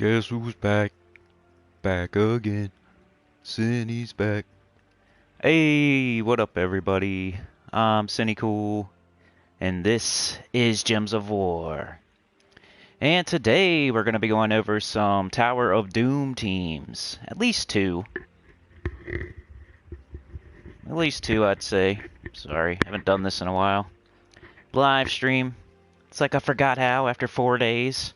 Guess who's back? Back again. Sinny's back. Hey, what up, everybody? I'm Sinnycool, and this is Gems of War. And today we're going to be going over some Tower of Doom teams. At least two. At least two, I'd say. Sorry, haven't done this in a while. Live stream. It's like I forgot how after 4 days.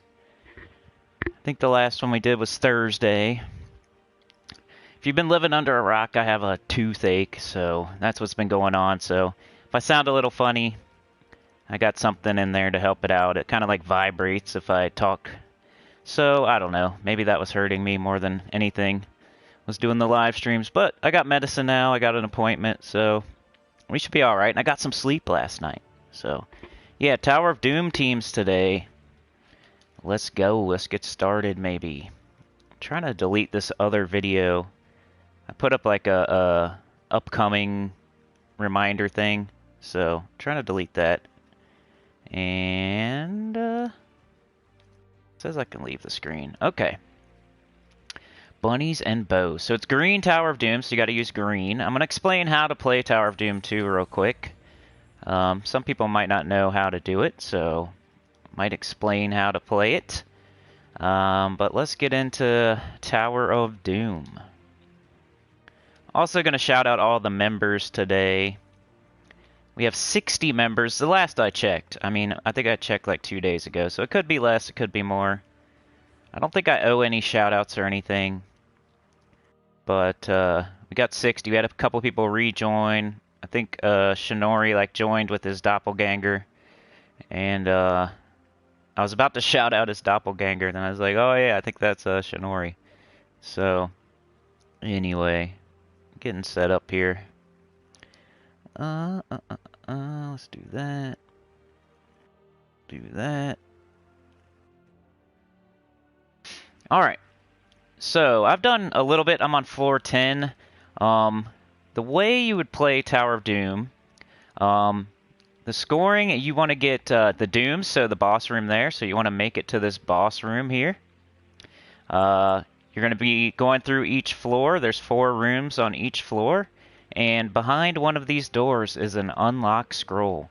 I think the last one we did was Thursday. If you've been living under a rock, I have a toothache, so that's what's been going on. So if I sound a little funny, I got something in there to help it out. It kind of like vibrates if I talk. So I don't know. Maybe that was hurting me more than anything. Was doing the live streams, but I got medicine now. I got an appointment, so we should be all right. And I got some sleep last night. So yeah, Tower of Doom teams today. Let's go. Let's get started. Maybe. I'm trying to delete this other video. I put up like a upcoming reminder thing, so I'm trying to delete that. And it says I can leave the screen. Okay. Bunnies and bows. So it's green Tower of Doom, so you got to use green. I'm going to explain how to play Tower of Doom 2 real quick. Some people might not know how to do it, so I might explain how to play it. But let's get into Tower of Doom. Also going to shout out all the members today. We have 60 members, the last I checked. I mean, I think I checked like 2 days ago, so it could be less, it could be more. I don't think I owe any shout outs or anything. But we got 60. We had a couple people rejoin. I think Shinori like joined with his doppelganger. And I was about to shout out his doppelganger, then I was like, oh yeah, I think that's Shinori. So, anyway. Getting set up here. Let's do that. Do that. Alright. So, I've done a little bit. I'm on floor 10. The way you would play Tower of Doom, the scoring, you want to get the Dooms, so the boss room there. So you want to make it to this boss room here. You're going to be going through each floor. There's 4 rooms on each floor. And behind one of these doors is an unlock scroll.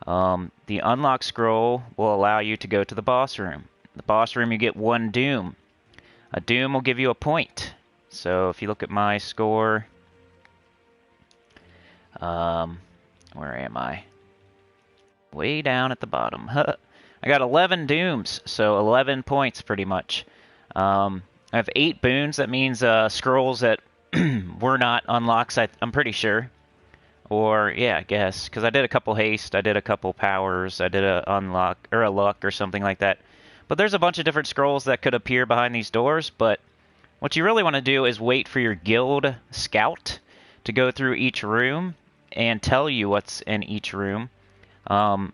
The unlock scroll will allow you to go to the boss room. The boss room, you get 1 Doom. A Doom will give you a point. So if you look at my score... where am I? Way down at the bottom. I got 11 Dooms, so 11 points pretty much. I have 8 boons. That means scrolls that were not unlocks, I'm pretty sure. Or, yeah, I guess. Because I did a couple haste, I did a couple powers, I did a unlock, or a luck, or something like that. But there's a bunch of different scrolls that could appear behind these doors, but what you really want to do is wait for your guild scout to go through each room and tell you what's in each room.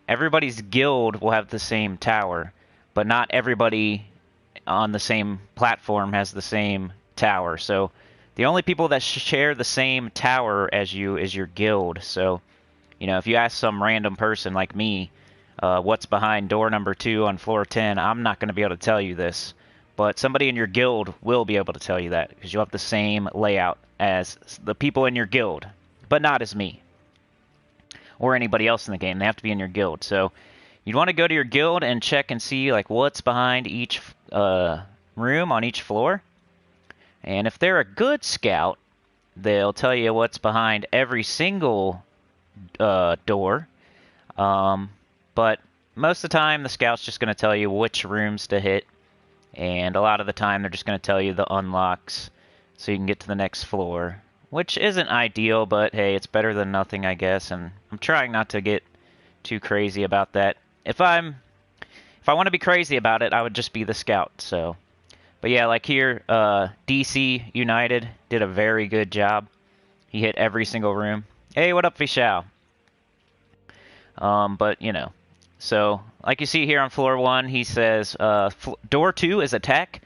Everybody's guild will have the same tower, but not everybody on the same platform has the same tower. So the only people that share the same tower as you is your guild. So, you know, if you ask some random person like me, what's behind door number 2 on floor 10, I'm not going to be able to tell you this. But somebody in your guild will be able to tell you that, because you'll have the same layout as the people in your guild, but not as me. Or anybody else in the game. They have to be in your guild. So you'd want to go to your guild and check and see like what's behind each room on each floor. And if they're a good scout, they'll tell you what's behind every single door. But most of the time, the scout's just going to tell you which rooms to hit. And a lot of the time, they're just going to tell you the unlocks so you can get to the next floor. Which isn't ideal, but hey, it's better than nothing, I guess. And I'm trying not to get too crazy about that. If I want to be crazy about it, I would just be the scout. So, but yeah, like here, DC United did a very good job. He hit every single room. Hey, what up, Vishal? But you know, so like you see here on floor 1, he says door 2 is attack,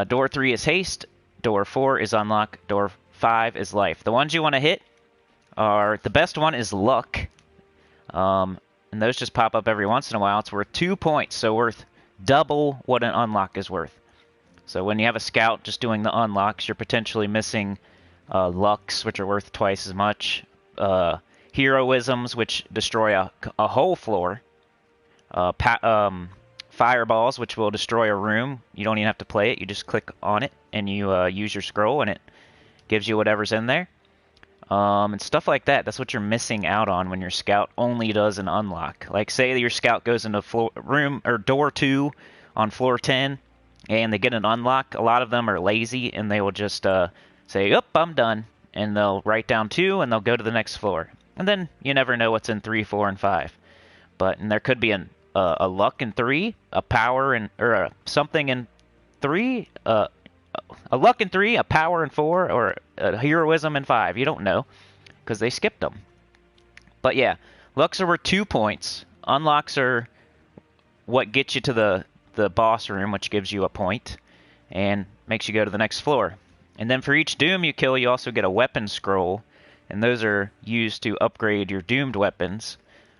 door 3 is haste, door 4 is unlock, door 5 is life. The ones you want to hit are, the best one is luck. And those just pop up every once in a while. It's worth 2 points, so worth double what an unlock is worth. So when you have a scout just doing the unlocks, you're potentially missing lucks, which are worth twice as much, heroisms, which destroy a whole floor, fireballs, which will destroy a room. You don't even have to play it. You just click on it, and you use your scroll, and it gives you whatever's in there. And stuff like that. That's what you're missing out on when your scout only does an unlock. Like, say your scout goes into room or door 2 on floor 10, and they get an unlock. A lot of them are lazy, and they will just say, "Oop, I'm done," and they'll write down 2, and they'll go to the next floor. And then you never know what's in 3, 4, and 5. And there could be a luck in 3, a power in, or something in 3, a luck in 3, a power in 4, or a heroism in 5. You don't know, because they skipped them. But yeah, lucks are worth 2 points. Unlocks are what gets you to the boss room, which gives you a point, and makes you go to the next floor. And then for each doom you kill, you also get a weapon scroll, and those are used to upgrade your doomed weapons.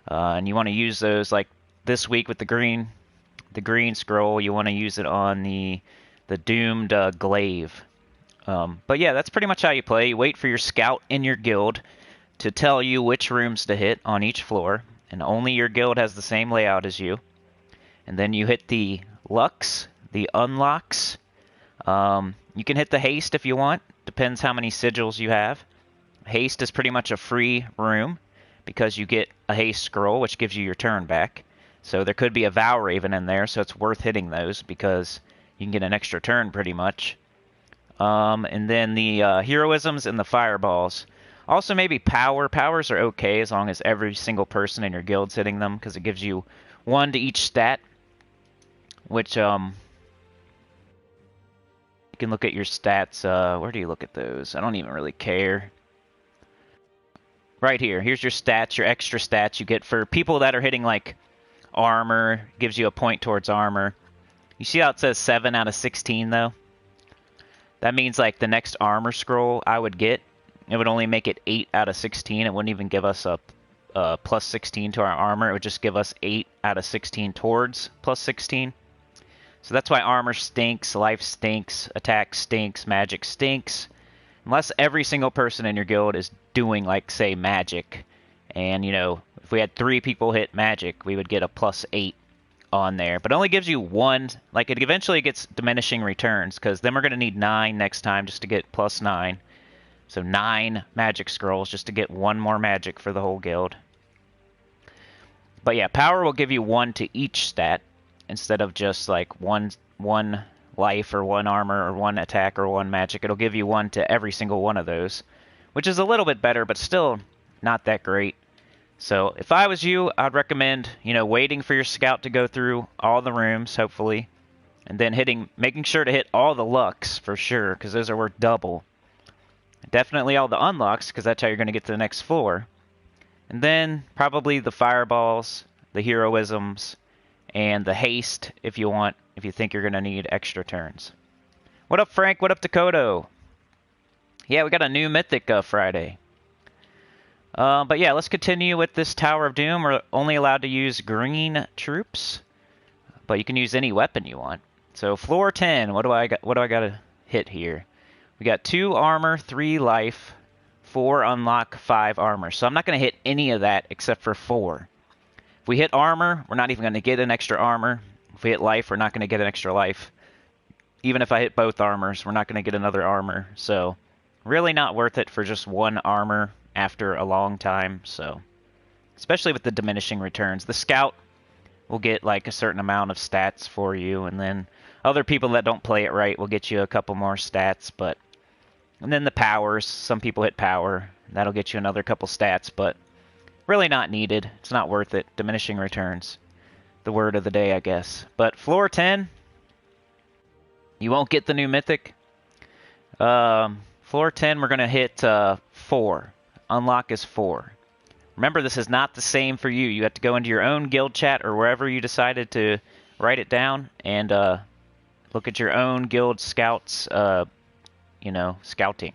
And you want to use those, like this week with the green scroll, you want to use it on the doomed glaive. But yeah, that's pretty much how you play. You wait for your scout in your guild to tell you which rooms to hit on each floor, and only your guild has the same layout as you. And then you hit the lucks, the unlocks. You can hit the haste if you want. Depends how many sigils you have. Haste is pretty much a free room, because you get a haste scroll, which gives you your turn back. So there could be a Vow Raven in there, so it's worth hitting those, because you can get an extra turn pretty much. And then the heroisms and the fireballs. Also maybe power. Powers are okay as long as every single person in your guild's hitting them, because it gives you 1 to each stat. Which, you can look at your stats. Where do you look at those? I don't even really care. Right here. Here's your stats, your extra stats you get for people that are hitting, like, armor. Gives you a point towards armor. You see how it says 7 out of 16, though? That means, like, the next armor scroll I would get, it would only make it 8 out of 16. It wouldn't even give us a plus 16 to our armor. It would just give us 8 out of 16 towards plus 16. So that's why armor stinks, life stinks, attack stinks, magic stinks. Unless every single person in your guild is doing, like, say, magic. And, you know, if we had 3 people hit magic, we would get a plus 8 on there. But it only gives you 1. Like, it eventually gets diminishing returns, because then we're going to need 9 next time just to get plus 9. So 9 magic scrolls just to get 1 more magic for the whole guild. But yeah, power will give you 1 to each stat, instead of just, like, one life or 1 armor or 1 attack or 1 magic. It'll give you 1 to every single one of those, which is a little bit better, but still not that great. So if I was you, I'd recommend, you know, waiting for your scout to go through all the rooms, hopefully, and then making sure to hit all the lucks for sure, because those are worth double. Definitely all the unlocks, because that's how you're going to get to the next floor. And then probably the fireballs, the heroisms, and the haste if you think you're going to need extra turns. What up, Frank? What up, Dakota? Yeah, we got a new Mythic Friday. But yeah, let's continue with this Tower of Doom. We're only allowed to use green troops, but you can use any weapon you want. So floor 10, what do I got to hit here? We got 2 armor, 3 life, 4 unlock, 5 armor. So I'm not going to hit any of that except for 4. If we hit armor, we're not even going to get an extra armor. If we hit life, we're not going to get an extra life. Even if I hit both armors, we're not going to get another armor. So really not worth it for just 1 armor after a long time. So especially with the diminishing returns. The scout will get like a certain amount of stats for you, and then other people that don't play it right will get you a couple more stats. And then the powers, some people hit power. That'll get you another couple stats, but really not needed. It's not worth it. Diminishing returns. The word of the day, I guess. But floor 10, you won't get the new Mythic. Floor 10, we're going to hit 4. Unlock is 4. Remember, this is not the same for you. You have to go into your own guild chat or wherever you decided to write it down and look at your own guild scouts, scouting.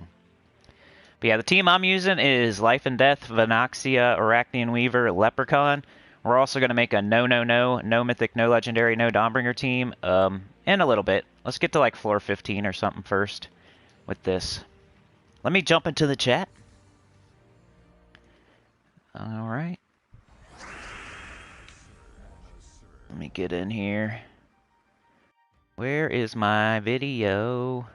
But yeah, the team I'm using is Life and Death, Venoxia, Arachnian Weaver, Leprechaun. We're also going to make a no Mythic, no Legendary, no Dawnbringer team in a little bit. Let's get to like floor 15 or something first with this. Let me jump into the chat. Alright. Let me get in here. Where is my video?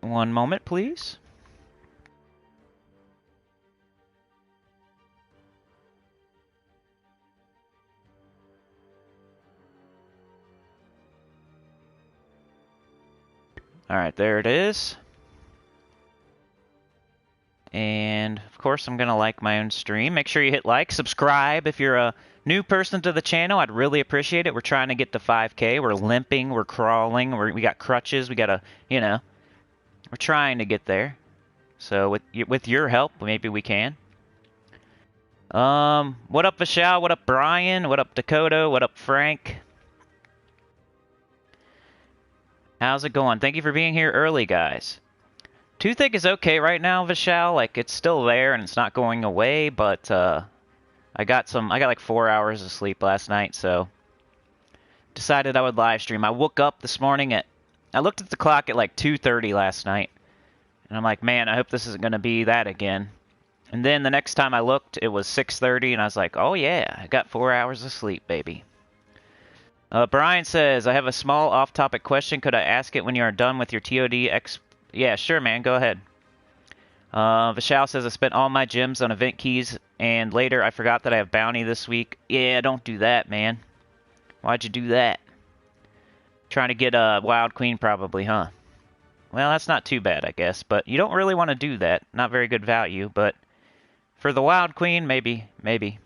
One moment, please. Alright, there it is. And, of course, I'm going to like my own stream. Make sure you hit like, subscribe if you're a new person to the channel. I'd really appreciate it. We're trying to get to 5K. We're limping, we're crawling, we got crutches, we got to, you know, we're trying to get there. So with your help, maybe we can. What up, Vishal? What up, Brian? What up, Dakota? What up, Frank? How's it going? Thank you for being here early, guys. Toothache is okay right now, Vishal. Like, it's still there and it's not going away, but I got like 4 hours of sleep last night, so decided I would live stream. I woke up this morning I looked at the clock at like 2:30 last night, and I'm like, man, I hope this isn't going to be that again. And then the next time I looked, it was 6:30, and I was like, oh yeah, I got 4 hours of sleep, baby. Brian says, I have a small off-topic question. Could I ask it when you are done with your TOD Yeah, sure, man. Go ahead. Vishal says, I spent all my gems on event keys, and later I forgot that I have bounty this week. Yeah, don't do that, man. Why'd you do that? Trying to get a Wild Queen, probably, huh? Well, that's not too bad, I guess, but you don't really want to do that. Not very good value, but for the Wild Queen, maybe.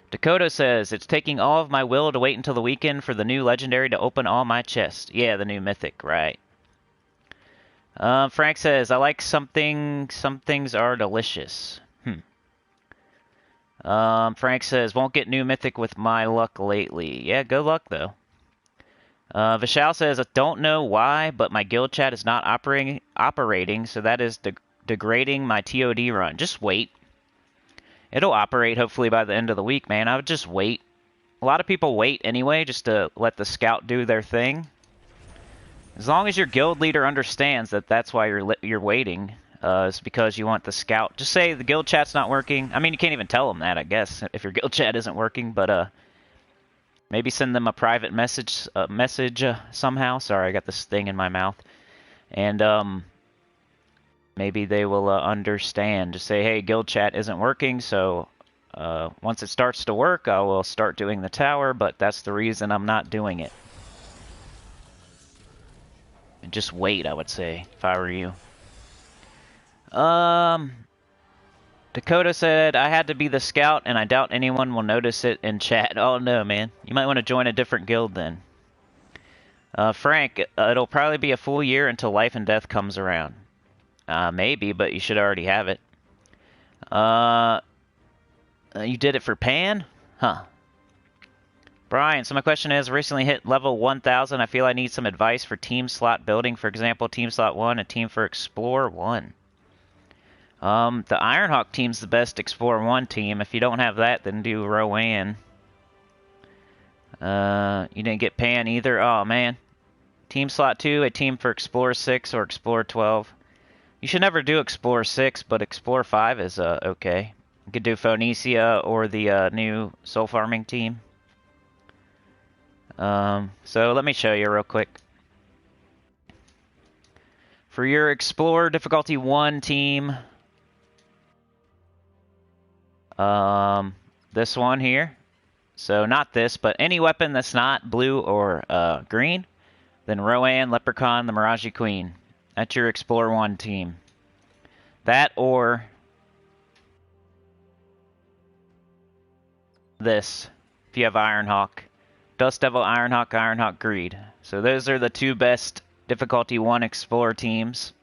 Dakota says, it's taking all of my will to wait until the weekend for the new Legendary to open all my chests. Yeah, the new Mythic, right. Frank says, I like some things are delicious. Frank says, won't get new Mythic with my luck lately. Yeah, good luck, though. Vishal says, I don't know why, but my guild chat is not operating, so that is degrading my TOD run. Just wait. It'll operate hopefully by the end of the week, man. I would just wait. A lot of people wait anyway, just to let the scout do their thing. As long as your guild leader understands that that's why you're waiting, it's because you want the scout. Just say the guild chat's not working. I mean, you can't even tell them that, I guess, if your guild chat isn't working, but maybe send them a private message somehow. Sorry, I got this thing in my mouth. And maybe they will understand. Just say, hey, guild chat isn't working, so once it starts to work, I will start doing the tower, but that's the reason I'm not doing it. And just wait, I would say, if I were you. Dakota said, I had to be the scout, and I doubt anyone will notice it in chat. Oh, no, man. You might want to join a different guild, then. Frank, it'll probably be a full year until Life and Death comes around. Maybe, but you should already have it. You did it for Pan? Huh. Brian, so my question is, recently hit level 1000. I feel I need some advice for team slot building. For example, team slot 1 and team for Explore 1. The Ironhawk team's the best Explore 1 team. If you don't have that, then do Rowan. You didn't get Pan either? Oh, man. Team slot 2, a team for Explore 6 or Explore 12. You should never do Explore 6, but Explore 5 is okay. You could do Phoenicia or the new soul farming team. So let me show you real quick. For your Explorer difficulty 1 team, this one here. So not this, but any weapon that's not blue or green, then Rowan, Leprechaun, the Mirage Queen. That's your Explorer 1 team. That or this, if you have Ironhawk. Dust Devil, Ironhawk, Ironhawk Greed. So those are the two best difficulty 1 Explorer teams.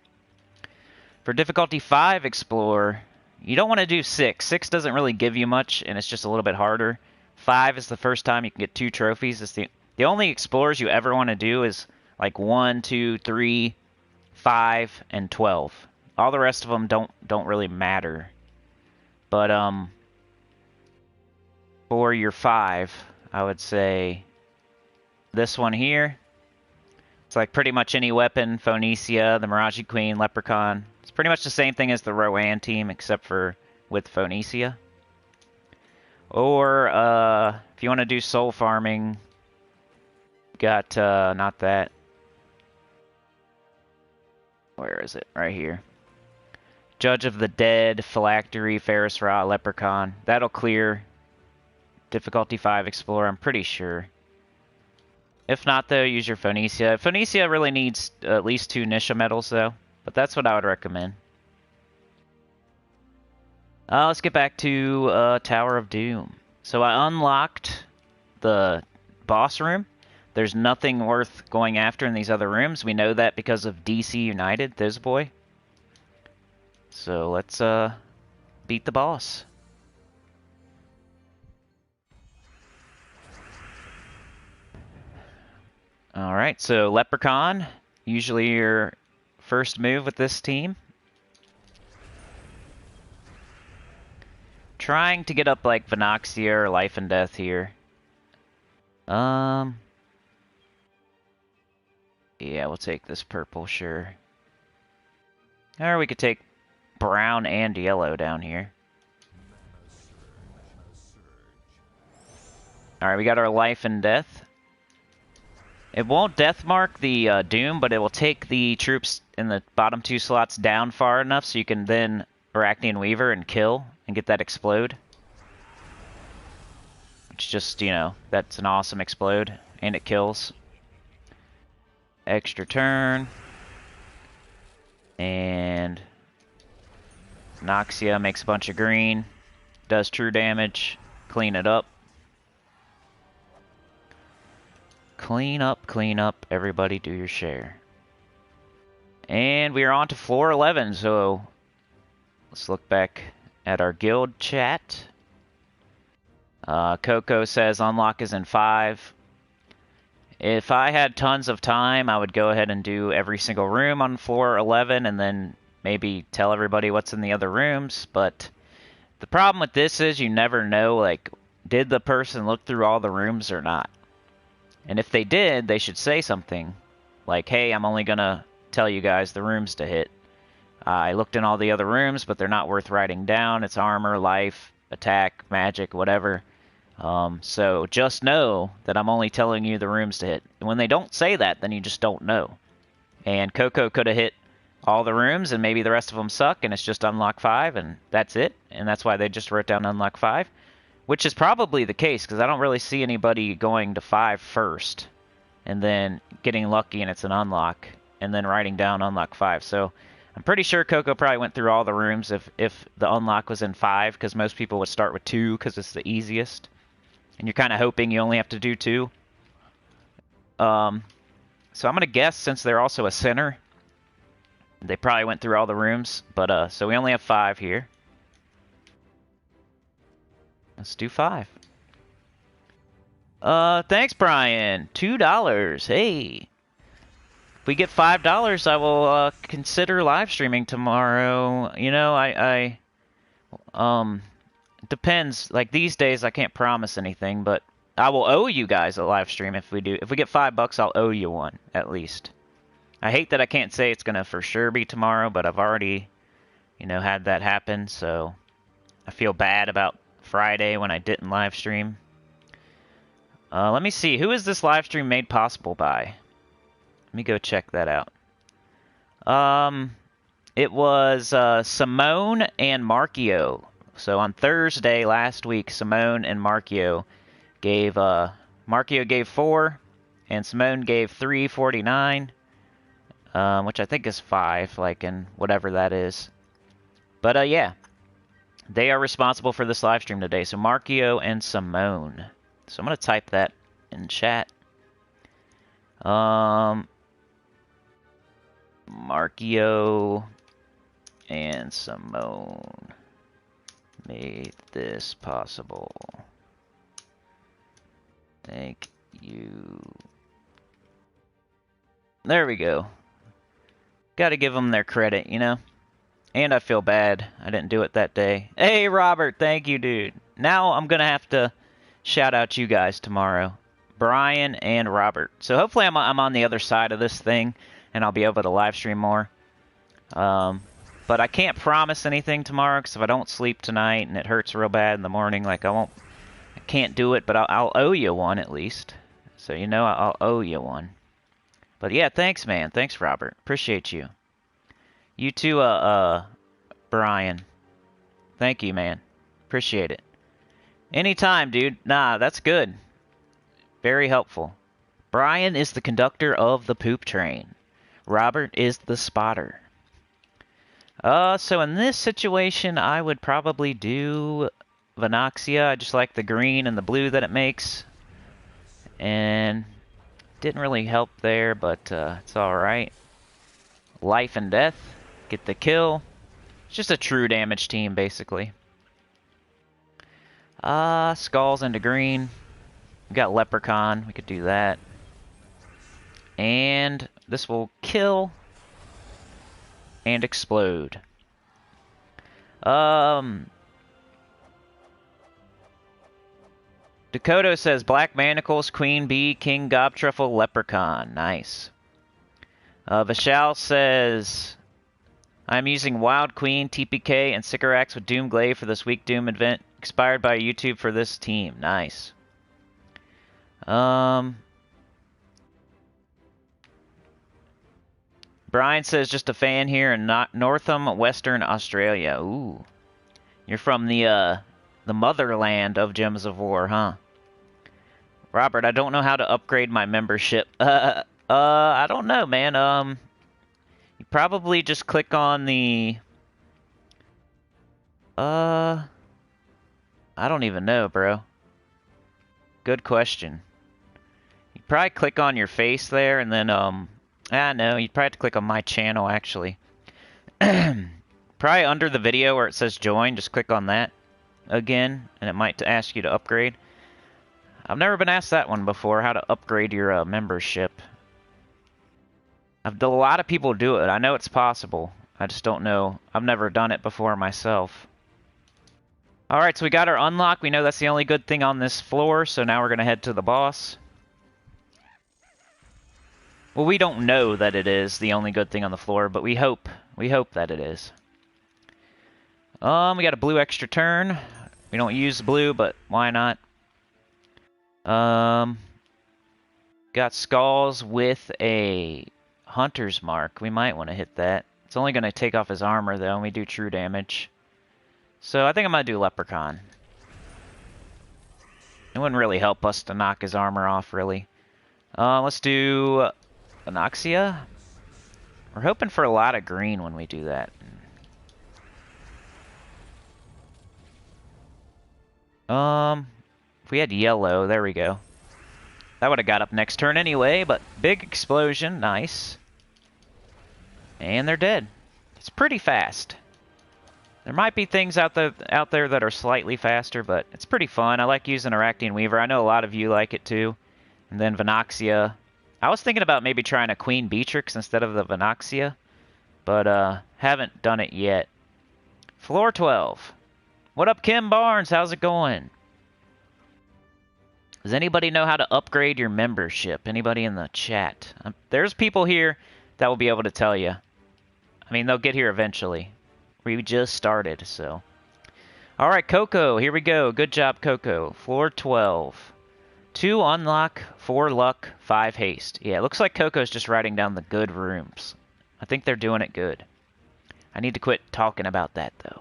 For difficulty 5 Explorer, you don't want to do 6. 6 doesn't really give you much, and it's just a little bit harder. 5 is the first time you can get 2 trophies. It's the only Explorers you ever want to do is like 1, 2, 3, 5, and 12. All the rest of them don't really matter. But for your 5, I would say this one here. It's like pretty much any weapon, Phoenicia, the Mirage Queen, Leprechaun. It's pretty much the same thing as the Rowan team, except for with Phoenicia. Or, if you want to do soul farming, got, not that. Where is it? Right here. Judge of the Dead, Phylactery, Ferris Rot, Leprechaun. That'll clear difficulty 5 Explorer, I'm pretty sure. If not, though, use your Phoenicia. Phoenicia really needs at least 2 Nisha medals, though. But that's what I would recommend. Let's get back to Tower of Doom. So I unlocked the boss room. There's nothing worth going after in these other rooms. We know that because of DC United, this boy. So let's beat the boss. Alright, so Leprechaun, usually your first move with this team. Trying to get up like Venoxia or Life and Death here. Yeah, we'll take this purple, sure. Or we could take brown and yellow down here. Alright, we got our Life and Death. It won't death mark the Doom, but it will take the troops in the bottom 2 slots down far enough so you can then Arachnean Weaver and kill and get that explode. It's just, you know, that's an awesome explode, and it kills. Extra turn. And Noxia makes a bunch of green. Does true damage. Clean it up. Clean up, everybody do your share. And we are on to floor 11, so let's look back at our guild chat. Coco says unlock is in 5. If I had tons of time, I would go ahead and do every single room on floor 11 and then maybe tell everybody what's in the other rooms, but the problem with this is you never know, like, did the person look through all the rooms or not? And if they did, they should say something like, hey, I'm only going to tell you guys the rooms to hit. I looked in all the other rooms, but they're not worth writing down. It's armor, life, attack, magic, whatever. So just know that I'm only telling you the rooms to hit. And when they don't say that, then you just don't know. And Coco could have hit all the rooms, and maybe the rest of them suck, and it's just unlock 5, and that's it. And that's why they just wrote down unlock 5. Which is probably the case, because I don't really see anybody going to 5 first, and then getting lucky and it's an unlock, and then writing down unlock 5. So I'm pretty sure Coco probably went through all the rooms if the unlock was in 5, because most people would start with 2, because it's the easiest. And you're kind of hoping you only have to do 2. So I'm going to guess, since they're also a center, they probably went through all the rooms, but so we only have 5 here. Let's do 5. Thanks, Brian. $2. Hey. If we get $5, I will consider live streaming tomorrow. You know, depends. Like these days, I can't promise anything, but I will owe you guys a live stream if we do. If we get $5, I'll owe you one at least. I hate that I can't say it's gonna for sure be tomorrow, but I've already, you know, had that happen, so I feel bad about Friday when I didn't live stream. Let me see. Who is this live stream made possible by? Let me go check that out. It was Simone and Markio. So on Thursday last week, Simone and Markio gave Markio gave 4, and Simone gave 3.49, which I think is 5, like in whatever that is. But yeah. They are responsible for this live stream today. So Markio and Simone. So I'm going to type that in chat. Markio and Simone made this possible. Thank you. There we go. Got to give them their credit, you know? And I feel bad I didn't do it that day. Hey, Robert, thank you, dude. Now I'm going to have to shout out you guys tomorrow. Brian and Robert. So hopefully I'm on the other side of this thing, and I'll be able to live stream more. But I can't promise anything tomorrow, because if I don't sleep tonight and it hurts real bad in the morning, like I can't do it, but I'll owe you one at least. So you know I'll owe you one. But yeah, thanks, man. Thanks, Robert. Appreciate you. You too, Brian. Thank you, man. Appreciate it. Anytime, dude. Nah, that's good. Very helpful. Brian is the conductor of the poop train. Robert is the spotter. So in this situation, I would probably do Vinoxia. I just like the green and the blue that it makes. And didn't really help there, but it's alright. Life and death. Get the kill. It's just a true damage team, basically. Skulls into green. We got Leprechaun. We could do that. And this will kill and explode. Dakota says Black Manacles, Queen Bee, King Gobtruffle, Leprechaun. Nice. Vishal says I'm using Wild Queen, TPK, and Sycorax with Doom Glaive for this week Doom event. Expired by YouTube for this team. Nice. Brian says just a fan here in Northam, Western Australia. Ooh. You're from the motherland of Gems of War, huh? Robert, I don't know how to upgrade my membership. I don't know, man. You probably just click on the... I don't even know, bro. Good question. You probably click on your face there, and then, no, you'd probably have to click on my channel, actually. Probably under the video where it says join, just click on that again, and it might ask you to upgrade. I've never been asked that one before, how to upgrade your membership. A lot of people do it. I know it's possible. I just don't know. I've never done it before myself. Alright, so we got our unlock. We know that's the only good thing on this floor, so now we're going to head to the boss. Well, we don't know that it is the only good thing on the floor, but we hope. We hope that it is. We got a blue extra turn. We don't use blue, but why not? Got skulls with a hunter's mark. We might want to hit that. It's only going to take off his armor, though, and we do true damage. So I think I'm going to do Leprechaun. It wouldn't really help us to knock his armor off, really. Let's do Vinoxia. We're hoping for a lot of green when we do that. If we had yellow, there we go. That would have got up next turn anyway, but big explosion, nice. And they're dead. It's pretty fast. There might be things out there that are slightly faster, but it's pretty fun. I like using Arachnian Weaver. I know a lot of you like it too. And then Vinoxia. I was thinking about maybe trying a Queen Beatrix instead of the Vinoxia, but haven't done it yet. Floor 12. What up, Kim Barnes? How's it going? Does anybody know how to upgrade your membership? Anybody in the chat? There's people here that will be able to tell you. I mean, they'll get here eventually. We just started, so. Alright, Coco, here we go. Good job, Coco. Floor 12. 2 unlock, 4 luck, 5 haste. Yeah, it looks like Coco's just writing down the good rooms. I think they're doing it good. I need to quit talking about that, though.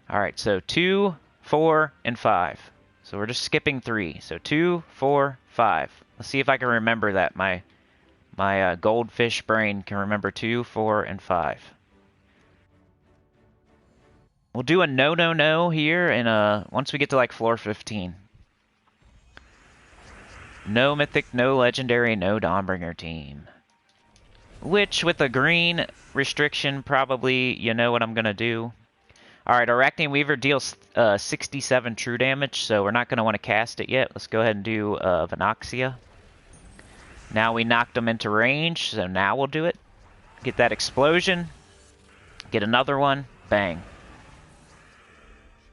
Alright, so 2, 4, and 5. So we're just skipping 3. So 2, 4, 5. Let's see if I can remember that. My goldfish brain can remember 2, 4, and 5. We'll do a no here, and once we get to like floor 15. No mythic, no legendary, no Dawnbringer team. Which, with a green restriction, probably you know what I'm gonna do. Alright, Arachnian Weaver deals 67 true damage, so we're not going to want to cast it yet. Let's go ahead and do Vinoxia. Now we knocked him into range, so now we'll do it. Get that explosion. Get another one. Bang.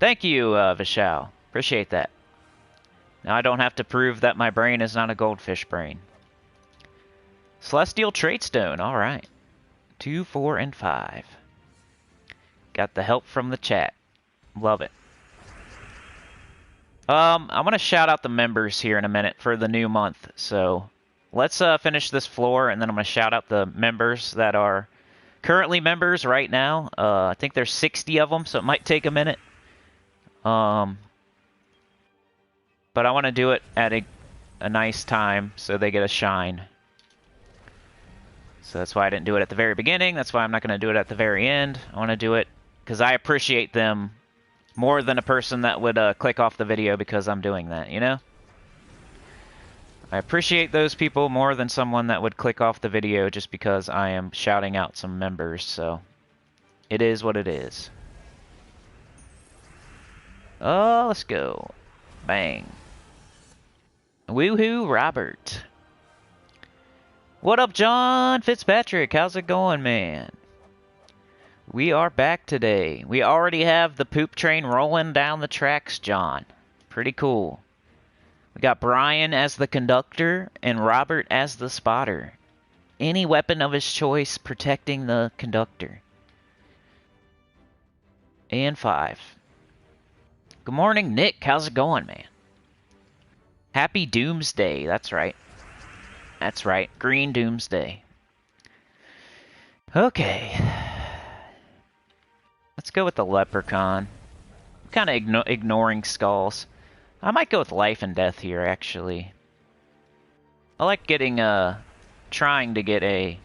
Thank you, Vishal. Appreciate that. Now I don't have to prove that my brain is not a goldfish brain. Celestial Trait Stone, alright. 2, 4, and 5. Got the help from the chat. Love it. I'm going to shout out the members here in a minute for the new month. So let's finish this floor, and then I'm going to shout out the members that are currently members right now. I think there's 60 of them, so it might take a minute. But I want to do it at a nice time so they get a shine. So that's why I didn't do it at the very beginning. That's why I'm not going to do it at the very end. I want to do it because I appreciate them more than a person that would click off the video because I'm doing that, you know? I appreciate those people more than someone that would click off the video just because I am shouting out some members, so it is what it is. Oh, let's go. Bang. Woohoo, Robert. What up, John Fitzpatrick? How's it going, man? We are back today. We already have the poop train rolling down the tracks, John. Pretty cool. We got Brian as the conductor and Robert as the spotter. Any weapon of his choice protecting the conductor. And 5. Good morning, Nick. How's it going, man? Happy Doomsday. That's right. That's right. Green Doomsday. Okay. Let's go with the Leprechaun. I'm kind of ignoring skulls. I might go with Life and Death here, actually. I like getting, trying to get a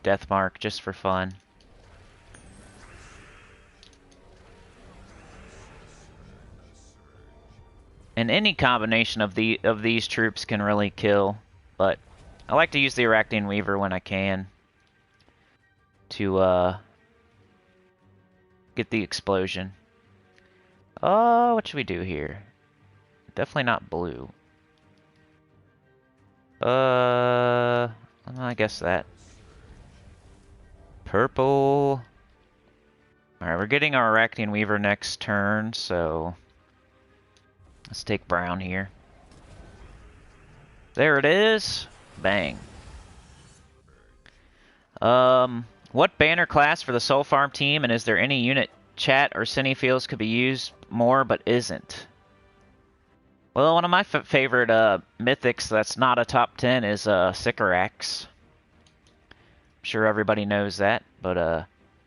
death mark just for fun. And any combination of these troops can really kill, but I like to use the Arachnian Weaver when I can to, get the explosion. Oh, what should we do here? Definitely not blue. I guess that. Purple. Alright, we're getting our Arachnian Weaver next turn, so let's take brown here. There it is. Bang. What banner class for the Soul Farm team, and is there any unit chat or Cine feels could be used more but isn't? Well, one of my favorite mythics that's not a top 10 is Sycorax. I'm sure everybody knows that, but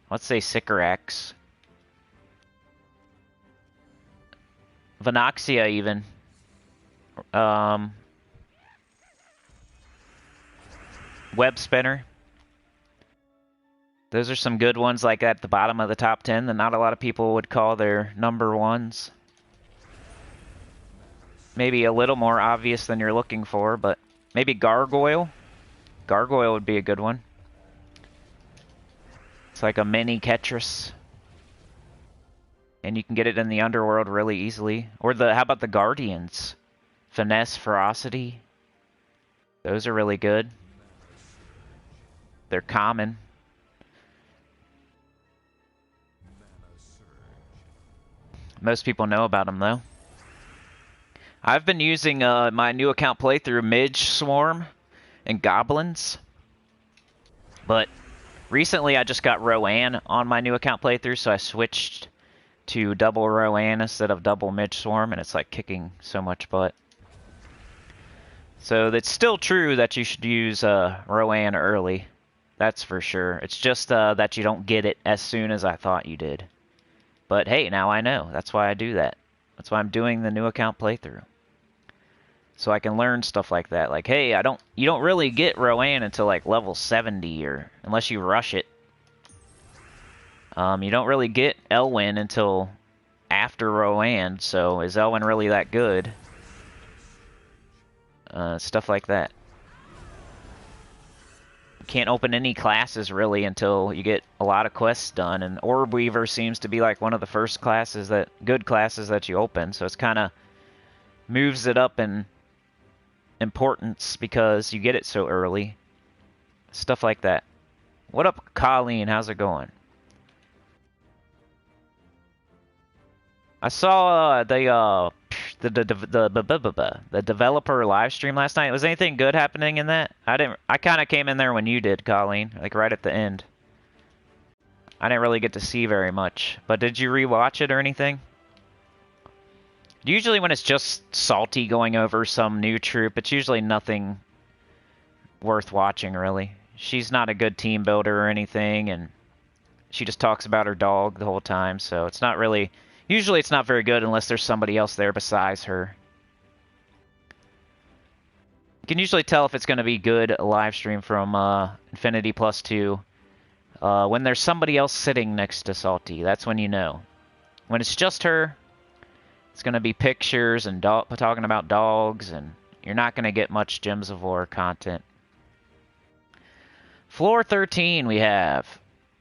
let's say Sycorax. Venoxia even. Web Spinner. Those are some good ones, like at the bottom of the top 10 that not a lot of people would call their number ones. Maybe a little more obvious than you're looking for, but maybe Gargoyle. Gargoyle would be a good one. It's like a mini Ketris. And you can get it in the underworld really easily. Or how about the Guardians? Finesse, Ferocity. Those are really good. They're common. Most people know about them, though. I've been using my new account playthrough Midge Swarm and Goblins. But recently I just got Rowan on my new account playthrough, so I switched to double Rowan instead of double Midge Swarm, and it's like kicking so much butt. So it's still true that you should use Rowan early. That's for sure. It's just that you don't get it as soon as I thought you did. But hey, now I know. That's why I do that. That's why I'm doing the new account playthrough. So I can learn stuff like that. Like, hey, you don't really get Rowan until like level 70 or unless you rush it. You don't really get Elwyn until after Rowan, so is Elwyn really that good? Stuff like that. You can't open any classes really until you get a lot of quests done, and Orb Weaver seems to be like one of the first good classes that you open, so it's kind of moves it up in importance because you get it so early. Stuff like that. What up, Colleen? How's it going? I saw the developer live stream last night. Was anything good happening in that? I kind of came in there when you did, Colleen, like right at the end. I didn't really get to see very much. But did you rewatch it or anything? Usually when it's just Salty going over some new troop, it's usually nothing worth watching, really. She's not a good team builder or anything, and she just talks about her dog the whole time, so it's not really... Usually it's not very good unless there's somebody else there besides her. You can usually tell if it's going to be good live stream from Infinity Plus 2 when there's somebody else sitting next to Salty. That's when you know. When it's just her, it's going to be pictures and talking about dogs, and you're not going to get much Gems of War content. Floor 13 we have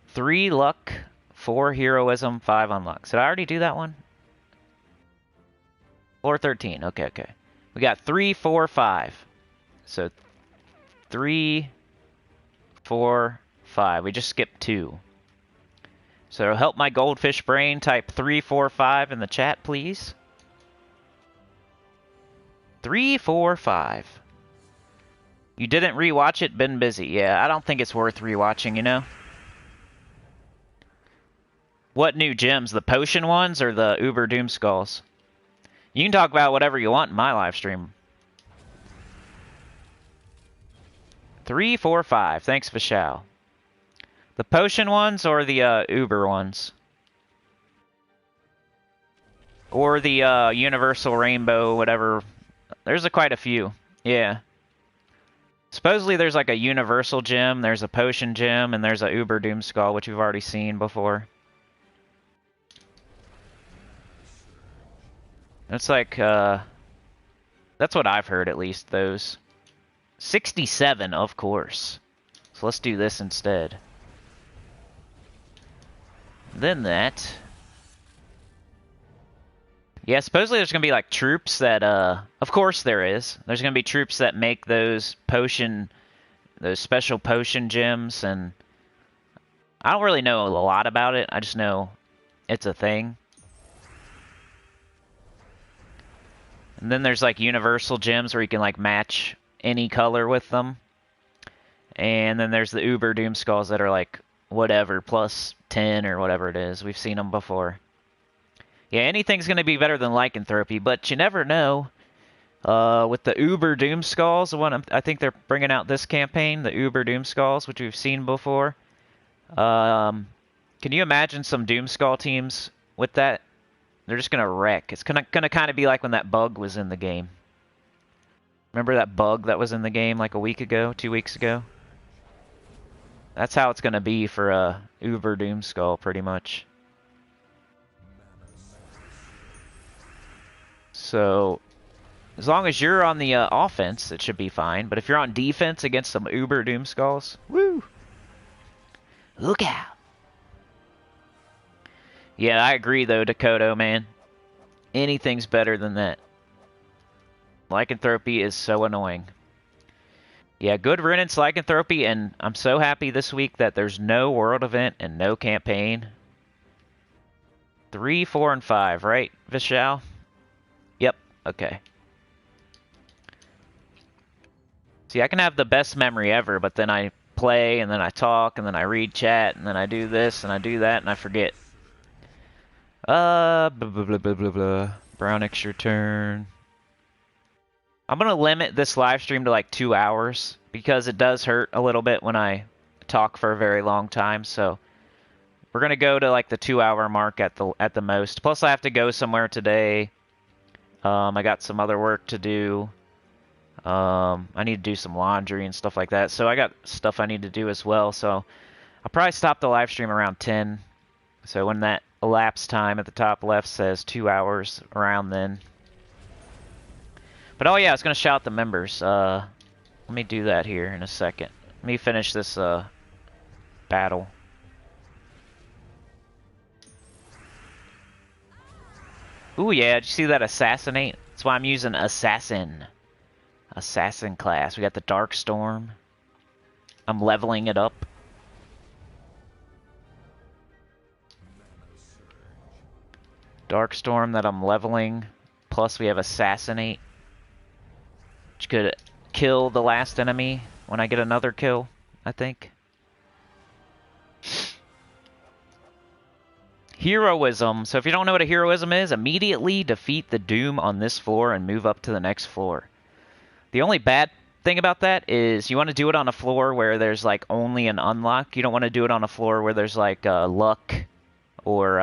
3 luck, 4 heroism, 5 unluck. Did I already do that one? Floor 13. Okay. We got 3, 4, 5. So 3, 4, 5. We just skipped 2. So help my goldfish brain, type 3, 4, 5 in the chat, please. 3, 4, 5. You didn't rewatch it? Been busy. Yeah, I don't think it's worth rewatching, you know? What new gems? The potion ones or the Uber Doom Skulls? You can talk about whatever you want in my live stream. 3, 4, 5. Thanks, Vishal. The potion ones or the Uber ones? Or the Universal Rainbow, whatever. There's quite a few. Yeah. Supposedly there's like a Universal gem, there's a Potion gem, and there's a Uber Doom Skull, which we've already seen before. It's like, that's what I've heard at least, those. 67, of course. So let's do this instead. Then that. Yeah, supposedly there's going to be like troops that, of course there is. There's going to be troops that make those special potion gems, and I don't really know a lot about it. I just know it's a thing. And then there's like universal gems where you can like match any color with them. And then there's the Uber Doom Skulls that are like whatever, plus 10 or whatever it is. We've seen them before. Yeah, anything's going to be better than lycanthropy, but you never know. With the Uber Doom Skulls, the one I think they're bringing out this campaign, the Uber Doom Skulls, which we've seen before. Can you imagine some Doom Skull teams with that? They're just going to wreck. It's going to kind of be like when that bug was in the game. Remember that bug that was in the game like a week ago, 2 weeks ago? That's how it's going to be for a Uber Doom Skull, pretty much. So, as long as you're on the offense, it should be fine. But if you're on defense against some Uber Doom Skulls, woo! Look out! Yeah, I agree though, Dakota, man. Anything's better than that. Lycanthropy is so annoying. Yeah, good riddance, Lycanthropy, and I'm so happy this week that there's no world event and no campaign. 3, 4, and 5, right, Vishal? Yep, okay. See, I can have the best memory ever, but then I play, and then I talk, and then I read chat, and then I do this, and I do that, and I forget. Blah, blah, blah, blah, blah, blah. Brownix, your turn. I'm going to limit this live stream to like 2 hours, because it does hurt a little bit when I talk for a very long time, so we're going to go to like the 2-hour mark at the most. Plus I have to go somewhere today. I got some other work to do. I need to do some laundry and stuff like that, so I got stuff I need to do as well, so I'll probably stop the live stream around 10. So when that elapsed time at the top left says 2 hours, around then. But oh yeah, I was going to shout the members. Let me do that here in a second. Let me finish this battle. Ooh yeah, did you see that assassinate? That's why I'm using assassin. Assassin class. We got the Dark Storm. I'm leveling it up. Dark Storm that I'm leveling. plus we have Assassinate, which could kill the last enemy when I get another kill, I think. Heroism. So if you don't know what a heroism is, immediately defeat the Doom on this floor and move up to the next floor. The only bad thing about that is you want to do it on a floor where there's like only an unlock. You don't want to do it on a floor where there's like luck or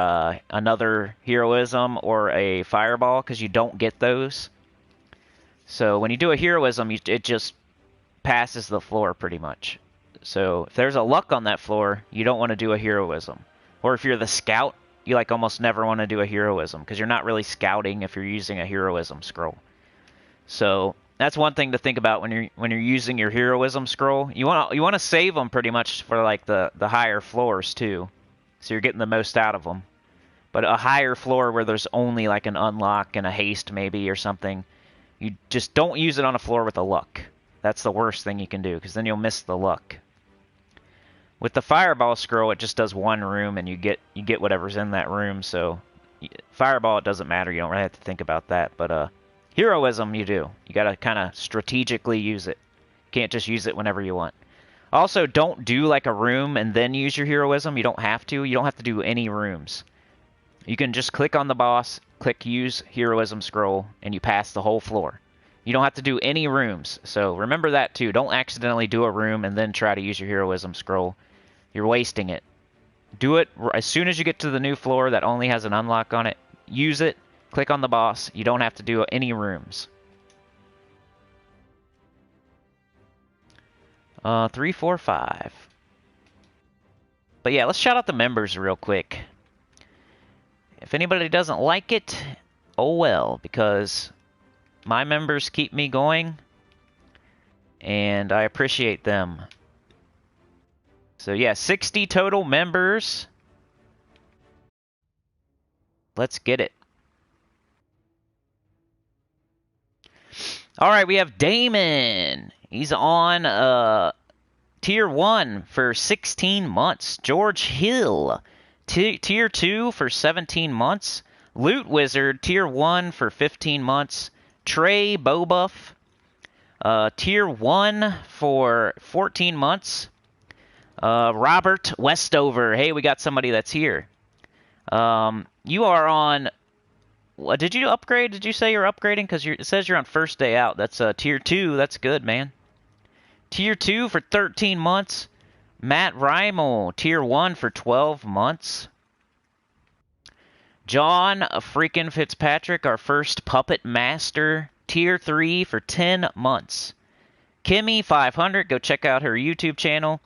another heroism or a fireball, because you don't get those. So when you do a heroism, it just passes the floor pretty much. So if there's a luck on that floor, you don't want to do a heroism. Or if you're the scout, you like almost never want to do a heroism, because you're not really scouting if you're using a heroism scroll. So that's one thing to think about when you're using your heroism scroll. You want to save them pretty much for like the higher floors too, so you're getting the most out of them. But a higher floor where there's only like an unlock and a haste maybe or something, you just don't use it on a floor with a luck. That's the worst thing you can do, because then you'll miss the luck. With the fireball scroll, it just does one room, and you get whatever's in that room. So fireball, it doesn't matter. You don't really have to think about that. But heroism, you do. You got to kind of strategically use it. You can't just use it whenever you want. Also, don't do like a room and then use your heroism. You don't have to. You don't have to do any rooms. You can just click on the boss, click use heroism scroll, and you pass the whole floor. You don't have to do any rooms. So remember that too. Don't accidentally do a room and then try to use your heroism scroll. You're wasting it. Do it as soon as you get to the new floor that only has an unlock on it. Use it. Click on the boss. You don't have to do any rooms. 3, 4, 5. But yeah, let's shout out the members real quick. If anybody doesn't like it, oh well, because my members keep me going, and I appreciate them. So yeah, 60 total members. Let's get it. All right, we have Damon. He's on Tier 1 for 16 months. George Hill, Tier 2 for 17 months. Loot Wizard, Tier 1 for 15 months. Trey Bobuff, Tier 1 for 14 months. Robert Westover. Hey, we got somebody that's here. You are on... Did you upgrade? Did you say you're upgrading? Because it says you're on first day out. That's Tier 2. That's good, man. Tier 2 for 13 months. Matt Reimel, Tier 1 for 12 months. John freaking Fitzpatrick, our first Puppet Master, Tier 3 for 10 months. Kimmy 500, go check out her YouTube channel.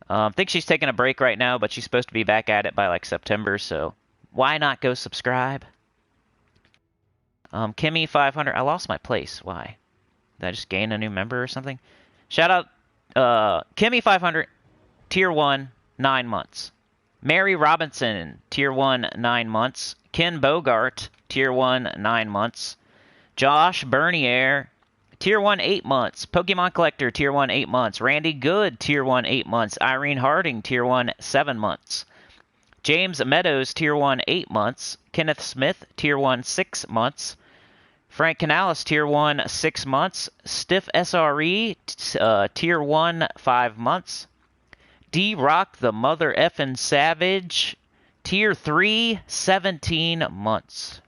I think she's taking a break right now, but she's supposed to be back at it by like September, so why not go subscribe? Kimmy 500, I lost my place. Why? Did I just gain a new member or something? Shout out Kimmy 500, Tier 1, 9 months. Mary Robinson, Tier 1, 9 months. Ken Bogart, Tier 1, 9 months. Josh Bernier, Tier 1, 8 months. Pokemon Collector, Tier 1, 8 months. Randy Good, Tier 1, 8 months. Irene Harding, Tier 1, 7 months. James Meadows, Tier 1, 8 months. Kenneth Smith, Tier 1, 6 months. Frank Canales, Tier 1, 6 months. Stiff SRE, Tier 1, 5 months. D-Rock, the Mother Effin' Savage, Tier 3, 17 months.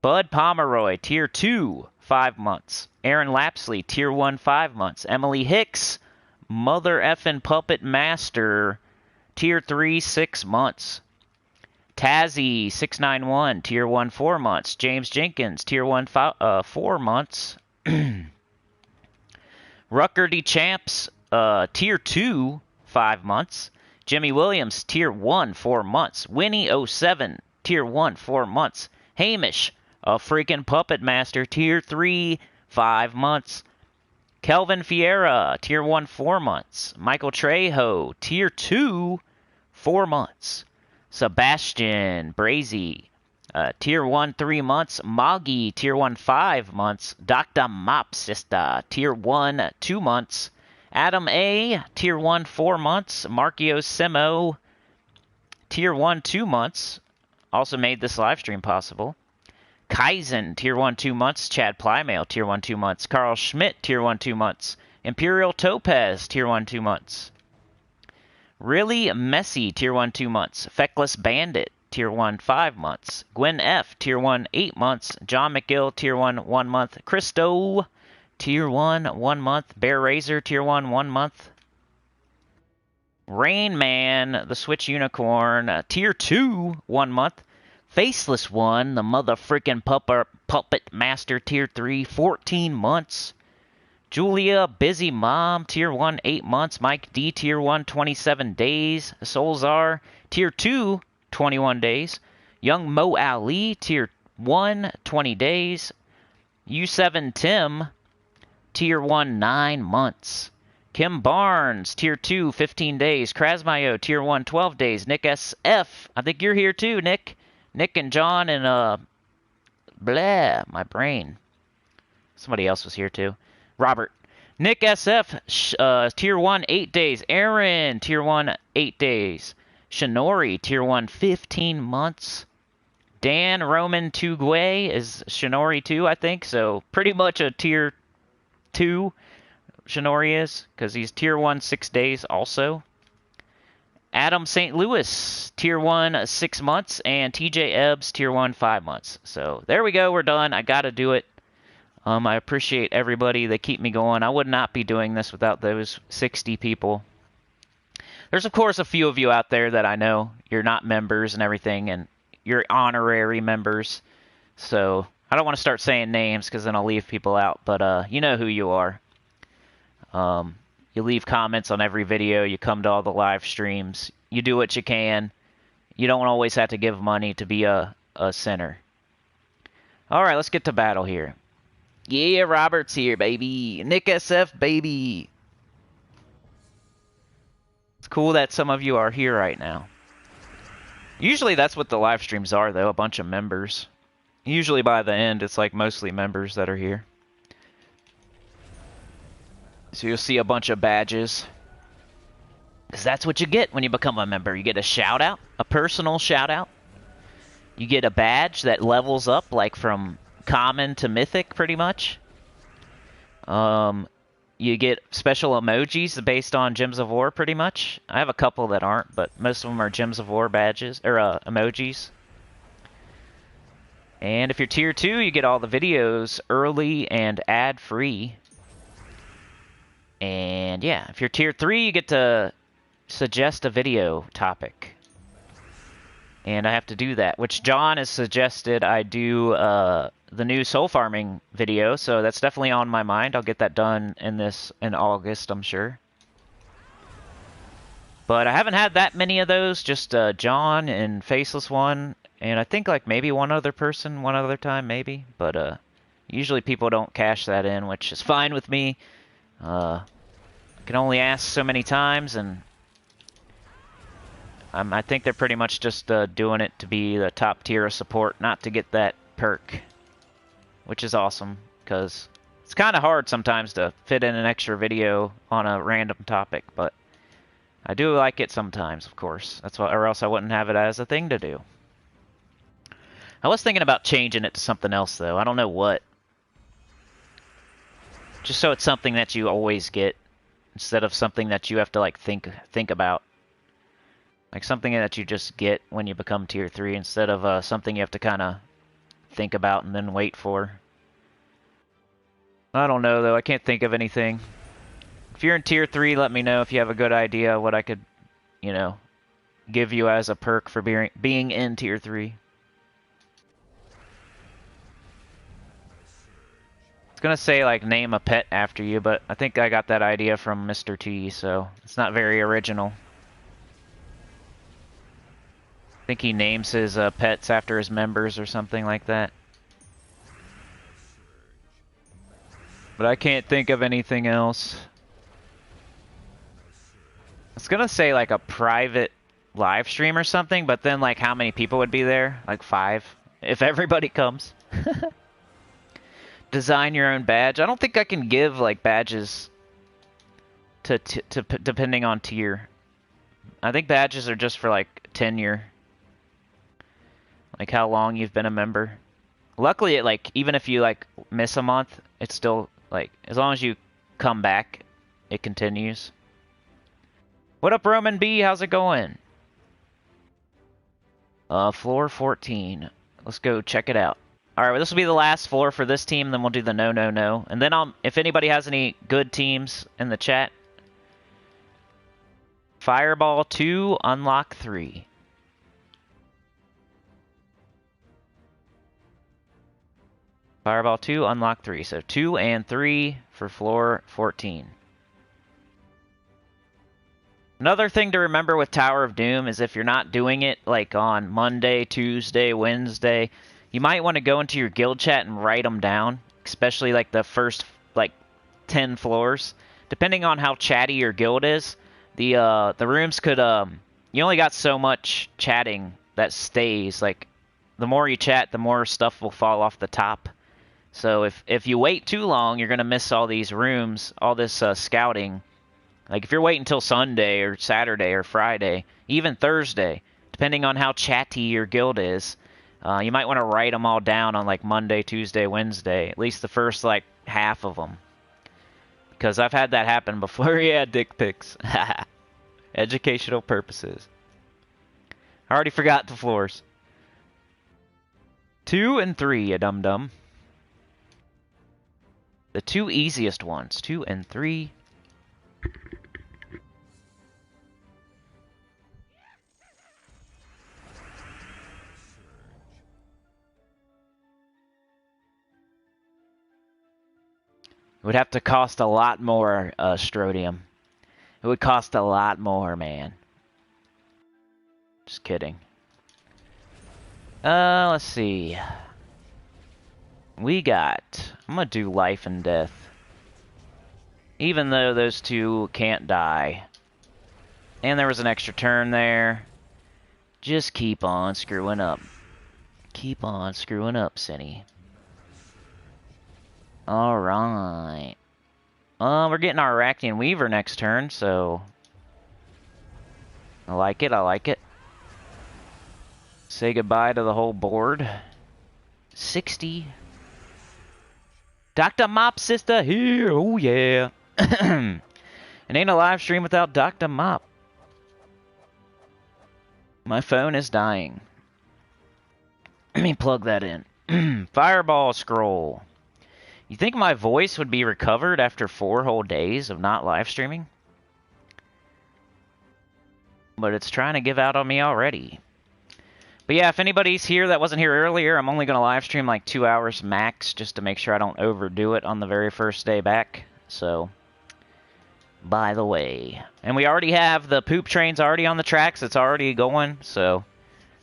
Bud Pomeroy, Tier 2, 5 months. Aaron Lapsley, Tier 1, 5 months. Emily Hicks, Mother Effin' Puppet Master, Tier 3, 6 months. Tazzy, 691, Tier 1, 4 months. James Jenkins, Tier 1, 4 months. Rucker D. Champs, Tier 2, 5 months. Jimmy Williams, Tier 1, 4 months. Winnie 07, Tier 1, 4 months. Hamish, a freaking Puppet Master, Tier 3, 5 months. Kelvin Fiera, Tier 1, 4 months. Michael Trejo, Tier 2, 4 months. Sebastian Brazy, Tier 1, 3 months. Moggy, Tier 1, 5 months. Dr. Mopsista, Tier 1, 2 months. Adam A, Tier 1, 4 months. Markio Simo, Tier 1, 2 months. Also made this live stream possible. Kaizen, Tier 1 2 months. Chad Plymail, Tier 1 2 months. Carl Schmidt, Tier 1 2 months. Imperial Topaz, Tier 1 2 months. Really Messy, Tier 1 2 months. Feckless Bandit, Tier 1 5 months. Gwen F, Tier 1 8 months. John McGill, Tier 1 1 month. Christo, Tier 1 1 month. Bear Razor, Tier 1 1 month. Rain Man, the Switch Unicorn, Tier 2 1 month. Faceless One, the motherfrickin' puppet master, Tier 3 14 months. Julia, Busy Mom, Tier 1 8 months. Mike D, Tier 1 27 days. Solzar, Tier 2 21 days. Young Mo Ali, Tier 1 20 days. U7 Tim, Tier 1 9 months. Kim Barnes, Tier 2 15 days. Krasmayo, Tier 1 12 days. Nick SF, I think you're here too, Nick. Nick and John and blah, my brain. Somebody else was here too. Robert. Nick SF, Tier 1 8 days. Aaron, Tier 1 8 days. Shinori, Tier 1 15 months. Dan Roman Tugwe is Shinori 2, I think. So pretty much a Tier 2 Shinori is, because he's Tier 1 6 days also. Adam St. Louis, Tier 1 6 months. And TJ Ebbs, Tier 1 5 months. So there we go. We're done. I got to do it. I appreciate everybody. They keep me going. I would not be doing this without those 60 people. There's, of course, a few of you out there that I know. You're not members and everything, and you're honorary members. So I don't want to start saying names because then I'll leave people out. But you know who you are. You leave comments on every video. You come to all the live streams. You do what you can. You don't always have to give money to be a sinner. All right, let's get to battle here. Yeah, Robert's here, baby. Nick SF, baby. It's cool that some of you are here right now. Usually that's what the live streams are, though, a bunch of members. Usually by the end, it's like mostly members that are here. So you'll see a bunch of badges. Because that's what you get when you become a member. You get a shout-out, a personal shout-out. You get a badge that levels up, like from common to mythic, pretty much. You get special emojis based on Gems of War, pretty much. I have a couple that aren't, but most of them are Gems of War badges, or emojis. And if you're Tier 2, you get all the videos early and ad-free. And yeah, if you're Tier 3, you get to suggest a video topic. And I have to do that, which John has suggested I do the new soul farming video, so that's definitely on my mind. I'll get that done in August, I'm sure. But I haven't had that many of those, just John and Faceless One, and I think like maybe one other person, one other time maybe. But usually people don't cash that in, which is fine with me. I can only ask so many times, and I think they're pretty much just doing it to be the top tier of support, not to get that perk, which is awesome, because it's kind of hard sometimes to fit in an extra video on a random topic, but I do like it sometimes, of course. That's why, or else I wouldn't have it as a thing to do. I was thinking about changing it to something else, though. I don't know what. Just so it's something that you always get, instead of something that you have to like think about. Like something that you just get when you become Tier 3 instead of something you have to kind of think about and then wait for. I don't know, though. I can't think of anything. If you're in Tier 3, let me know if you have a good idea what I could, you know, give you as a perk for being in Tier 3. It's going to say, like, name a pet after you, but I think I got that idea from Mr. T, so it's not very original. I think he names his pets after his members or something like that. But I can't think of anything else. It's gonna say like a private live stream or something, but then like how many people would be there? Like 5. If everybody comes. Design your own badge. I don't think I can give like badges to depending on tier. I think badges are just for like tenure. Like how long you've been a member. Luckily, like, even if you, like, miss a month, it's still, like, as long as you come back, it continues. What up, Roman B? How's it going? Floor 14. Let's go check it out. Alright, well, this will be the last floor for this team, then we'll do the no, no, no. And then if anybody has any good teams in the chat, Fireball 2, Unlock 3. Fireball 2, Unlock 3. So 2 and 3 for floor 14. Another thing to remember with Tower of Doom is if you're not doing it like on Monday, Tuesday, Wednesday, you might want to go into your guild chat and write them down, especially like the first like 10 floors. Depending on how chatty your guild is, the rooms could you only got so much chatting that stays. Like the more you chat, the more stuff will fall off the top. So if you wait too long, you're gonna miss all these rooms, all this scouting. Like if you're waiting until Sunday or Saturday or Friday, even Thursday, depending on how chatty your guild is, you might want to write them all down on like Monday, Tuesday, Wednesday, at least the first like half of them. Because I've had that happen before. Yeah, dick pics. Educational purposes. I already forgot the floors. 2 and 3, you dum-dum. The two easiest ones, 2 and 3. It would have to cost a lot more, Strodium. It would cost a lot more, man. Just kidding. Let's see. We got... I'm gonna do life and death. Even though those two can't die. And there was an extra turn there. Just keep on screwing up. Keep on screwing up, Sinny. Alright. We're getting our Arachnian Weaver next turn, so... I like it, I like it. Say goodbye to the whole board. 60. Dr. Mop Sister here, oh yeah. It ain't a live stream without Dr. Mop. My phone is dying. Let me plug that in. Fireball scroll. You think my voice would be recovered after 4 whole days of not live streaming? But it's trying to give out on me already. But yeah, if anybody's here that wasn't here earlier, I'm only going to live stream like 2 hours max just to make sure I don't overdo it on the very first day back. So, by the way. And we already have the poop trains already on the tracks. It's already going, so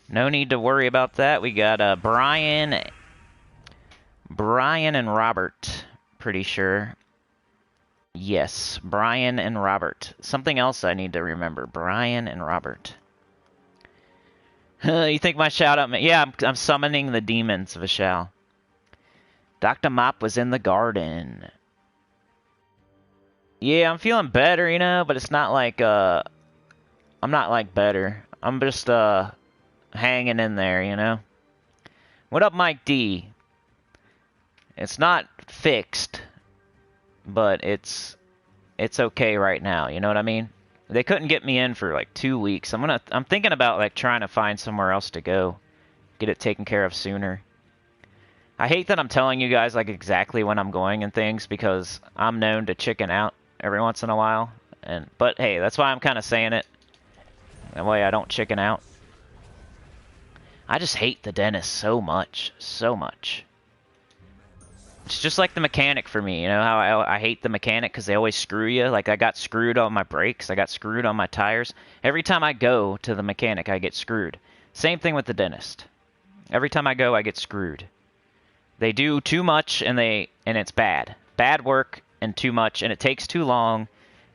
no need to worry about that. We got Brian and Robert, pretty sure. Yes, Brian and Robert. Something else I need to remember. Brian and Robert. You think my shout-out... Yeah, I'm summoning the demons, Vishal. Dr. Mop was in the garden. Yeah, I'm feeling better, you know, but it's not like, I'm not, like, better. I'm just, hanging in there, you know? What up, Mike D? It's not fixed, but it's okay right now, you know what I mean? They couldn't get me in for like 2 weeks. I'm thinking about like trying to find somewhere else to go, get it taken care of sooner. I hate that I'm telling you guys like exactly when I'm going and things because I'm known to chicken out every once in a while. But hey, that's why I'm kind of saying it. That way I don't chicken out. I just hate the dentist so much, so much. It's just like the mechanic for me, you know how I hate the mechanic because they always screw you? Like I got screwed on my brakes, I got screwed on my tires. Every time I go to the mechanic, I get screwed. Same thing with the dentist. Every time I go, I get screwed. They do too much and it's bad. Bad work and too much and it takes too long.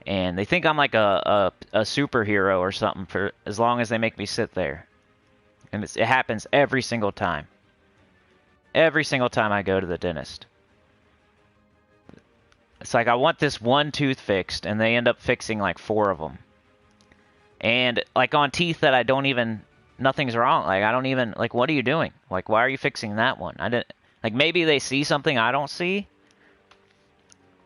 And they think I'm like a superhero or something for as long as they make me sit there. And it happens every single time. Every single time I go to the dentist. It's like I want this one tooth fixed, and they end up fixing like 4 of them. And like on teeth that nothing's wrong. Like I don't even, like what are you doing? Like why are you fixing that one? Like, maybe they see something I don't see.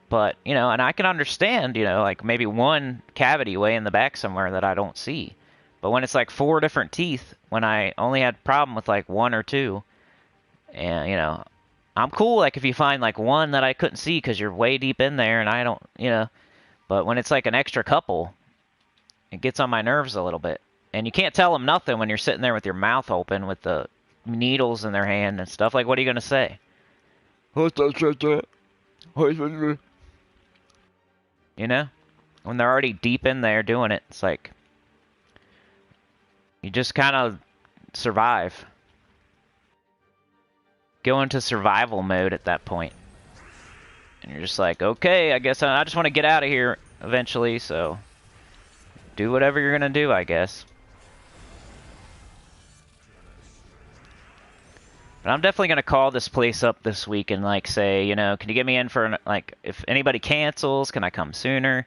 But, you know, and I can understand, you know, like maybe one cavity way in the back somewhere that I don't see. But when it's like 4 different teeth, when I only had problem with like 1 or 2, and, you know, I'm cool like if you find like one that I couldn't see because you're way deep in there and I don't, you know. But when it's like an extra couple, it gets on my nerves a little bit. And you can't tell them nothing when you're sitting there with your mouth open with the needles in their hand and stuff. Like, what are you going to say? You know? When they're already deep in there doing it, it's like, you just kind of survive. Go into survival mode at that point. And you're just like, okay, I guess I just want to get out of here eventually, so do whatever you're going to do, I guess. But I'm definitely going to call this place up this week and, like, say, you know, can you get me in for, like, if anybody cancels, can I come sooner?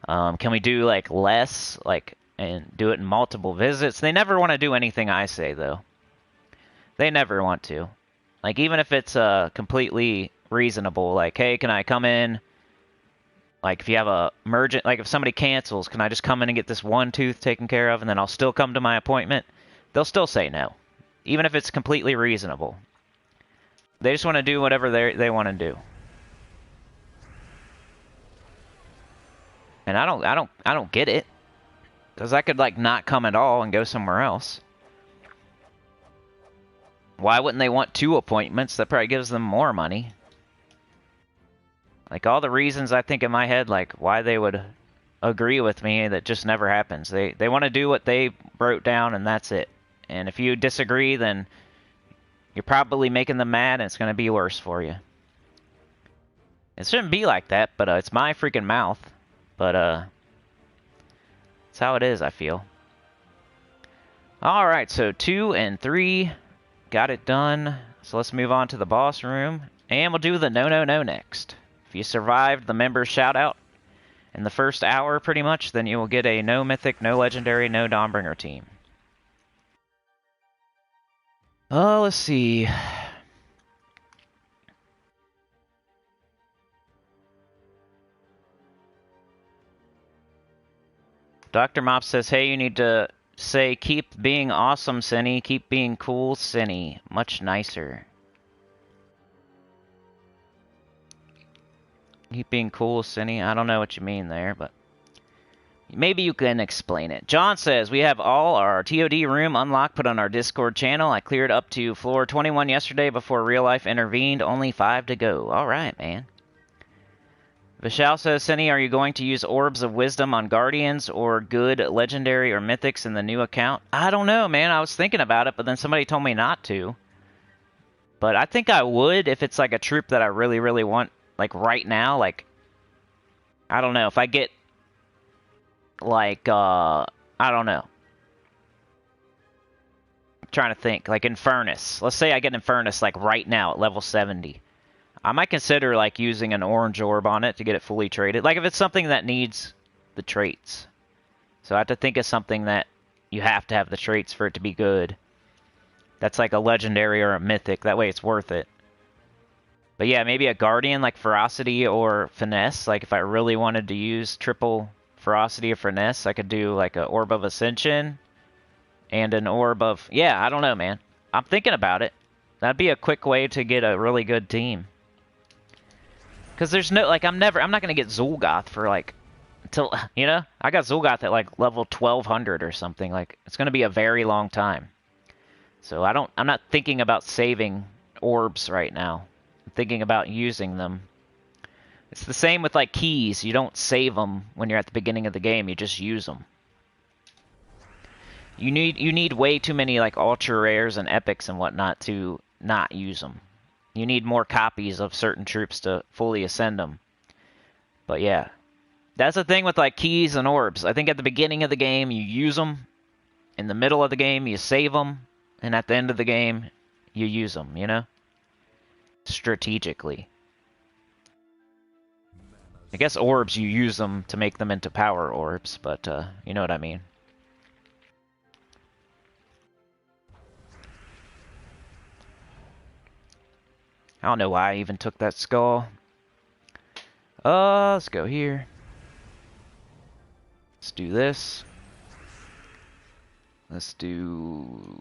Can we do, like, less, like, and do it in multiple visits? They never want to do anything I say, though. They never want to. Like, even if it's completely reasonable, like, hey, can I come in? Like, if you have a emergent, like, if somebody cancels, can I just come in and get this one tooth taken care of, and then I'll still come to my appointment? They'll still say no, even if it's completely reasonable. They just want to do whatever they want to do. And I don't get it. Because I could, like, not come at all and go somewhere else. Why wouldn't they want 2 appointments? That probably gives them more money. Like, all the reasons I think in my head, like, why they would agree with me, that just never happens. They want to do what they wrote down, and that's it. And if you disagree, then you're probably making them mad, and it's going to be worse for you. It shouldn't be like that, but it's my freaking mouth. But, it's how it is, I feel. Alright, so 2 and 3. Got it done. So let's move on to the boss room. And we'll do the no next. If you survived the member shout-out in the first hour, pretty much, then you will get a no mythic, no legendary, no Dawnbringer team. Oh, let's see. Dr. Mop says, hey, you need to say, keep being awesome, Sinny. Keep being cool, Sinny. Much nicer. Keep being cool, Sinny. I don't know what you mean there, but maybe you can explain it. John says, we have all our TOD room unlocked, put on our Discord channel. I cleared up to floor 21 yesterday before real life intervened. Only 5 to go. All right, man. Vishal says, Sinny, are you going to use Orbs of Wisdom on Guardians or good Legendary or Mythics in the new account? I don't know, man. I was thinking about it, but then somebody told me not to. But I think I would if it's like a troop that I really, really want, like right now. Like, I don't know. If I get, like, I don't know. I'm trying to think. Like Infernus. Let's say I get Infernus, like, right now at level 70. I might consider, like, using an orange orb on it to get it fully traded. Like, if it's something that needs the traits. So I have to think of something that you have to have the traits for it to be good. That's like a legendary or a mythic. That way it's worth it. But yeah, maybe a guardian like ferocity or finesse. Like, if I really wanted to use triple ferocity or finesse, I could do, like, an orb of ascension and an orb of... Yeah, I don't know, man. I'm thinking about it. That'd be a quick way to get a really good team. Because there's no, like, I'm not going to get Zul'Goth for, like, until, you know? I got Zul'Goth at, like, level 1200 or something. Like, it's going to be a very long time. So I'm not thinking about saving orbs right now. I'm thinking about using them. It's the same with, like, keys. You don't save them when you're at the beginning of the game. You just use them. You need way too many, like, ultra rares and epics and whatnot to not use them. You need more copies of certain troops to fully ascend them. But yeah, that's the thing with, like, keys and orbs. I think at the beginning of the game, you use them. In the middle of the game, you save them. And at the end of the game, you use them, you know? Strategically. I guess orbs, you use them to make them into power orbs, but you know what I mean. I don't know why I even took that skull. Let's go here. Let's do this. Let's do...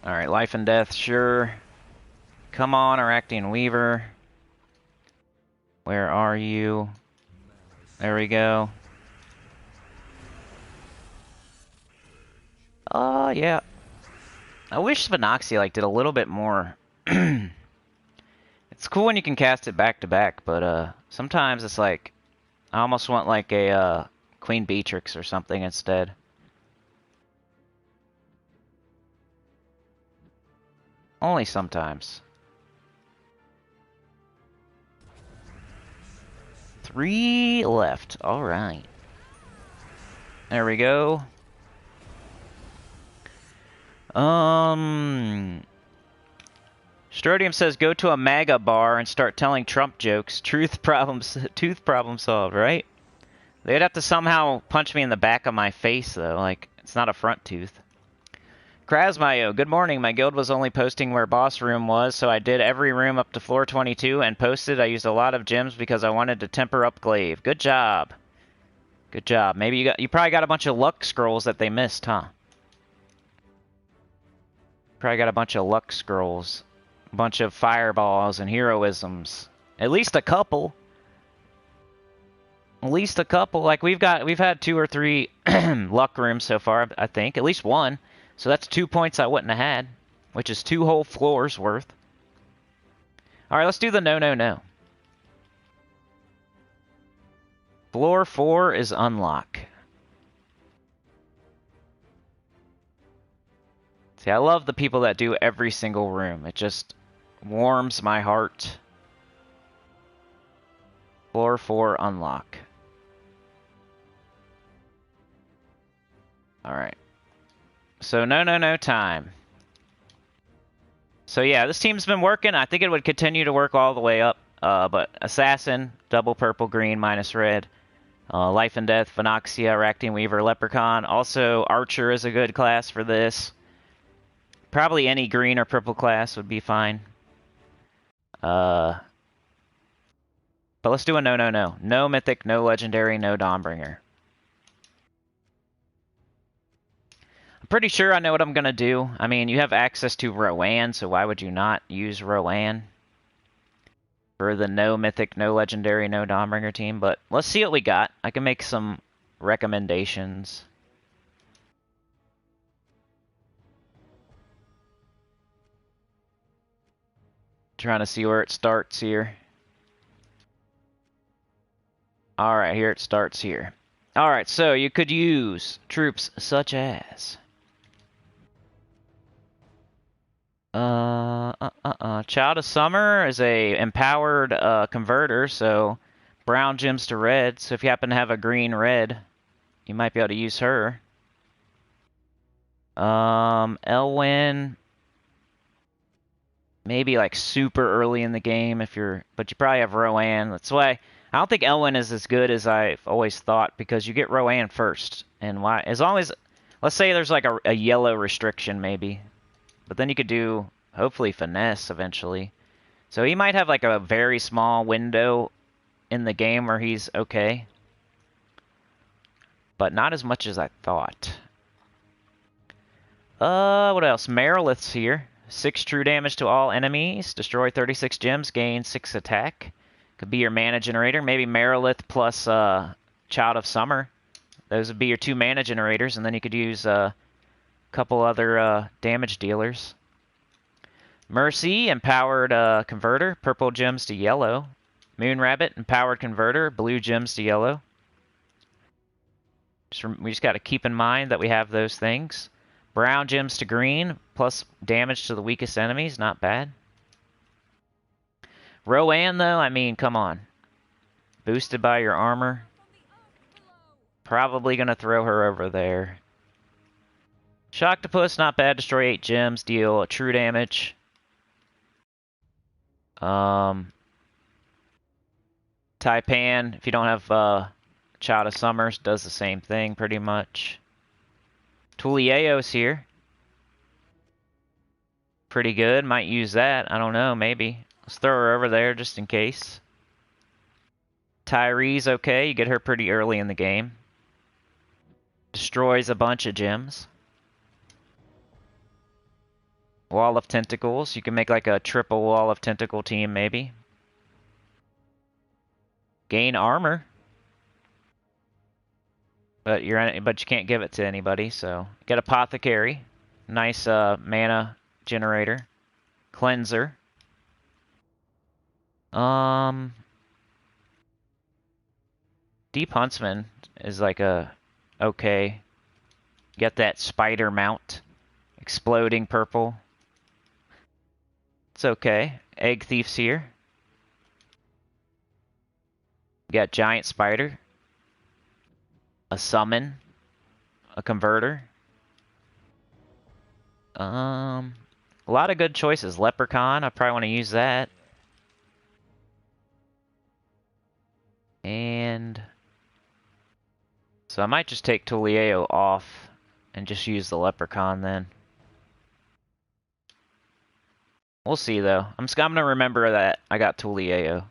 Alright, life and death, sure. Come on, Aractian Weaver. Where are you? There we go. Oh, yeah. I wish Spinoxia, like, did a little bit more. It's cool when you can cast it back to back, but, sometimes it's like, I almost want, like, a, Queen Beatrix or something instead. Only sometimes. 3 left. Alright. There we go. Strodium says go to a MAGA bar and start telling Trump jokes. Tooth problem solved, right? They'd have to somehow punch me in the back of my face, though. Like, it's not a front tooth. Krasmayo, good morning. My guild was only posting where boss room was, so I did every room up to floor 22 and posted. I used a lot of gems because I wanted to temper up Glaive. Good job. Good job. Maybe you probably got a bunch of luck scrolls that they missed, huh? Probably got a bunch of luck scrolls. A bunch of fireballs and heroisms. At least a couple. At least a couple. Like we've had 2 or 3 luck rooms so far, I think. At least 1. So that's 2 points I wouldn't have had, which is 2 whole floors worth. Alright, let's do the no. Floor 4 is unlock. See, I love the people that do every single room. It just warms my heart. Floor 4 unlock. Alright. So no time. So yeah, this team's been working. I think it would continue to work all the way up. But Assassin, double purple, green, minus red. Life and Death, Phonoxia, Aractian Weaver, Leprechaun. Also, Archer is a good class for this. Probably any green or purple class would be fine. But let's do a no. No Mythic, no Legendary, no Dawnbringer. Pretty sure I know what I'm going to do. I mean, you have access to Rowan, so why would you not use Rowan for the no Mythic, no Legendary, no Dawnbringer team? But let's see what we got. I can make some recommendations. Trying to see where it starts here. Alright, here it starts here. Alright, so you could use troops such as... Child of Summer is a empowered converter, so brown gems to red. So if you happen to have a green-red, you might be able to use her. Elwyn, maybe like super early in the game if you're, but you probably have Rowan. That's why I don't think Elwyn is as good as I've always thought, because you get Rowan first. And why? As long as, let's say there's like a yellow restriction maybe. But then you could do, hopefully, Finesse eventually. So he might have like a very small window in the game where he's okay. But not as much as I thought. What else? Marilith's here. 6 true damage to all enemies. Destroy 36 gems. Gain 6 attack. Could be your mana generator. Maybe Marilith plus Child of Summer. Those would be your 2 mana generators. And then you could use... couple other damage dealers. Mercy, empowered converter, purple gems to yellow. Moon Rabbit, empowered converter, blue gems to yellow. We just got to keep in mind that we have those things. Brown gems to green, plus damage to the weakest enemies, not bad. Rowan, though, I mean, come on. Boosted by your armor. Probably going to throw her over there. Shocktopus, not bad. Destroy 8 gems. Deal true damage. Taipan, if you don't have Child of Summers does the same thing pretty much. Tulieo's here. Pretty good. Might use that. I don't know. Maybe. Let's throw her over there just in case. Tyree's okay. You get her pretty early in the game. Destroys a bunch of gems. Wall of Tentacles. You can make like a triple Wall of Tentacle team maybe. Gain armor. But you can't give it to anybody, so get Apothecary. Nice mana generator. Cleanser. Deep Huntsman is like a okay. Get that spider mount. Exploding purple. It's okay. Egg Thief's here. Got Giant Spider. A Summon. A Converter. A lot of good choices. Leprechaun, I probably want to use that. And so I might just take Tulieo off and just use the Leprechaun then. We'll see though. I'm gonna remember that I got Tulieo.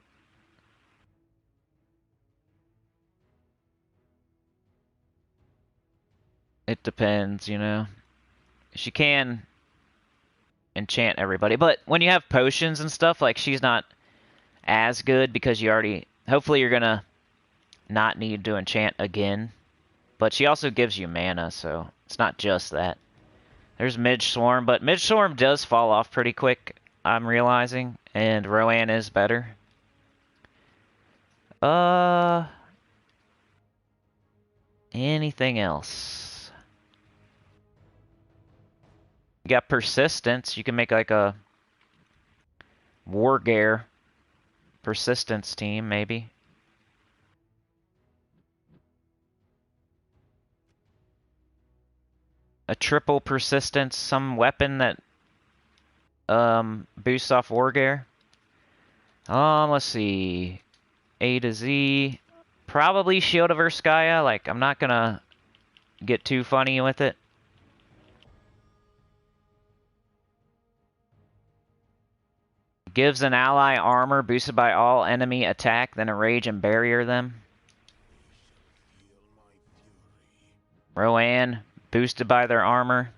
It depends, you know. She can enchant everybody, but when you have potions and stuff, like she's not as good because you already... Hopefully you're gonna not need to enchant again. But she also gives you mana, so it's not just that. There's Midge Swarm, but Midge Swarm does fall off pretty quick, I'm realizing, and Rowan is better. Anything else? You got Persistence. You can make like a Wargear Persistence team, maybe. A triple Persistence, some weapon that boosts off Wargear. Let's see. A to Z. Probably Shield of Urskaya. Like, I'm not gonna get too funny with it. Gives an ally armor boosted by all enemy attack, then enrage and barrier them. Rowan, boosted by their armor.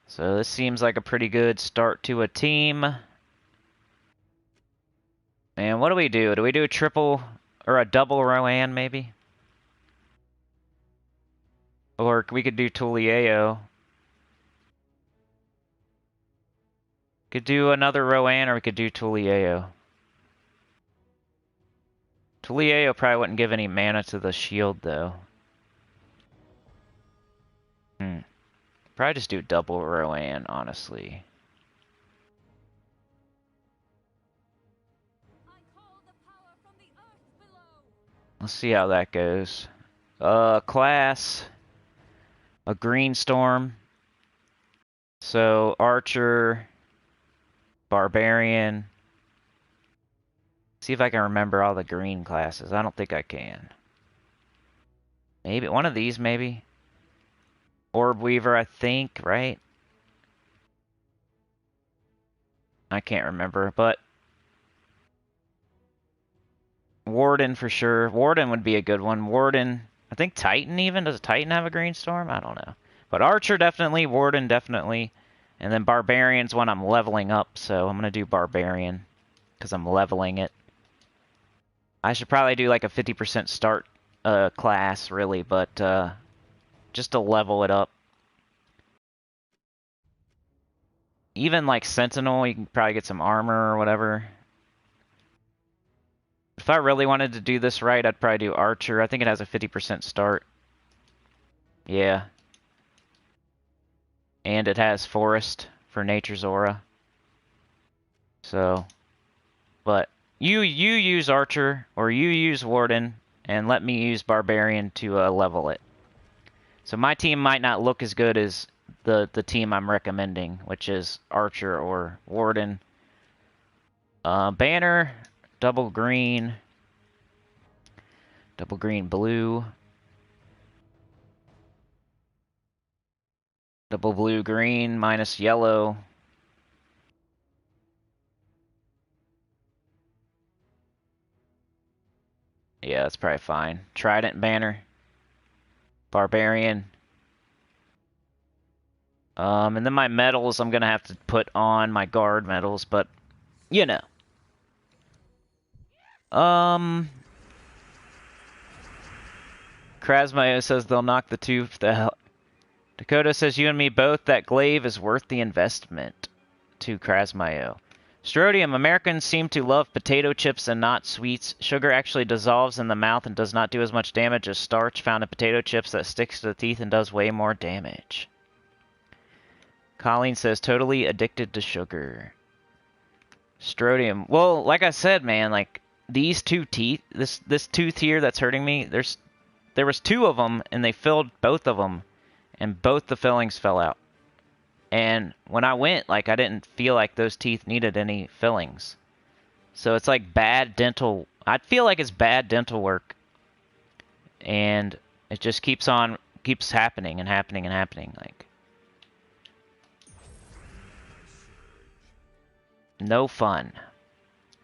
So this seems like a pretty good start to a team. And what do we do? Do we do a triple or a double Rowan maybe? Or we could do Tulieo. Could do another Rowan, or we could do Tulieo. Tulieo probably wouldn't give any mana to the shield, though. Probably just do double Rowan, honestly. Let's see how that goes. Class. A Green Storm. So, Archer... Barbarian. See if I can remember all the green classes. I don't think I can. Maybe one of these, maybe. Orb Weaver, I think, right? I can't remember, but Warden for sure. Warden would be a good one. Warden, I think Titan even. Does Titan have a green storm? I don't know. But Archer definitely, Warden definitely. And then Barbarian's when I'm leveling up, so I'm going to do Barbarian because I'm leveling it. I should probably do like a 50% start class, really, but just to level it up. Even like Sentinel, you can probably get some armor or whatever. If I really wanted to do this right, I'd probably do Archer. I think it has a 50% start. Yeah. And it has Forest for Nature's Aura. So, but you use Archer or you use Warden and let me use Barbarian to level it. So my team might not look as good as the team I'm recommending, which is Archer or Warden. Banner, double green. Double green, blue. Double blue, green, minus yellow. Yeah, that's probably fine. Trident banner. Barbarian. And then my medals, I'm gonna have to put on my guard medals, but, you know. Krasmayo says they'll knock the tooth the hell. Dakota says you and me both, that glaive is worth the investment. To Krasmayo. Strodium, Americans seem to love potato chips and not sweets. Sugar actually dissolves in the mouth and does not do as much damage as starch found in potato chips that sticks to the teeth and does way more damage. Colleen says totally addicted to sugar. Strodium. Well, like I said, man, like these two teeth, this tooth here that's hurting me, there was two of them and they filled both of them and both the fillings fell out. And when I went, like, I didn't feel like those teeth needed any fillings. So it's like bad dental. I feel like it's bad dental work. And it just keeps happening and happening and happening. Like, no fun.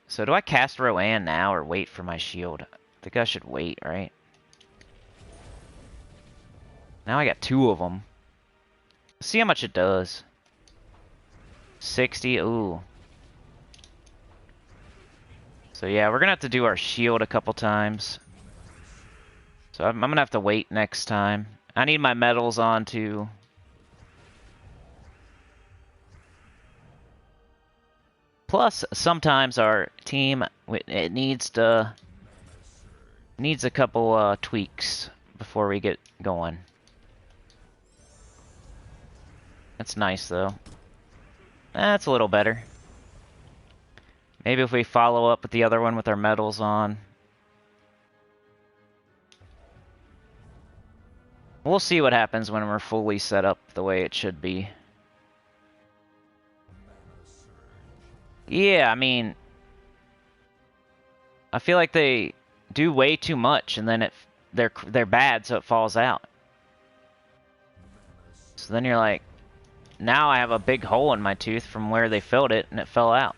So do I cast Rowan now or wait for my shield? I think I should wait, right? Now I got two of them. Let's see how much it does. 60, ooh. So yeah, we're gonna have to do our shield a couple times. So I'm gonna have to wait next time. I need my medals on too. Plus, sometimes our team, it needs a couple tweaks before we get going. That's nice though. That's a little better. Maybe if we follow up with the other one with our medals on. We'll see what happens when we're fully set up the way it should be. Yeah, I mean, I feel like they do way too much and then they're bad so it falls out. So then you're like, now I have a big hole in my tooth from where they filled it and it fell out.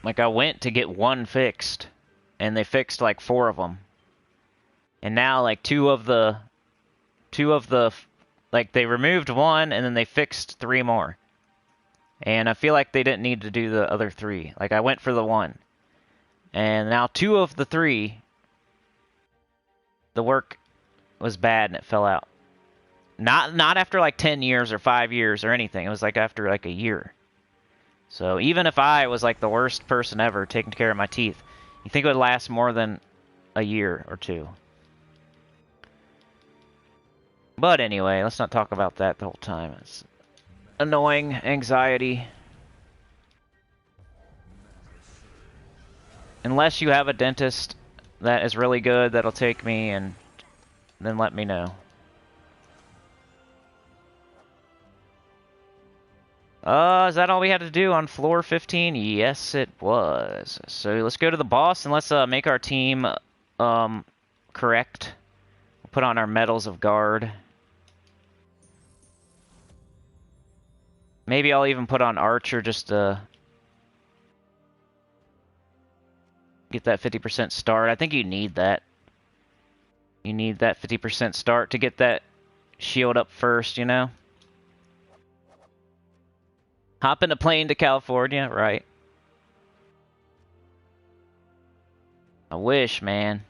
Like I went to get one fixed and they fixed like 4 of them. And now like two of the like they removed one and then they fixed 3 more. And I feel like they didn't need to do the other 3. Like I went for the 1. And now 2 of the 3, the work was bad and it fell out. Not after like 10 years or 5 years or anything. It was like after like a year. So even if I was like the worst person ever taking care of my teeth, you think it would last more than a year or 2? But anyway, let's not talk about that the whole time. It's annoying, anxiety. Unless you have a dentist that is really good, that'll take me and then let me know. Is that all we had to do on floor 15? Yes, it was. So let's go to the boss and let's make our team correct. We'll put on our medals of guard. Maybe I'll even put on Archer just to get that 50% start. I think you need that. You need that 50% start to get that shield up first, you know? Hop in a plane to California, right? I wish, man.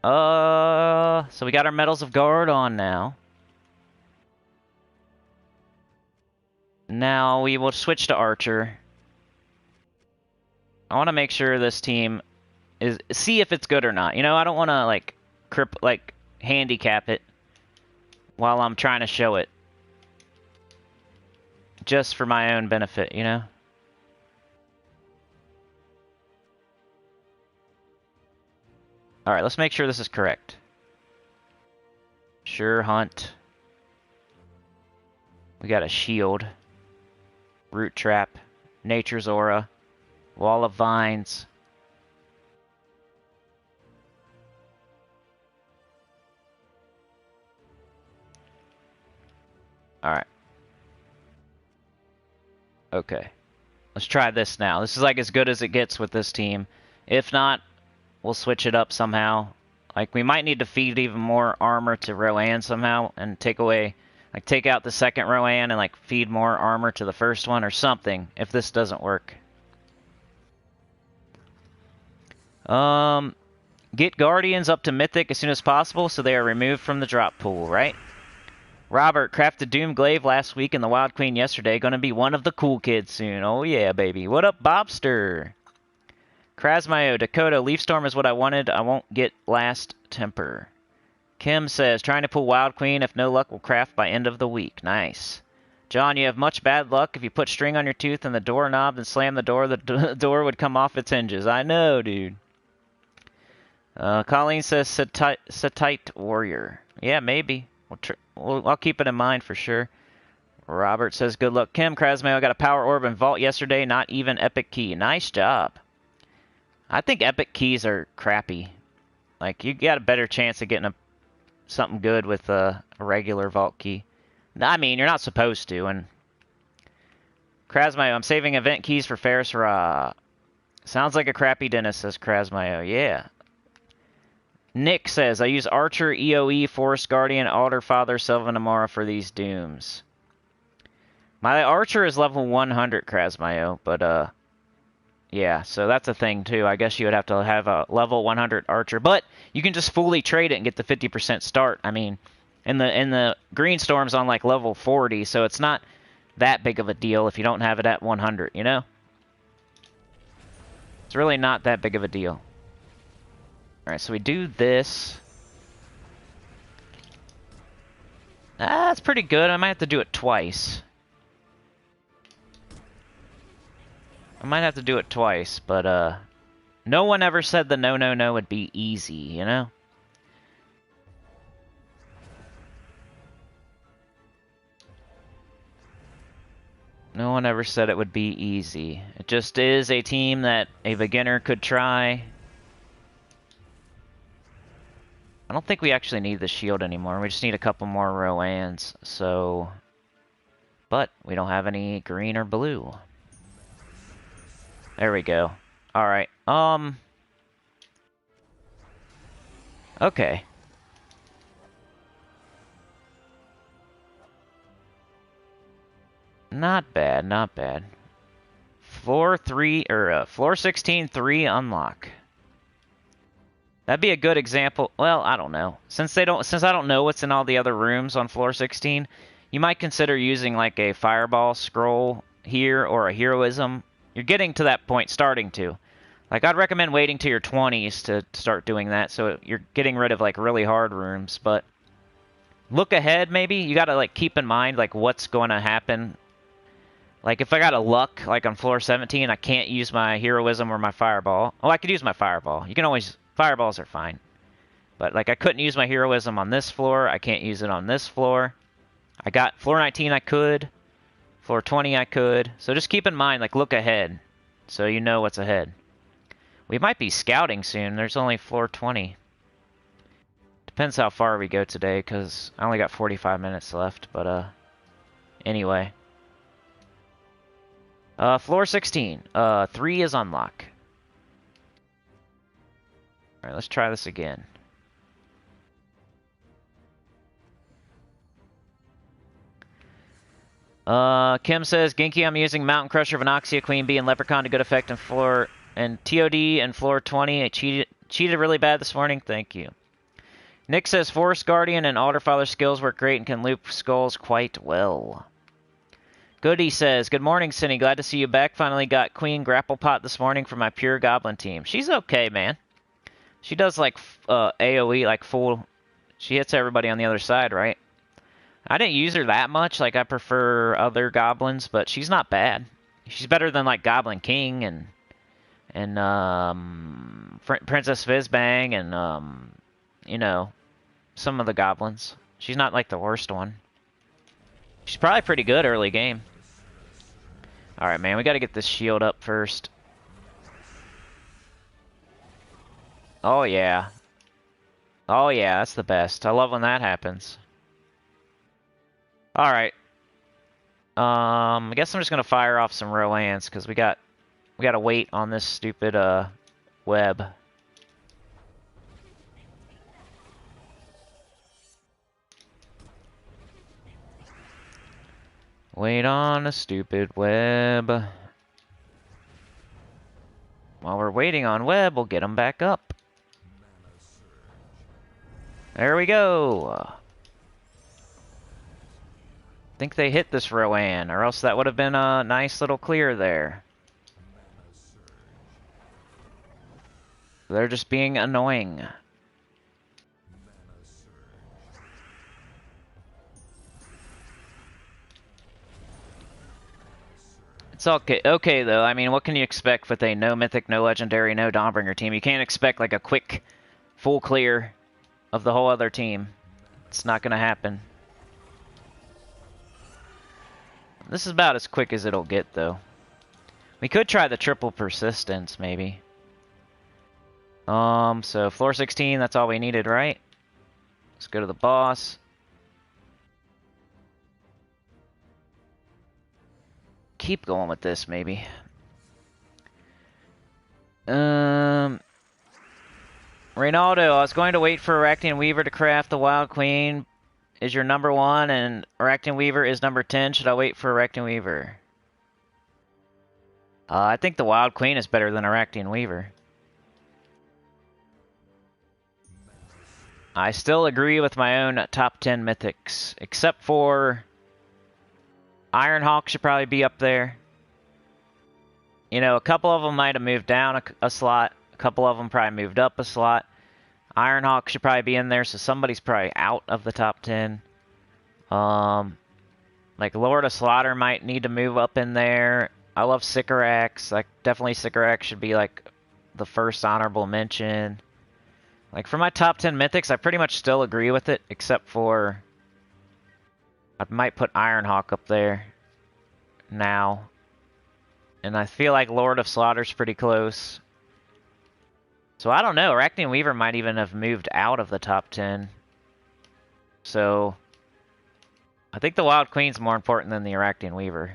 So we got our medals of guard on now. Now we will switch to Archer. I want to make sure this team see if it's good or not. You know, I don't want to like handicap it while I'm trying to show it. Just for my own benefit, you know? Alright, let's make sure this is correct. Sure, hunt. We got a shield. Root trap. Nature's aura. Wall of vines. Alright. Okay. Let's try this now. This is like as good as it gets with this team. If not, we'll switch it up somehow. Like, we might need to feed even more armor to Roanne somehow and take away, like, take out the second Roanne and, like, feed more armor to the first one or something if this doesn't work. Get Guardians up to Mythic as soon as possible so they are removed from the drop pool, right? Robert, crafted Doom Glaive last week and the Wild Queen yesterday. Gonna be one of the cool kids soon. Oh yeah, baby. What up, Bobster? Krasmayo, Dakota, Leafstorm is what I wanted. I won't get Last Temper. Kim says, trying to pull Wild Queen. If no luck, will craft by end of the week. Nice. John, you have much bad luck. If you put string on your tooth and the doorknob and slam the door, the door would come off its hinges. I know, dude. Colleen says, Setite Warrior. Yeah, maybe. I'll keep it in mind for sure. Robert says, good luck. Kim, Krasmayo got a Power Orb and Vault yesterday. Not even Epic Key. Nice job. I think Epic Keys are crappy. Like, you got a better chance of getting something good with a regular Vault Key. I mean, you're not supposed to. And Krasmayo, I'm saving event keys for Ferris Ra. Sounds like a crappy dentist, says Krasmayo. Yeah. Nick says, I use Archer, EOE, Forest Guardian, Alder Father, Sylvan Amara for these dooms. My Archer is level 100, Krasmayo, but, yeah, so that's a thing, too. I guess you would have to have a level 100 Archer, but you can just fully trade it and get the 50% start. I mean, in the Green Storm's on, like, level 40, so it's not that big of a deal if you don't have it at 100, you know? It's really not that big of a deal. Alright, so we do this. That's pretty good. I might have to do it twice. But, no one ever said the no would be easy, you know? No one ever said it would be easy. It just is a team that a beginner could try. I don't think we actually need the shield anymore. We just need a couple more Roans, so... But we don't have any green or blue. There we go. Alright, okay. Not bad, not bad. Floor 16, 3 unlock. That'd be a good example. Well, I don't know. Since I don't know what's in all the other rooms on floor 16, you might consider using like a fireball scroll here or a heroism. You're getting to that point, starting to. Like, I'd recommend waiting to your 20s to start doing that, so you're getting rid of like really hard rooms. But look ahead, maybe. You gotta like keep in mind like what's going to happen. Like, if I got a luck, like on floor 17, I can't use my heroism or my fireball. Oh, I could use my fireball. You can always... Fireballs are fine. But, like, I couldn't use my heroism on this floor. I can't use it on this floor. I got floor 19 I could. Floor 20 I could. So just keep in mind, like, look ahead. So you know what's ahead. We might be scouting soon. There's only floor 20. Depends how far we go today, because I only got 45 minutes left. But, anyway. Floor 16. 3 is unlock. Alright, let's try this again. Kim says, Genki, I'm using Mountain Crusher, Venoxia, Queen Bee, and Leprechaun to good effect in floor... And TOD and floor 20. I cheated really bad this morning. Thank you. Nick says, Forest Guardian and Alder Father skills work great and can loop skulls quite well. Goody says, good morning, Cinny. Glad to see you back. Finally got Queen Grapple Pot this morning for my Pure Goblin team. She's okay, man. She does, like, AoE, like, full... She hits everybody on the other side, right? I didn't use her that much. Like, I prefer other goblins, but she's not bad. She's better than, like, Goblin King and Princess Fizzbang and, you know, some of the goblins. She's not, like, the worst one. She's probably pretty good early game. Alright, man, we gotta get this shield up first. Oh, yeah. Oh, yeah, that's the best. I love when that happens. Alright. I guess I'm just gonna fire off some Roans, because we gotta wait on this stupid, web. Wait on a stupid web. While we're waiting on web, we'll get them back up. There we go. Think they hit this Rowan, or else that would have been a nice little clear there. They're just being annoying. It's okay though. I mean, what can you expect with a no Mythic, no Legendary, no Dawnbringer team? You can't expect like a quick, full clear of the whole other team. It's not gonna happen. This is about as quick as it'll get though. We could try the triple persistence maybe. So floor 16, that's all we needed, right? Let's go to the boss. Keep going with this, maybe. Reynaldo, I was going to wait for Arachnian Weaver to craft the Wild Queen. Is your number 1 and Arachnian Weaver is number 10. Should I wait for Arachnian Weaver? I think the Wild Queen is better than Arachnian Weaver. I still agree with my own top 10 mythics, except for Ironhawk should probably be up there. You know, a couple of them might have moved down a slot. A couple of them probably moved up a slot. Ironhawk should probably be in there, so somebody's probably out of the top 10. Like Lord of Slaughter might need to move up in there. I love Sycorax. Like, definitely Sycorax should be like the first honorable mention. Like, for my top 10 mythics, I pretty much still agree with it, except for I might put Ironhawk up there now. And I feel like Lord of Slaughter's pretty close. So I don't know. Arachnian Weaver might even have moved out of the top 10. So I think the Wild Queen's more important than the Arachnian Weaver.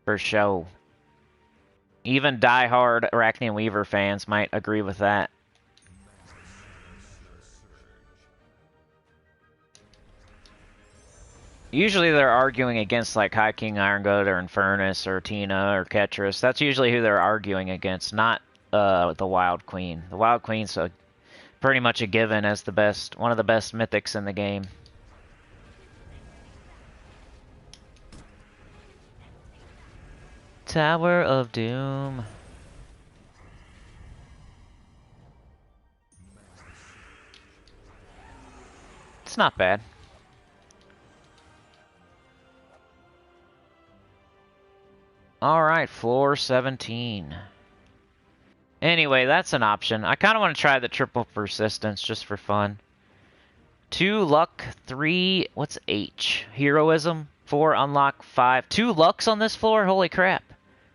For sure. Even die-hard Arachnian Weaver fans might agree with that. Usually they're arguing against like High King Irongoat or Infernus or Tina or Ketris. That's usually who they're arguing against, not the Wild Queen. The Wild Queen's pretty much a given as the best, one of the best mythics in the game. Tower of Doom. It's not bad. Alright, floor 17. Anyway, that's an option. I kind of want to try the triple persistence just for fun. 2 luck, 3, what's H? Heroism, 4 unlock, 5. 2 lucks on this floor? Holy crap.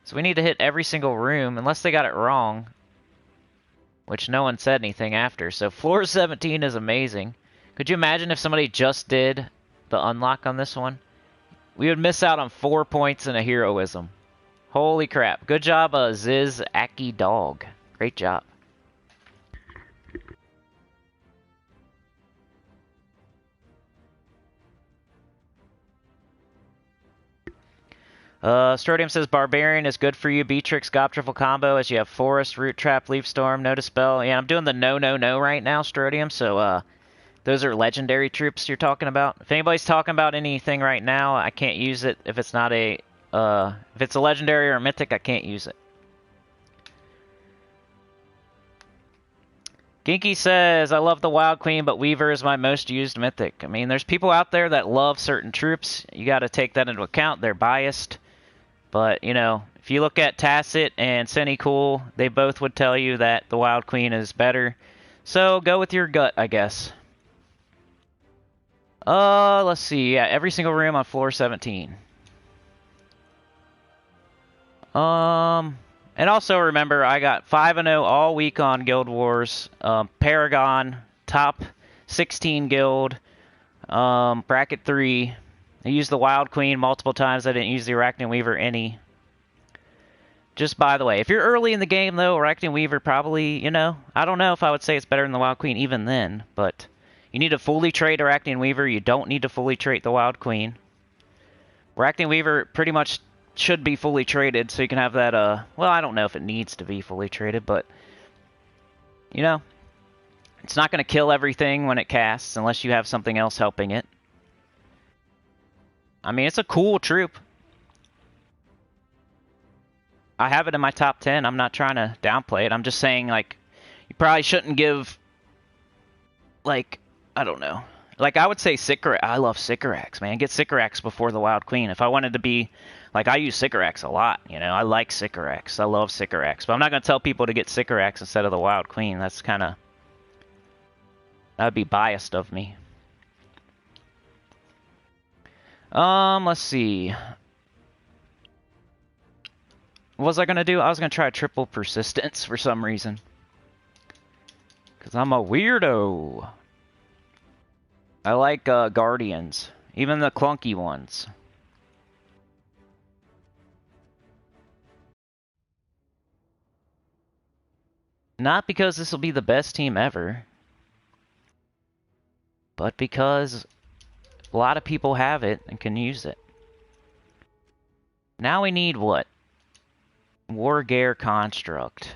So we need to hit every single room, unless they got it wrong. Which no one said anything after. So floor 17 is amazing. Could you imagine if somebody just did the unlock on this one? We would miss out on 4 points in a heroism. Holy crap. Good job, Ziz Aki Dog. Great job. Strodium says Barbarian is good for you. Beatrix, Gop triple combo as you have Forest, Root Trap, Leaf Storm, No Dispel. Yeah, I'm doing the no right now, Strodium, so those are legendary troops you're talking about. If anybody's talking about anything right now, I can't use it. If it's not a, if it's a legendary or a mythic, I can't use it. Ginky says, I love the Wild Queen, but Weaver is my most used mythic. I mean, there's people out there that love certain troops. You got to take that into account. They're biased. But, you know, if you look at Tacit and Sinnycool, they both would tell you that the Wild Queen is better. So go with your gut, I guess. Let's see. Yeah, every single room on floor 17. And also remember, I got 5-0 all week on Guild Wars. Paragon, top 16 guild, bracket 3. I used the Wild Queen multiple times. I didn't use the Arachne Weaver any. Just by the way, if you're early in the game, though, Arachne Weaver probably, you know, I don't know if I would say it's better than the Wild Queen even then, but you need to fully trade Arachne Weaver. You don't need to fully trade the Wild Queen. Arachne Weaver pretty much should be fully traded, so you can have that, well, I don't know if it needs to be fully traded, but, you know, it's not going to kill everything when it casts unless you have something else helping it. I mean, it's a cool troop. I have it in my top 10. I'm not trying to downplay it. I'm just saying, like, you probably shouldn't give, like, I don't know. Like, I would say Sycorax. I love Sycorax, man. Get Sycorax before the Wild Queen. If I wanted to be, like, I use Sycorax a lot, you know. I like Sycorax. I love Sycorax. But I'm not going to tell people to get Sycorax instead of the Wild Queen. That's kind of, that would be biased of me. Let's see. What was I going to do? I was going to try triple persistence for some reason. Because I'm a weirdo. I like Guardians. Even the clunky ones. Not because this will be the best team ever. But because a lot of people have it and can use it. Now we need what? Wargear Construct.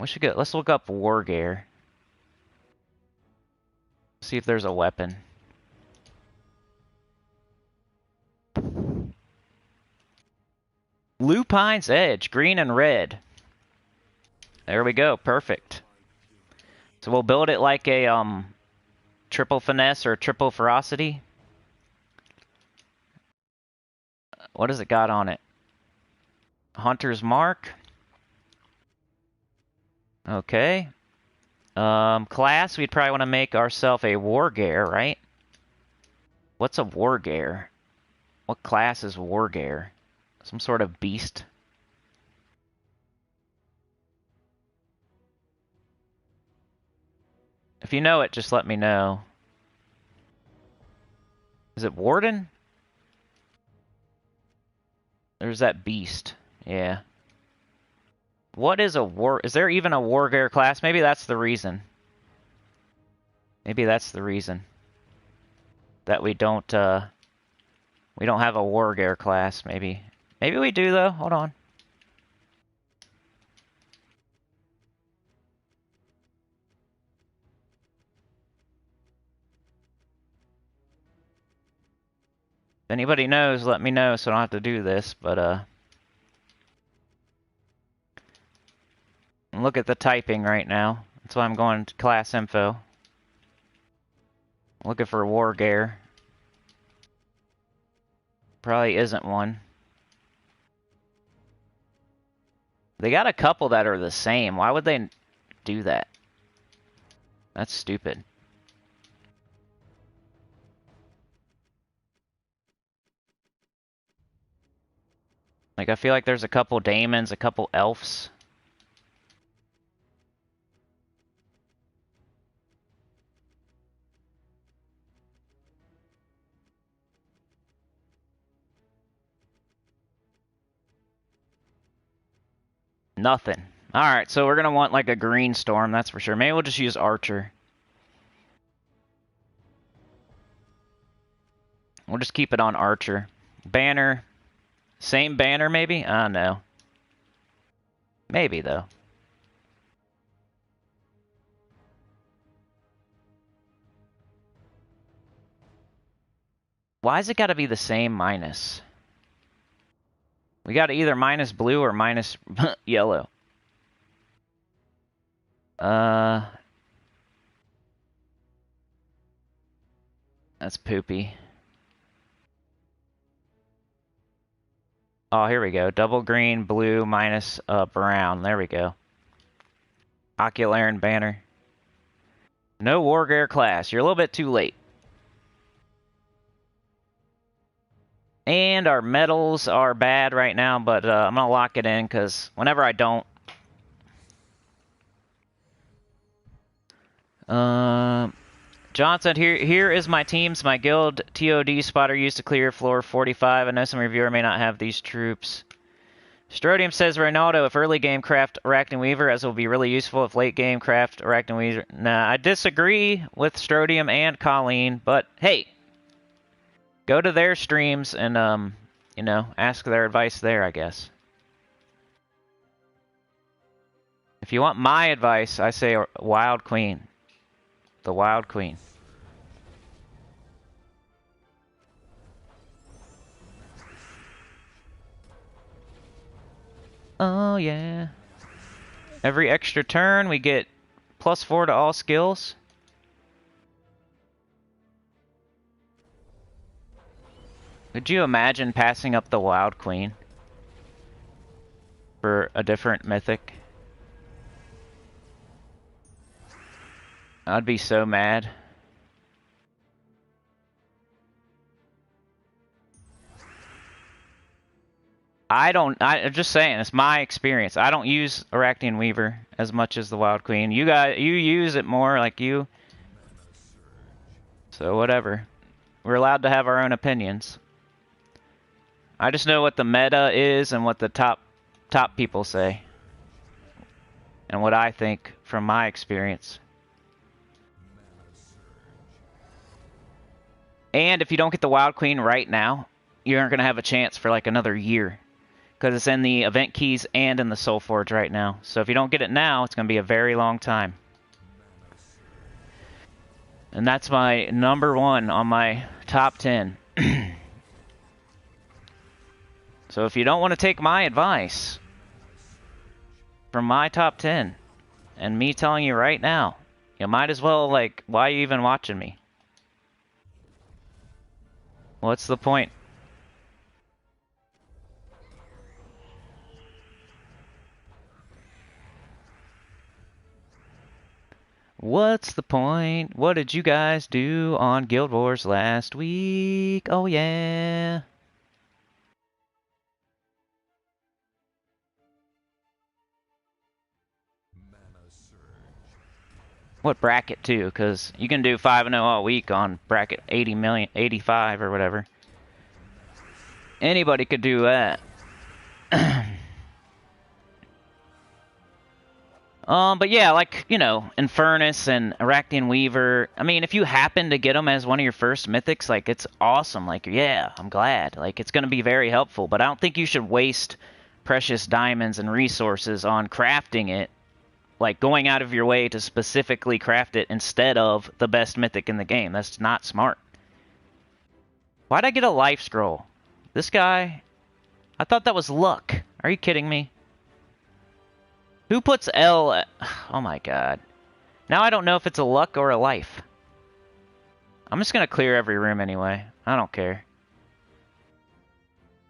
We should get. Let's look up Wargear. See if there's a weapon. Lupine's Edge, green and red. There we go, perfect. So we'll build it like a triple finesse or triple ferocity. What has it got on it? Hunter's Mark. Okay. Class, we'd probably want to make ourselves a Wargear, right? What's a Wargear? What class is Wargear? Some sort of beast? If you know it, just let me know. Is it Warden? There's that beast. Yeah. What is a war? Is there even a Wargear class? Maybe that's the reason. Maybe that's the reason that we don't have a Wargear class. Maybe we do though. Hold on. If anybody knows, let me know so I don't have to do this. But look at the typing right now. That's why I'm going to class info. Looking for Wargear. Probably isn't one. They got a couple that are the same. Why would they do that? That's stupid. Like, I feel like there's a couple daemons, a couple elves. Nothing. Alright, so we're going to want like a green storm, that's for sure. Maybe we'll just use Archer. We'll just keep it on Archer. Banner. Same banner, maybe? I don't know. Maybe, though. Why's it got to be the same minus? We got either minus blue or minus yellow. That's poopy. Oh, here we go. Double green, blue, minus brown. There we go. Ocular and banner. No Wargear class. You're a little bit too late. And our metals are bad right now, but I'm going to lock it in because whenever I don't... John said, here is my teams. My guild TOD spotter used to clear floor 45. I know some reviewer may not have these troops. Strodium says, Ronaldo, if early game craft Arachne Weaver, as it will be really useful if late game craft Arachne Weaver. Nah, I disagree with Strodium and Colleen, but hey, go to their streams and, you know, ask their advice there, I guess. If you want my advice, I say Wild Queen. The Wild Queen. Oh, yeah. Every extra turn, we get +4 to all skills. Could you imagine passing up the Wild Queen for a different mythic? I'd be so mad. I'm just saying, it's my experience. I don't use Arachne Weaver as much as the Wild Queen. You use it more, like you. So whatever. We're allowed to have our own opinions. I just know what the meta is and what the top people say. And what I think from my experience. And if you don't get the Wild Queen right now, you aren't going to have a chance for like another year. Because it's in the event keys and in the Soul Forge right now. So if you don't get it now, it's going to be a very long time. And that's my number 1 on my top 10. So if you don't want to take my advice from my top 10 and me telling you right now, you might as well, like, why are you even watching me? What's the point? What's the point? What did you guys do on Guild Wars last week? Oh, yeah. What bracket, too? Because you can do 5-0 all week on bracket 80 million, 85 or whatever. Anybody could do that. But yeah, like, you know, Infernus and Arachne Weaver, I mean, if you happen to get them as one of your first mythics, like, it's awesome. Like, yeah, I'm glad. Like, it's going to be very helpful. But I don't think you should waste precious diamonds and resources on crafting it, like, going out of your way to specifically craft it instead of the best mythic in the game. That's not smart. Why'd I get a life scroll? This guy? I thought that was luck. Are you kidding me? Who puts L... Oh my god. Now I don't know if it's a luck or a life. I'm just gonna clear every room anyway. I don't care.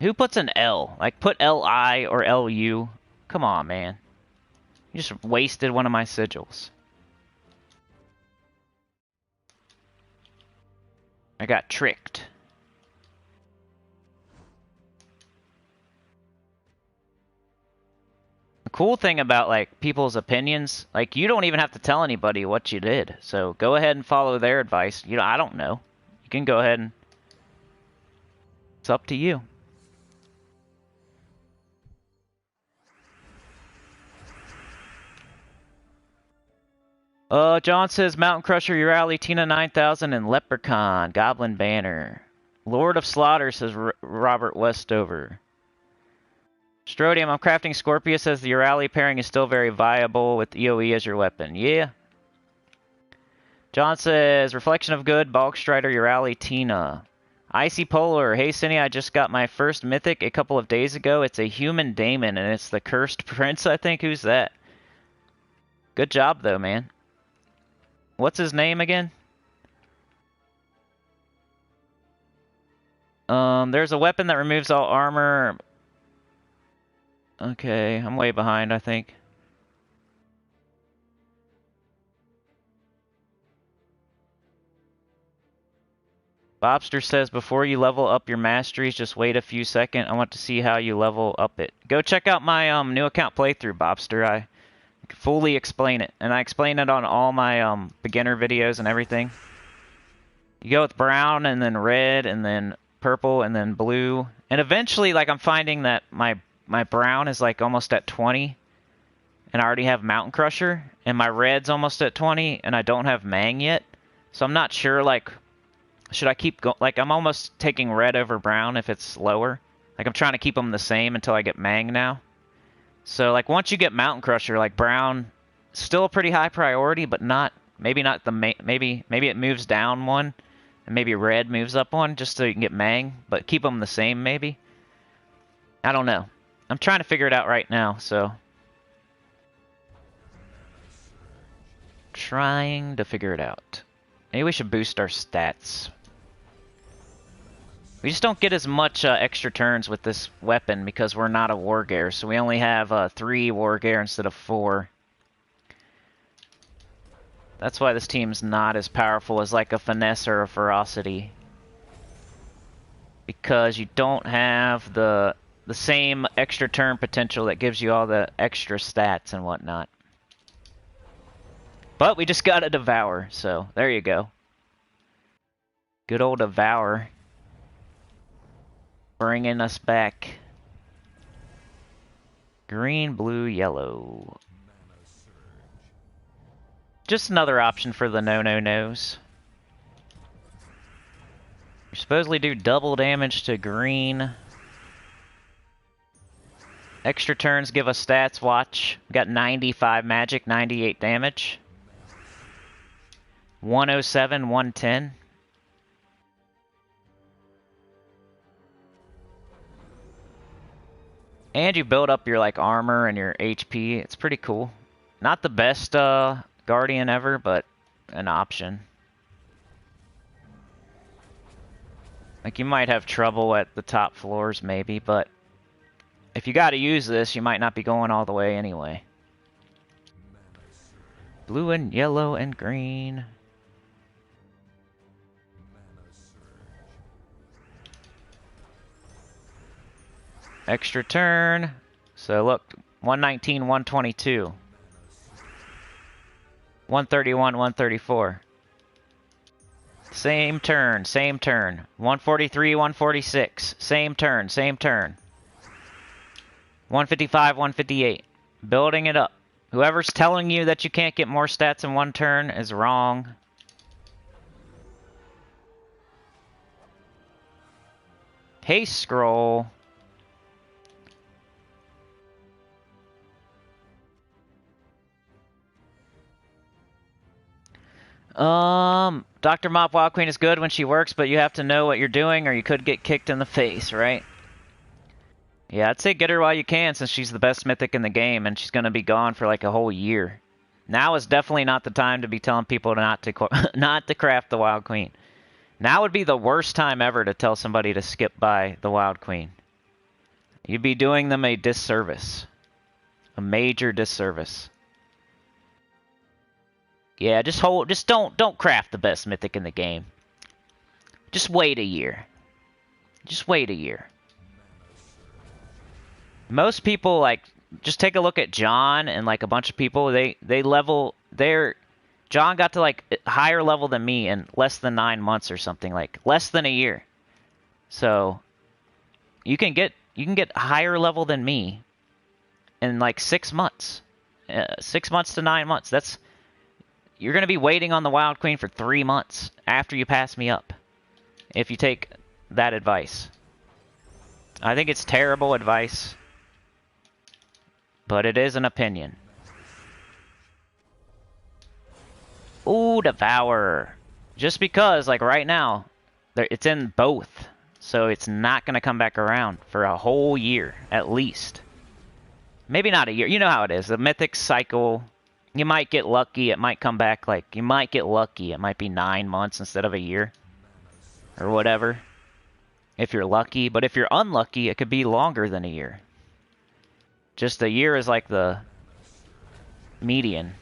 Who puts an L? Like, put L-I or L-U? Come on, man. You just wasted one of my sigils. I got tricked. The cool thing about, like, people's opinions, like, you don't even have to tell anybody what you did. So go ahead and follow their advice. You know, I don't know. You can go ahead and... It's up to you. John says Mountain Crusher, Urali, Tina 9000, and Leprechaun, Goblin Banner. Lord of Slaughter, says Robert Westover. Strodium, I'm crafting Scorpius as the Urali pairing is still very viable with EOE as your weapon. Yeah. John says, Reflection of Good, Bulk Strider, Urali, Tina. Icy Polar, hey Cinny, I just got my first mythic a couple of days ago. It's a human daemon, and it's the Cursed Prince, I think. Who's that? Good job, though, man. What's his name again? There's a weapon that removes all armor. Okay, I'm way behind, I think. Bobster says, before you level up your masteries, just wait a few seconds. I want to see how you level up it. Go check out my new account playthrough, Bobster. I fully explain it. And I explain it on all my beginner videos and everything. You go with brown, and then red, and then purple, and then blue. And eventually, like, I'm finding that my brown is, like, almost at 20. And I already have Mountain Crusher. And my red's almost at 20, and I don't have Mang yet. So I'm not sure, like... Should I keep going? Like, I'm almost taking red over brown if it's lower. Like, I'm trying to keep them the same until I get Mang now. So, like, once you get Mountain Crusher, like, brown, still a pretty high priority, but not, maybe not the main, maybe it moves down one, and maybe red moves up one, just so you can get Mang, but keep them the same, maybe? I don't know. I'm trying to figure it out right now, so. Trying to figure it out. Maybe we should boost our stats. We just don't get as much extra turns with this weapon because we're not a War Gear, so we only have 3 War Gear instead of 4. That's why this team's not as powerful as like a Finesse or a Ferocity. Because you don't have the same extra turn potential that gives you all the extra stats and whatnot. But we just got a Devour, so there you go. Good old Devour. Bringing us back. Green, blue, yellow. Just another option for the no-no-nos. You supposedly do double damage to green. Extra turns give us stats, watch. We got 95 magic, 98 damage. 107, 110. And you build up your like armor and your HP. It's pretty cool. Not the best Guardian ever, but an option. Like you might have trouble at the top floors maybe, but if you gotta use this, you might not be going all the way anyway. Blue and yellow and green. Extra turn. So look, 119, 122. 131, 134. Same turn, same turn. 143, 146. Same turn, same turn. 155, 158. Building it up. Whoever's telling you that you can't get more stats in one turn is wrong. Haste scroll. Dr. Mop Wild Queen is good when she works, but you have to know what you're doing or you could get kicked in the face, right? Yeah, I'd say get her while you can since she's the best mythic in the game and she's going to be gone for like a whole year. Now is definitely not the time to be telling people not to craft the Wild Queen. Now would be the worst time ever to tell somebody to skip by the Wild Queen. You'd be doing them a disservice. A major disservice. Yeah, just don't craft the best mythic in the game. Just wait a year. Just wait a year. Most people, like, just take a look at John and, like, a bunch of people, they level, John got to, like, higher level than me in less than 9 months or something, like, less than a year. So, you can get higher level than me in, like, 6 months. 6 months to 9 months. You're going to be waiting on the Wild Queen for 3 months after you pass me up, if you take that advice. I think it's terrible advice, but it is an opinion. Ooh, Devour. Just because, like right now, it's in both, so it's not going to come back around for a whole year, at least. Maybe not a year. You know how it is. The Mythic cycle... You might get lucky, it might come back, like, you might get lucky, it might be 9 months instead of a year. Or whatever. If you're lucky, but if you're unlucky, it could be longer than a year. Just a year is like the median.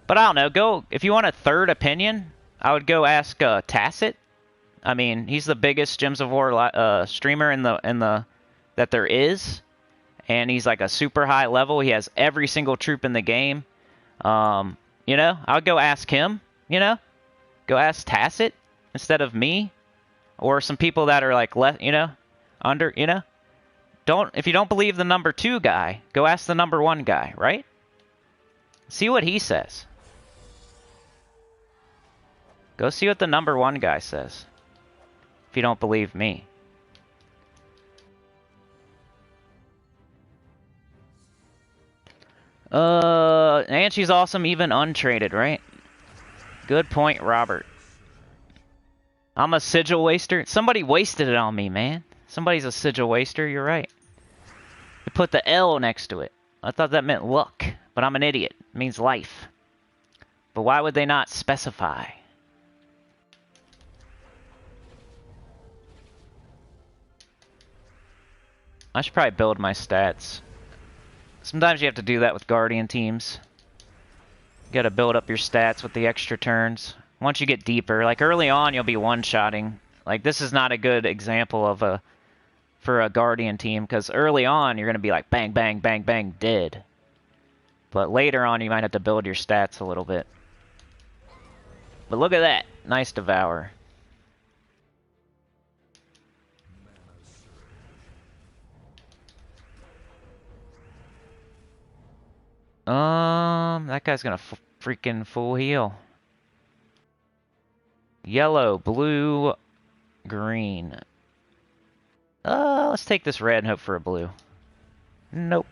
But I don't know, if you want a third opinion, I would go ask Tacit. I mean, he's the biggest Gems of War streamer in the that there is, and he's like a super high level. He has every single troop in the game. You know, I would go ask him. You know, go ask Tacit instead of me, or some people that are like less. You know, under. You know, if you don't believe the number 2 guy, go ask the number 1 guy, right? See what he says. Go see what the number 1 guy says. If you don't believe me. And she's awesome even untraded, right? Good point, Robert. I'm a sigil waster. Somebody wasted it on me, man. Somebody's a sigil waster, you're right. You put the L next to it. I thought that meant luck, but I'm an idiot. It means life. But why would they not specify? I should probably build my stats. Sometimes you have to do that with Guardian teams. You gotta build up your stats with the extra turns. Once you get deeper, like early on you'll be one-shotting. Like this is not a good example of for a Guardian team, because early on you're gonna be like bang, bang, bang, bang, dead. But later on you might have to build your stats a little bit. But look at that. Nice Devour. That guy's gonna freaking full heal. Yellow, blue, green. Let's take this red and hope for a blue. Nope.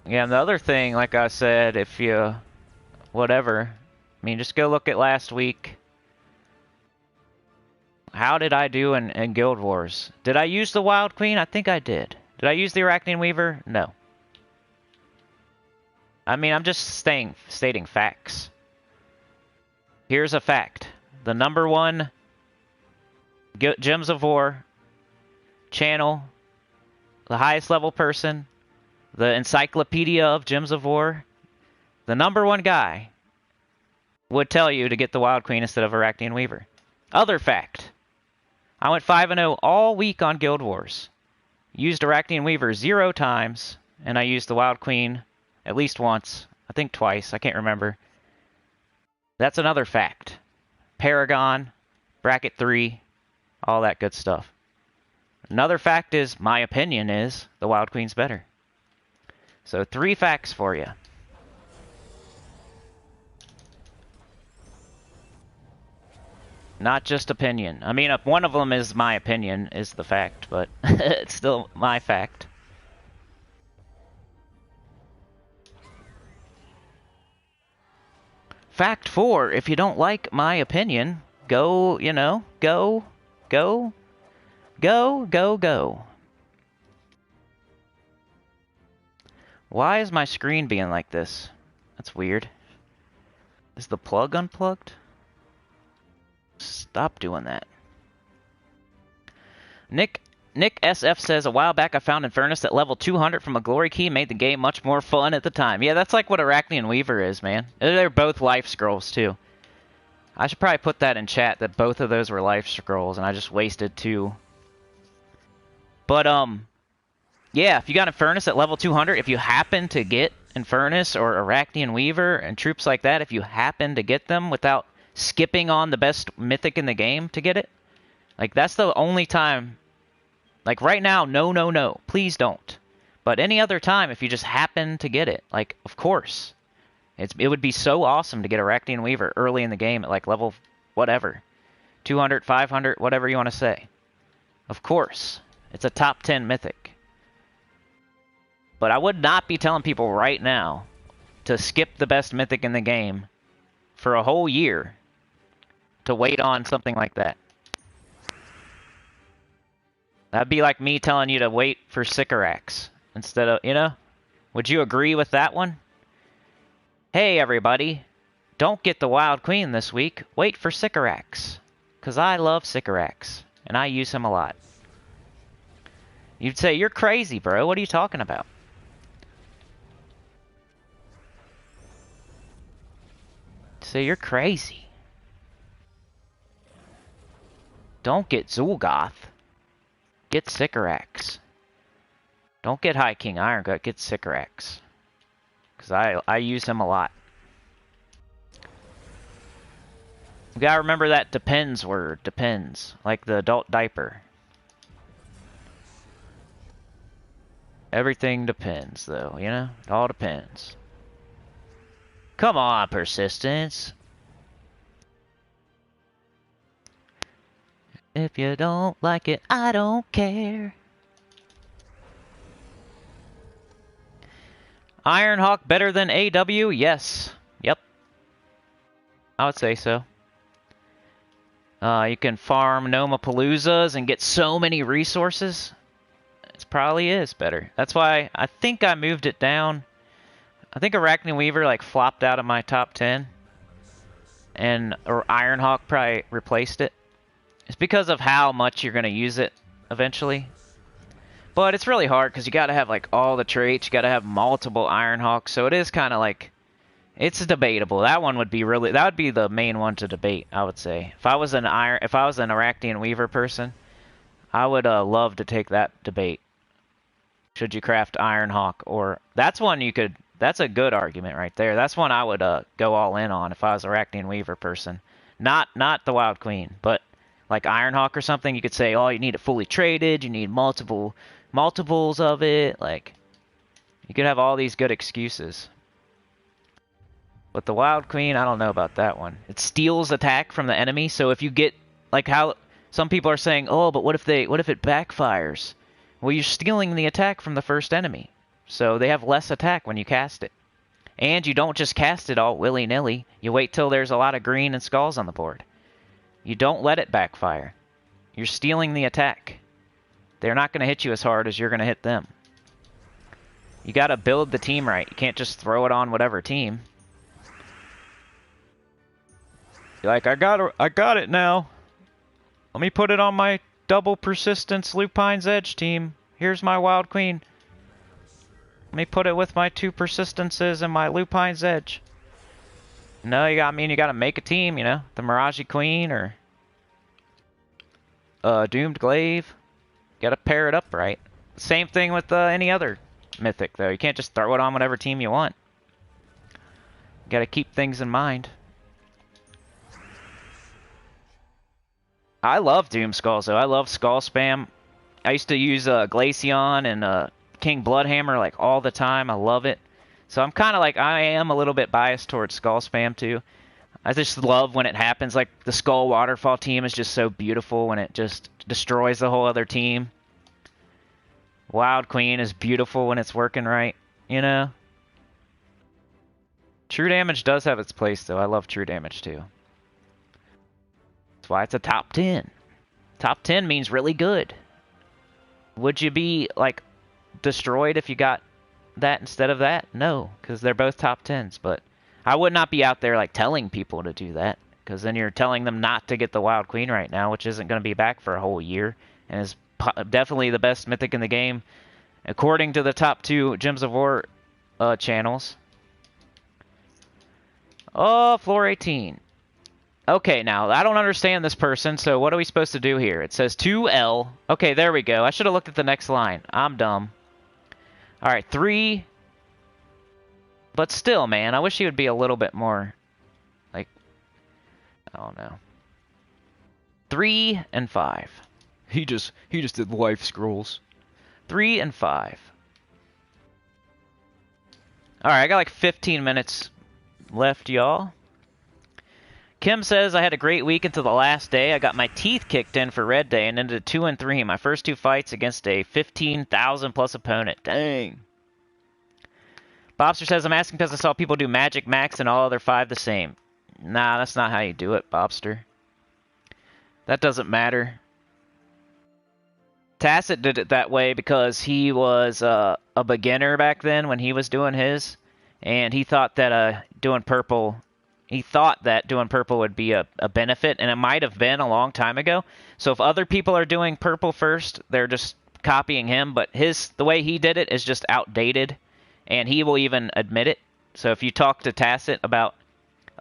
Yeah, and the other thing, like I said, if you... whatever. I mean, just go look at last week. How did I do in Guild Wars? Did I use the Wild Queen? I think I did. Did I use the Arachnian Weaver? No. I mean, I'm just stating facts. Here's a fact. The number 1 Gems of War channel, the highest level person, the encyclopedia of Gems of War, the number 1 guy would tell you to get the Wild Queen instead of Arachnian Weaver. Other fact. I went 5-0 all week on Guild Wars. Used Arachnian Weaver 0 times, and I used the Wild Queen at least once. I think twice. I can't remember. That's another fact. Paragon, Bracket 3, all that good stuff. Another fact is, my opinion is, the Wild Queen's better. So 3 facts for you. Not just opinion. I mean, if one of them is my opinion, is the fact, but it's still my fact. Fact 4, if you don't like my opinion, go, you know, go. Why is my screen being like this? That's weird. Is the plug unplugged? Stop doing that. Nick SF says, a while back I found Infernus at level 200 from a glory key, made the game much more fun at the time. Yeah, that's like what Arachnian Weaver is, man. They're both life scrolls, too. I should probably put that in chat, that both of those were life scrolls, and I just wasted 2. But, yeah, if you got Infernus at level 200, if you happen to get Infernus or Arachnian Weaver and troops like that, if you happen to get them without skipping on the best mythic in the game to get it, like, that's the only time. Like, right now, no, please don't. But any other time, if you just happen to get it, like, of course. It would be so awesome to get Arachnian Weaver early in the game at, like, level whatever. 200, 500, whatever you want to say. Of course. It's a top 10 mythic. But I would not be telling people right now to skip the best mythic in the game for a whole year to wait on something like that. That'd be like me telling you to wait for Sycorax instead of, you know? Would you agree with that one? Hey, everybody. Don't get the Wild Queen this week. Wait for Sycorax. Because I love Sycorax. And I use him a lot. You'd say, you're crazy, bro. What are you talking about? Say, you're crazy. Don't get Zul'Goth. Get Sycorax. Don't get High King Irongut. Get Sycorax. Because I use him a lot. You gotta remember that depends word. Depends. Like the adult diaper. Everything depends, though, you know? It all depends. Come on, persistence. If you don't like it, I don't care. Ironhawk better than AW? Yes. Yep. I would say so. You can farm Nomapaloozas and get so many resources. It probably is better. That's why I think I moved it down. I think Arachne Weaver like flopped out of my top 10. Or Ironhawk probably replaced it. It's because of how much you're going to use it eventually. But it's really hard because you got to have like all the traits. You got to have multiple Ironhawks. So it is kind of like, it's debatable. That one would be really, that would be the main one to debate, I would say. If I was an Arachne Weaver person, I would love to take that debate. Should you craft Ironhawk? Or that's one you could, that's a good argument right there. That's one I would go all in on if I was an Arachne Weaver person. Not the Wild Queen, but like Ironhawk or something, you could say, oh, you need it fully traded, you need multiples of it. Like, you could have all these good excuses. But the Wild Queen, I don't know about that one. It steals attack from the enemy, so if you get, like how some people are saying, oh, but what if it backfires? Well, you're stealing the attack from the first enemy. So they have less attack when you cast it. And you don't just cast it all willy-nilly. You wait till there's a lot of green and skulls on the board. You don't let it backfire. You're stealing the attack. They're not going to hit you as hard as you're going to hit them. You got to build the team right. You can't just throw it on whatever team. You're like, I got it now. Let me put it on my double persistence Lupine's Edge team. Here's my Wild Queen. Let me put it with my 2 persistences and my Lupine's Edge. No, you got to make a team, you know, the Mirage Queen or Doomed Glaive. Got to pair it up right. Same thing with any other Mythic, though. You can't just throw it on whatever team you want. You got to keep things in mind. I love Doom Skulls, though. I love Skull Spam. I used to use Glaceon and King Bloodhammer like all the time. I love it. So I'm kind of like, I am a little bit biased towards Skull Spam, too. I just love when it happens. Like, the Skull Waterfall team is just so beautiful when it just destroys the whole other team. Wild Queen is beautiful when it's working right, you know? True Damage does have its place, though. I love True Damage, too. That's why it's a top 10. Top 10 means really good. Would you be, like, destroyed if you got that instead of that? No, because they're both top 10s, but I would not be out there, like, telling people to do that, because then you're telling them not to get the Wild Queen right now, which isn't going to be back for a whole year, and is definitely the best Mythic in the game, according to the top 2 Gems of War channels. Oh, floor 18. Okay, now, I don't understand this person, so what are we supposed to do here? It says 2L. Okay, there we go. I should have looked at the next line. I'm dumb. Alright, 3. But still, man, I wish he would be a little bit more, like, I don't know. 3 and 5. He just did life scrolls. 3 and 5. Alright, I got like 15 minutes left, y'all. Kim says, I had a great week until the last day. I got my teeth kicked in for Red Day and ended 2 and 3. My first 2 fights against a 15,000 plus opponent. Dang. Bobster says, I'm asking because I saw people do Magic Max and all other 5 the same. Nah, that's not how you do it, Bobster. That doesn't matter. Tacit did it that way because he was a beginner back then when he was doing his. And he thought that doing purple, he thought that doing purple would be a benefit, and it might have been a long time ago. So if other people are doing purple first, they're just copying him, but the way he did it is just outdated, and he will even admit it. So if you talk to Tacit about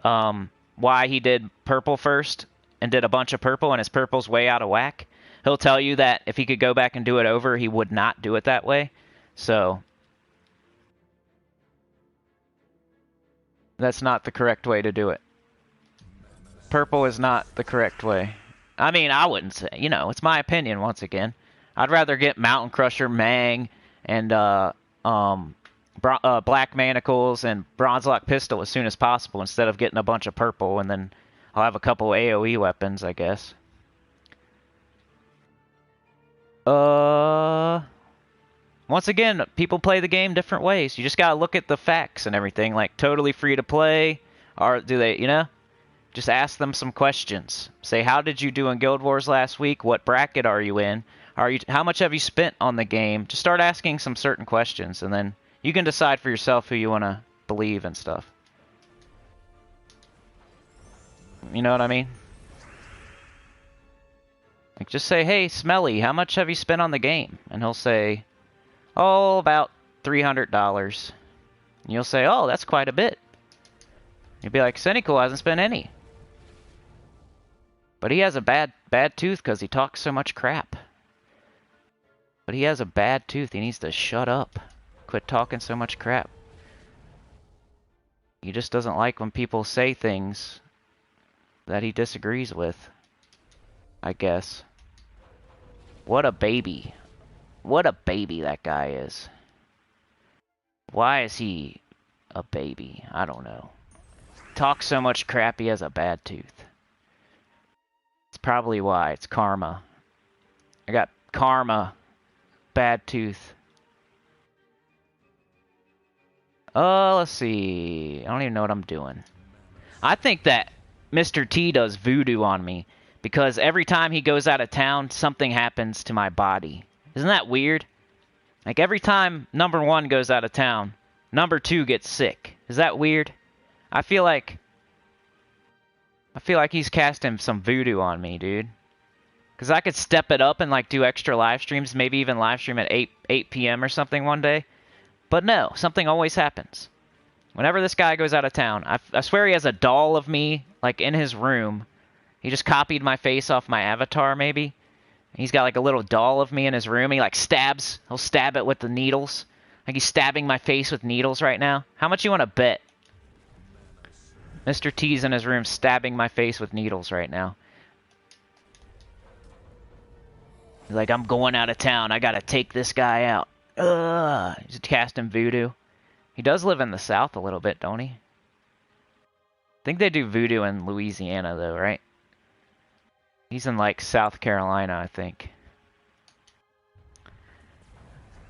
why he did purple first and did a bunch of purple and his purple's way out of whack, he'll tell you that if he could go back and do it over, he would not do it that way. So that's not the correct way to do it. Purple is not the correct way. I mean, I wouldn't say, it's my opinion once again. I'd rather get Mountain Crusher, Mang, and Black Manacles and Bronzelock Pistol as soon as possible instead of getting a bunch of purple, and then I'll have a couple AoE weapons, I guess. Once again, people play the game different ways. You just gotta look at the facts and everything, like totally free to play, or do they, just ask them some questions. Say, how did you do in Guild Wars last week? What bracket are you in? How much have you spent on the game? Just start asking some certain questions, and then you can decide for yourself who you want to believe and stuff. You know what I mean? Like, just say, hey, Smelly, how much have you spent on the game? And he'll say, oh, about $300. And you'll say, oh, that's quite a bit. You'll be like, Sinnycool hasn't spent any. But he has a bad tooth because he talks so much crap. But he has a bad tooth. He needs to shut up. Quit talking so much crap. He just doesn't like when people say things that he disagrees with, I guess. What a baby. What a baby that guy is. Why is he a baby? I don't know. Talks so much crap he has a bad tooth. It's probably why. It's karma. I got karma. Bad tooth. Let's see. I don't even know what I'm doing. I think that Mr. T does voodoo on me because every time he goes out of town, something happens to my body. Isn't that weird? Like every time number 1 goes out of town, number 2 gets sick. Is that weird? I feel like he's casting some voodoo on me, dude. Because I could step it up and like do extra live streams, maybe even live stream at 8 p.m. or something one day. But no, something always happens. Whenever this guy goes out of town, I swear he has a doll of me, like, in his room. He just copied my face off my avatar, maybe. He's got, like, a little doll of me in his room. He, like, stabs. He'll stab it with the needles. Like, he's stabbing my face with needles right now. How much you want to bet? Mr. T's in his room stabbing my face with needles right now. He's like, I'm going out of town. I gotta take this guy out. Ugh. He's casting voodoo. He does live in the South a little bit, don't he? I think they do voodoo in Louisiana, though, right? He's in, like, South Carolina, I think.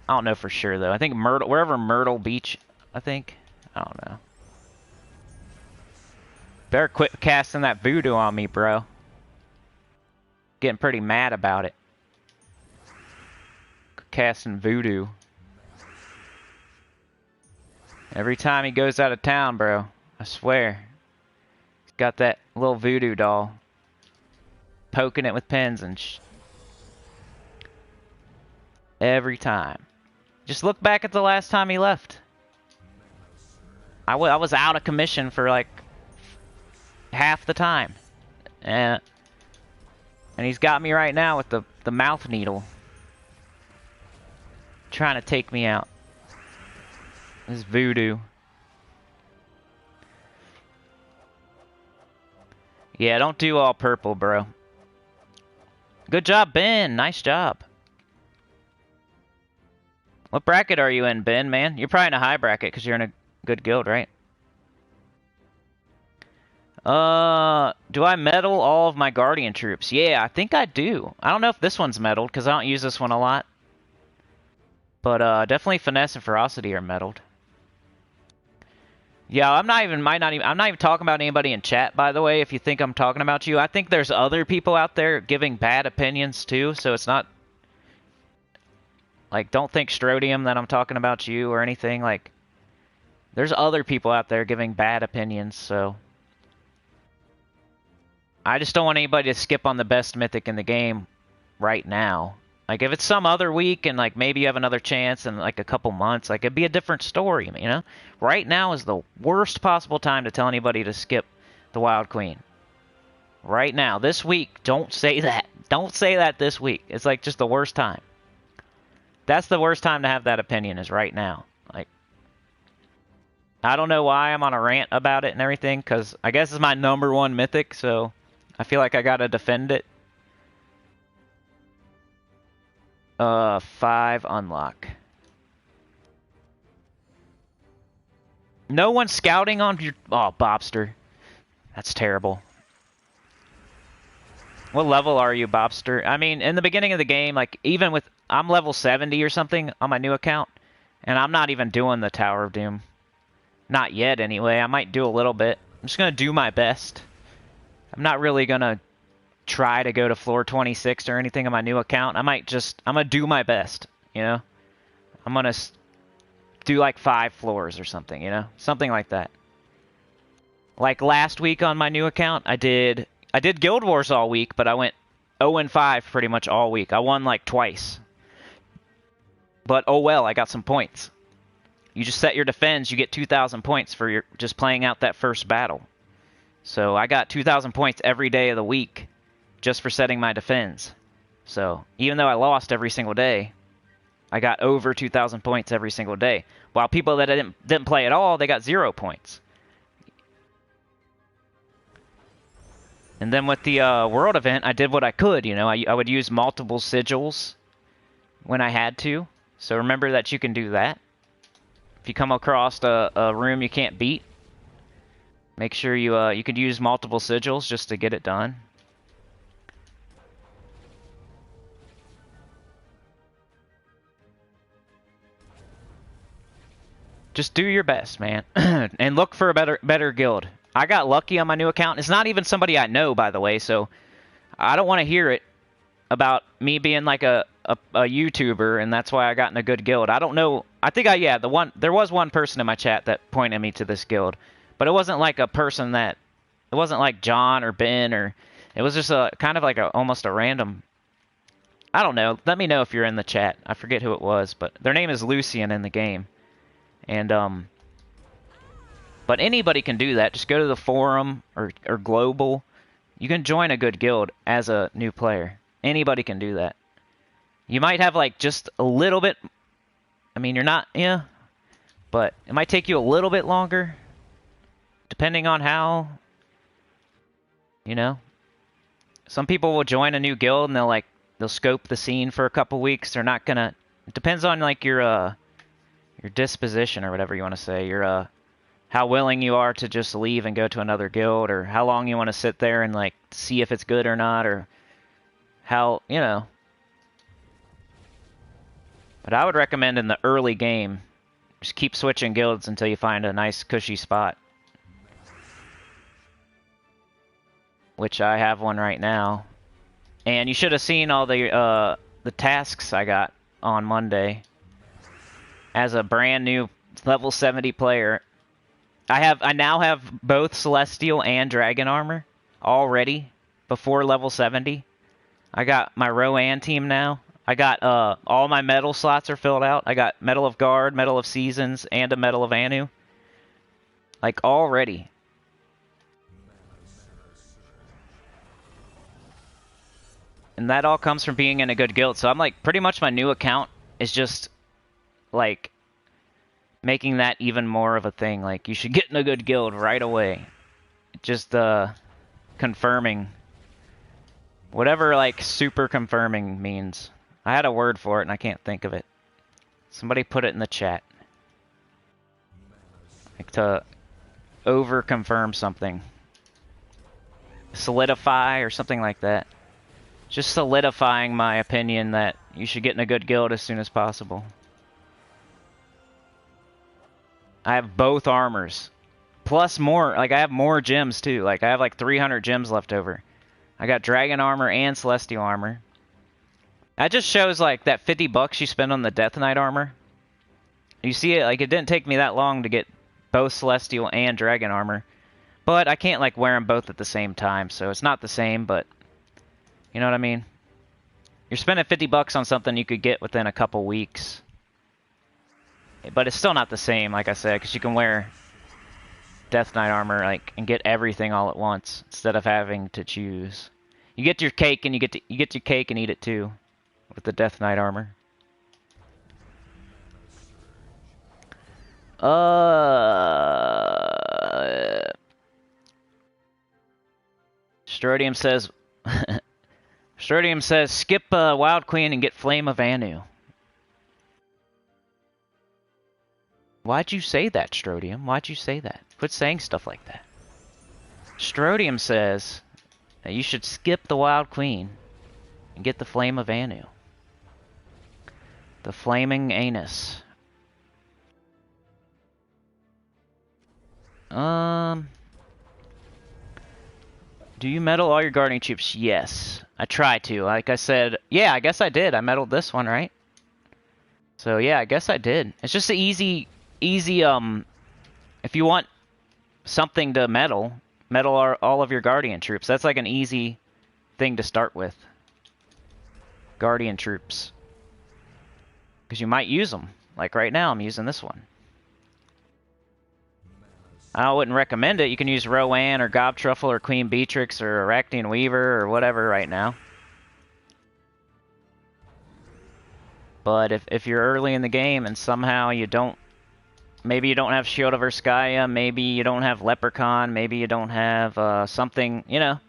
I don't know for sure, though. I think wherever Myrtle Beach, I think. I don't know. Better quit casting that voodoo on me, bro. Getting pretty mad about it. Casting voodoo. Every time he goes out of town, bro. I swear. He's got that little voodoo doll. Poking it with pins and every time. Just look back at the last time he left. I was out of commission for like half the time. And he's got me right now with the mouth needle. Trying to take me out. This voodoo. Yeah, don't do all purple, bro. Good job, Ben. Nice job. What bracket are you in, Ben, man? You're probably in a high bracket because you're in a good guild, right? Do I medal all of my Guardian troops? Yeah, I think I do. I don't know if this one's medaled because I don't use this one a lot. But definitely Finesse and Ferocity are medaled. Yeah, I'm not even talking about anybody in chat, by the way, if you think I'm talking about you. I think there's other people out there giving bad opinions too, so it's not like, don't think Strodium that I'm talking about you or anything. Like, there's other people out there giving bad opinions, so I just don't want anybody to skip on the best Mythic in the game right now. Like, if it's some other week and, like, maybe you have another chance in, like, a couple months, like, it'd be a different story, you know? Right now is the worst possible time to tell anybody to skip the Wild Queen. Right now. This week, don't say that. Don't say that this week. It's, like, just the worst time. That's the worst time to have that opinion, is right now. Like, I don't know why I'm on a rant about it and everything, because I guess it's my #1 Mythic, so I feel like I gotta defend it. 5 unlock. No one's scouting on your... Oh, Bobster. That's terrible. What level are you, Bobster? I mean, in the beginning of the game, like, even with... I'm level 70 or something on my new account, and I'm not even doing the Tower of Doom. Not yet, anyway. I might do a little bit. I'm just gonna do my best. I'm not really gonna try to go to floor 26 or anything on my new account. I'm gonna do my best, you know? I'm gonna do like 5 floors or something, you know? Something like that. Like last week on my new account, I did Guild Wars all week, but I went 0-5 pretty much all week. I won like twice. But oh well, I got some points. You just set your defense, you get 2,000 points for your just playing out that first battle. So I got 2,000 points every day of the week just for setting my defense. So even though I lost every single day, I got over 2,000 points every single day. While people that didn't play at all, they got 0 points. And then with the world event, I did what I could. You know, I would use multiple sigils when I had to. So remember that you can do that. If you come across a room you can't beat, make sure you could use multiple sigils just to get it done. Just do your best, man, and look for a better guild. I got lucky on my new account. It's not even somebody I know, by the way, so I don't want to hear it about me being like a YouTuber, and that's why I got in a good guild. I don't know. I think there was one person in my chat that pointed me to this guild, but it wasn't like a person that, it wasn't like John or Ben, or it was just a kind of like almost a random. I don't know. Let me know if you're in the chat. I forget who it was, but their name is Lucian in the game, and but anybody can do that. Just go to the forum or global. You can join a good guild as a new player. Anybody can do that. You might have like just a little bit. I mean, you're not, yeah, but it might take you a little bit longer, depending on how, you know. Some people will join a new guild and they'll scope the scene for a couple weeks. They're not gonna. It depends on like your disposition or whatever you want to say. Your how willing you are to just leave and go to another guild, or how long you want to sit there and like see if it's good or not, or how, you know. But I would recommend in the early game, just keep switching guilds until you find a nice cushy spot. Which I have one right now. And you should have seen all the tasks I got on Monday. As a brand new level 70 player, I now have both Celestial and Dragon armor already before level 70. I got my Rowan team now. I got all my medal slots are filled out. I got Medal of Guard, Medal of Seasons, and a Medal of Anu. Like already. And that all comes from being in a good guild. So I'm like, pretty much my new account is just like making that even more of a thing. Like, you should get in a good guild right away. Just confirming. Whatever like super confirming means. I had a word for it and I can't think of it. Somebody put it in the chat. Like to over confirm something. Solidify or something like that. Just solidifying my opinion that you should get in a good guild as soon as possible. I have both armors. Plus more, like I have more gems too. Like I have like 300 gems left over. I got Dragon armor and Celestial armor. That just shows like that $50 you spend on the Death Knight armor. You see it, like it didn't take me that long to get both Celestial and Dragon armor. But I can't, like, wear them both at the same time, so it's not the same, but... You know what I mean? You're spending 50 bucks on something you could get within a couple weeks. But it's still not the same, like I said, because you can wear Death Knight armor, like, and get everything all at once instead of having to choose. You get your cake and you get your cake and eat it too with the Death Knight armor. Strodium says Strodium says skip Wild Queen and get Flame of Anu. Why'd you say that, Strodium? Why'd you say that? Quit saying stuff like that. Strodium says that you should skip the Wild Queen and get the Flame of Anu. The Flaming Anus. Do you medal all your guardian troops? Yes. I try to. Like I said, yeah, I guess I did. I medaled this one, right? So yeah, I guess I did. It's just an easy, if you want something to medal all of your guardian troops. That's like an easy thing to start with. Guardian troops. Because you might use them. Like right now, I'm using this one. I wouldn't recommend it. You can use Rowan or Gobtruffle or Queen Beatrix or Arachnean Weaver or whatever right now. But if you're early in the game and somehow you don't... Maybe you don't have Shield of Urskaya, maybe you don't have Leprechaun, maybe you don't have something, you know.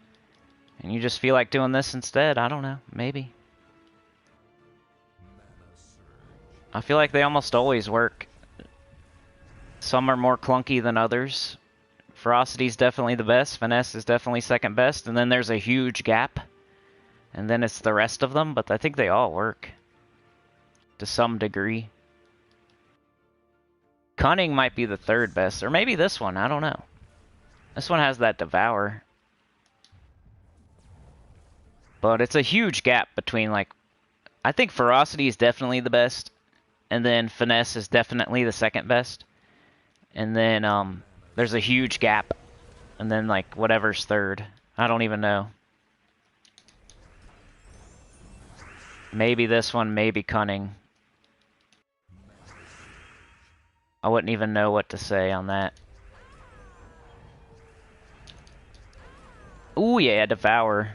And you just feel like doing this instead. I don't know. Maybe. I feel like they almost always work. Some are more clunky than others. Ferocity's definitely the best. Finesse is definitely second best. And then there's a huge gap. And then it's the rest of them. But I think they all work. To some degree. Cunning might be the third best. Or maybe this one. I don't know. This one has that Devour. But it's a huge gap between, like... I think Ferocity is definitely the best. And then Finesse is definitely the second best. And then, there's a huge gap. And then, like, whatever's third. I don't even know. Maybe this one, maybe Cunning. I wouldn't even know what to say on that. Ooh, yeah, Devour.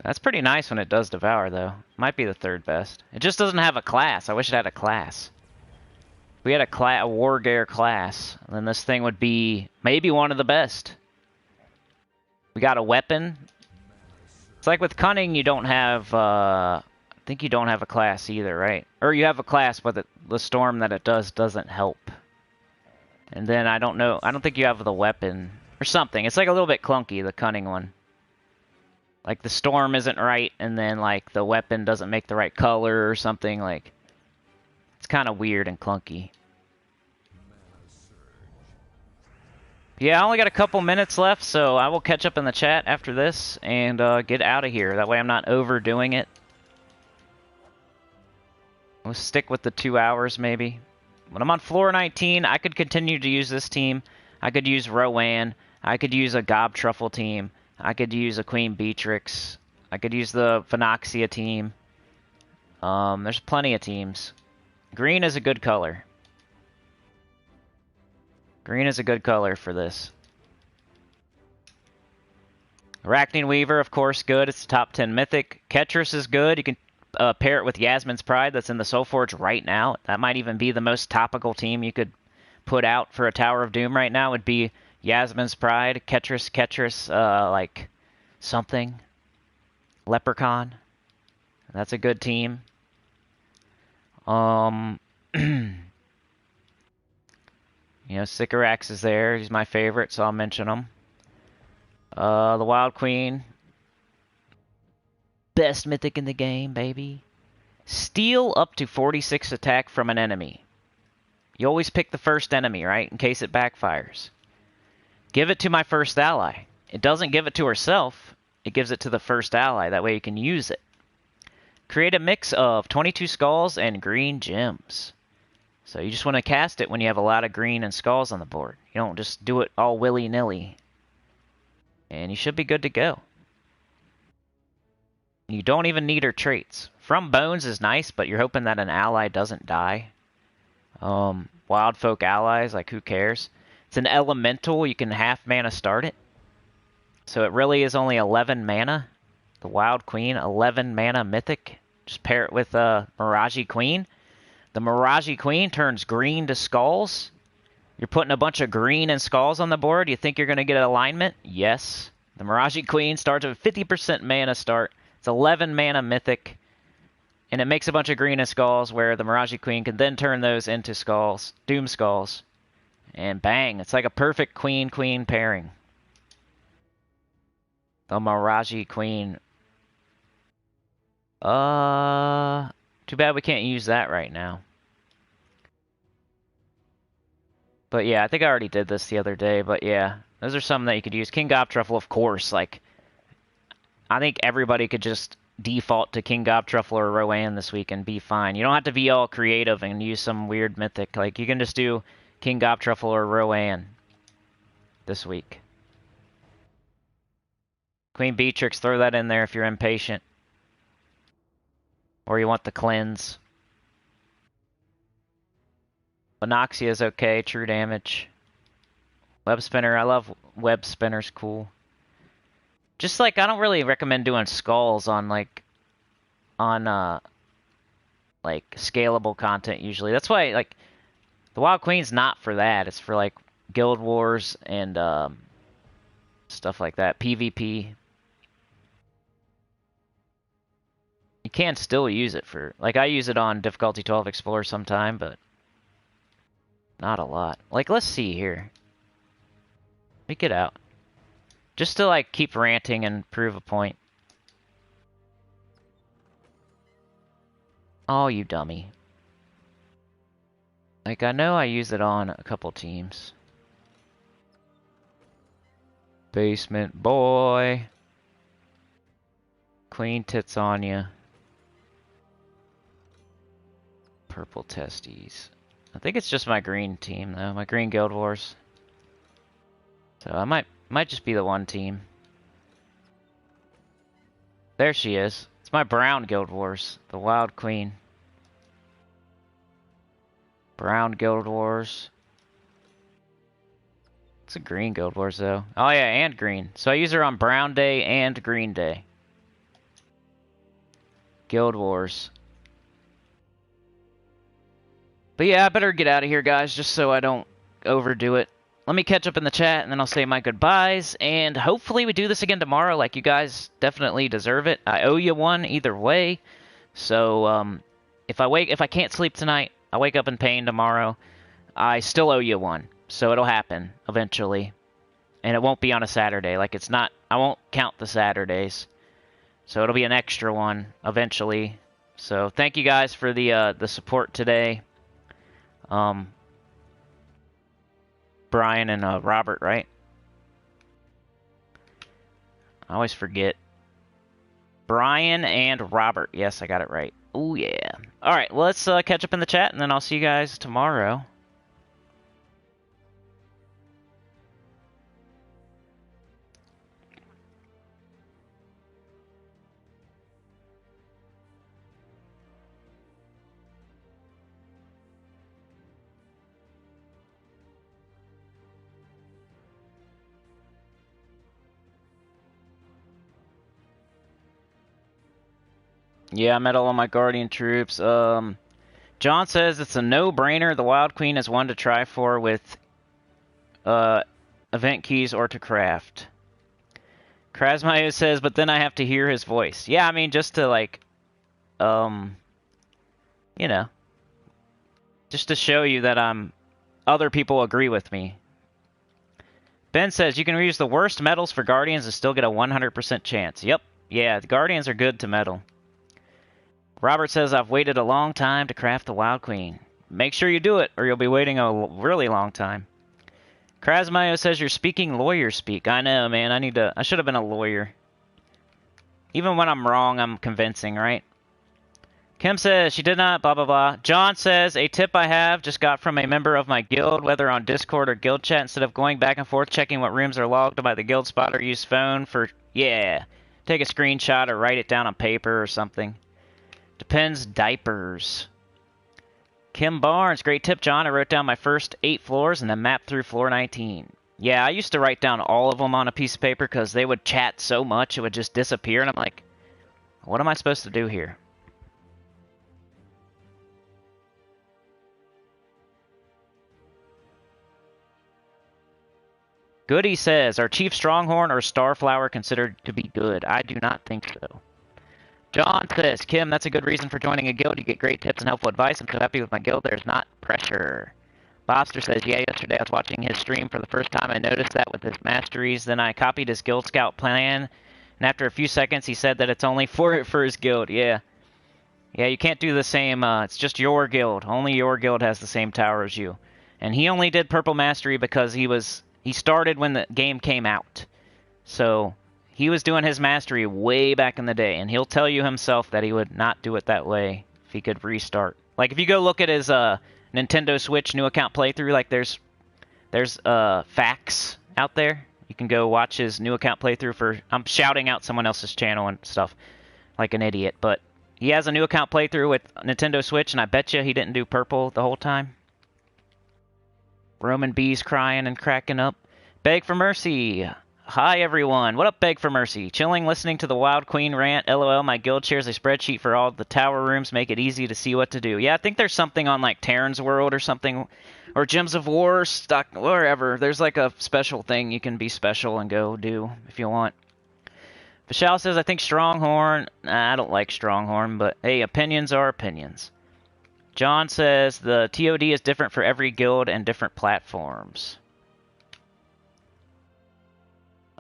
That's pretty nice when it does Devour, though. Might be the third best. It just doesn't have a class. I wish it had a class. If we had a Wargear class, then this thing would be maybe one of the best. We got a weapon. It's like with Cunning, you don't have, I think you don't have a class either, right? Or you have a class, but the storm that it does doesn't help. And then I don't know, I don't think you have the weapon or something. It's like a little bit clunky, the Cunning one. Like the storm isn't right, and then like the weapon doesn't make the right color or something. Like it's kind of weird and clunky. Yeah, I only got a couple minutes left, so I will catch up in the chat after this and get out of here. That way I'm not overdoing it. We'll stick with the 2 hours maybe. When I'm on floor 19, I could continue to use this team. I could use Rowan. I could use a Gobtruffle team. I could use a Queen Beatrix. I could use the Phonoxia team. There's plenty of teams. Green is a good color. Green is a good color for this. Arachnean Weaver, of course, good. It's the top 10 Mythic. Ketris is good. You can pair it with Yasmin's Pride that's in the Soul Forge right now. That might even be the most topical team you could put out for a Tower of Doom right now. Would be Yasmin's Pride, Ketris, like something. Leprechaun. That's a good team. You know, Sycorax is there. He's my favorite, so I'll mention him. The Wild Queen. Best Mythic in the game, baby. Steal up to 46 attack from an enemy. You always pick the first enemy, right? In case it backfires. Give it to my first ally. It doesn't give it to herself. It gives it to the first ally. That way you can use it. Create a mix of 22 skulls and green gems. So you just want to cast it when you have a lot of green and skulls on the board. You You don't just do it all willy-nilly. And you should be good to go. You don't even need her traits. From Bones is nice, but you're hoping that an ally doesn't die. Wild Folk allies, like who cares? It's an elemental, you can half mana start it. So it really is only 11 mana. The Wild Queen, 11 mana Mythic. Just pair it with Mirage Queen. The Mirage Queen turns green to skulls. You're putting a bunch of green and skulls on the board. You think you're going to get an alignment? Yes. The Mirage Queen starts with 50% mana start. It's 11 mana Mythic. And it makes a bunch of green and skulls where the Mirage Queen can then turn those into skulls. Doom skulls. And bang. It's like a perfect Queen-Queen pairing. The Mirage Queen. Too bad we can't use that right now. But yeah, I think I already did this the other day, but yeah. Those are some that you could use. King Gobtruffle, of course, like... I think everybody could just default to King Gobtruffle or Rowan this week and be fine. You don't have to be all creative and use some weird mythic. Like, you can just do King Gobtruffle or Rowan this week. Queen Beatrix, throw that in there if you're impatient. Or you want the cleanse. Anoxia is okay, true damage. Web Spinner, I love Web Spinner's cool. Just like, I don't really recommend doing skulls on like scalable content usually. That's why like the Wild Queen's not for that. It's for like Guild Wars and stuff like that. PvP. You can still use it for like I use it on difficulty 12 Explorer sometime, but not a lot. Like let's see here. Let me get out. Just to like keep ranting and prove a point. Oh, you dummy. Like, I know I use it on a couple teams. Basement boy. Queen tits on ya. Purple testes. I think it's just my green team, though. My green Guild Wars. So I might just be the one team. There she is. It's my brown Guild Wars. The Wild Queen. Brown Guild Wars. It's a green Guild Wars, though. Oh, yeah, and green. So I use her on Brown Day and Green Day. Guild Wars. But yeah, I better get out of here, guys, just so I don't overdo it. Let me catch up in the chat, and then I'll say my goodbyes. And hopefully we do this again tomorrow. Like, you guys definitely deserve it. I owe you one either way. So, if I can't sleep tonight, I wake up in pain tomorrow, I still owe you one. So it'll happen eventually. And it won't be on a Saturday. Like, it's not... I won't count the Saturdays. So it'll be an extra one eventually. So thank you guys for the support today. Brian and Robert, right? I always forget. Brian and Robert. Yes, I got it right. Oh, yeah. All right, well, let's catch up in the chat, and then I'll see you guys tomorrow. Yeah, I met all of my Guardian troops. John says it's a no-brainer. The Wild Queen is one to try for with event keys or to craft. Krasmayo says, but then I have to hear his voice. Yeah, I mean, just to, like, you know, just to show you that other people agree with me. Ben says, you can use the worst medals for Guardians and still get a 100% chance. Yep. Yeah, the Guardians are good to medal. Robert says, I've waited a long time to craft the Wild Queen. Make sure you do it, or you'll be waiting a really long time. Krasmayo says, you're speaking lawyer speak. I know, man. I should have been a lawyer. Even when I'm wrong, I'm convincing, right? Kim says she did not, blah, blah, blah. John says, a tip I have just got from a member of my guild, whether on Discord or guild chat, instead of going back and forth checking what rooms are logged by the guild spotter, use phone for, yeah, take a screenshot or write it down on paper or something. Depends diapers. Kim Barnes, great tip, John. I wrote down my first 8 floors and then mapped through floor 19. Yeah, I used to write down all of them on a piece of paper because they would chat so much it would just disappear, and I'm like, what am I supposed to do here? Goody says, are Chief Stronghorn or Starflower considered to be good? I do not think so. John says, Kim, that's a good reason for joining a guild. You get great tips and helpful advice. I'm so happy with my guild. There's not pressure. Bobster says, yeah, yesterday I was watching his stream for the first time. I noticed that with his masteries. Then I copied his Guild Scout plan. And after a few seconds, he said that it's only for his guild. Yeah. Yeah, you can't do the same. It's just your guild. Only your guild has the same tower as you. And he only did Purple Mastery because he started when the game came out. So he was doing his mastery way back in the day, and he'll tell you himself that he would not do it that way if he could restart. Like, if you go look at his Nintendo Switch new account playthrough, like there's facts out there. You can go watch his new account playthrough for... I'm shouting out someone else's channel and stuff like an idiot, but he has a new account playthrough with Nintendo Switch, and I bet you he didn't do purple the whole time. Roman B's crying and cracking up. Beg for mercy. Hi, everyone. What up, Beg for mercy? Chilling, listening to the Wild Queen rant. LOL, my guild shares a spreadsheet for all the tower rooms. Make it easy to see what to do. Yeah, I think there's something on, like, Terran's World or something. Or Gems of War, stock, wherever. There's, like, a special thing you can be special and go do if you want. Vishal says, I think Stronghorn. Nah, I don't like Stronghorn, but, hey, opinions are opinions. John says the TOD is different for every guild and different platforms.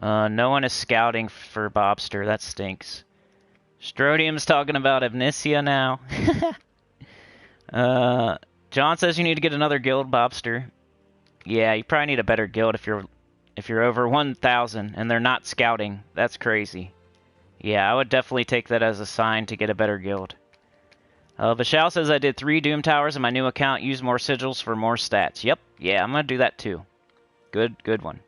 No one is scouting for Bobster. That stinks. Strodium's talking about Amnesia now. John says you need to get another guild, Bobster. Yeah, you probably need a better guild if you're over 1,000 and they're not scouting. That's crazy. Yeah, I would definitely take that as a sign to get a better guild. Vishal says I did 3 Doom Towers in my new account. Use more sigils for more stats. Yep. Yeah, I'm going to do that too. Good one.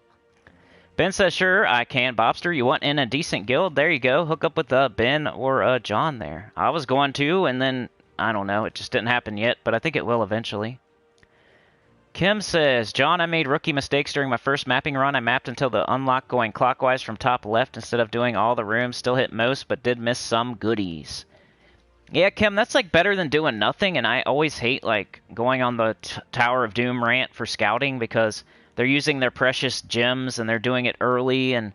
Ben says, sure, I can. Bobster, you want in a decent guild? There you go. Hook up with Ben or John there. I was going to, and then, I don't know, it just didn't happen yet, but I think it will eventually. Kim says, John, I made rookie mistakes during my first mapping run. I mapped until the unlock going clockwise from top left instead of doing all the rooms. Still hit most, but did miss some goodies. Yeah, Kim, that's, like, better than doing nothing, and I always hate, like, going on the Tower of Doom rant for scouting because they're using their precious gems, and they're doing it early and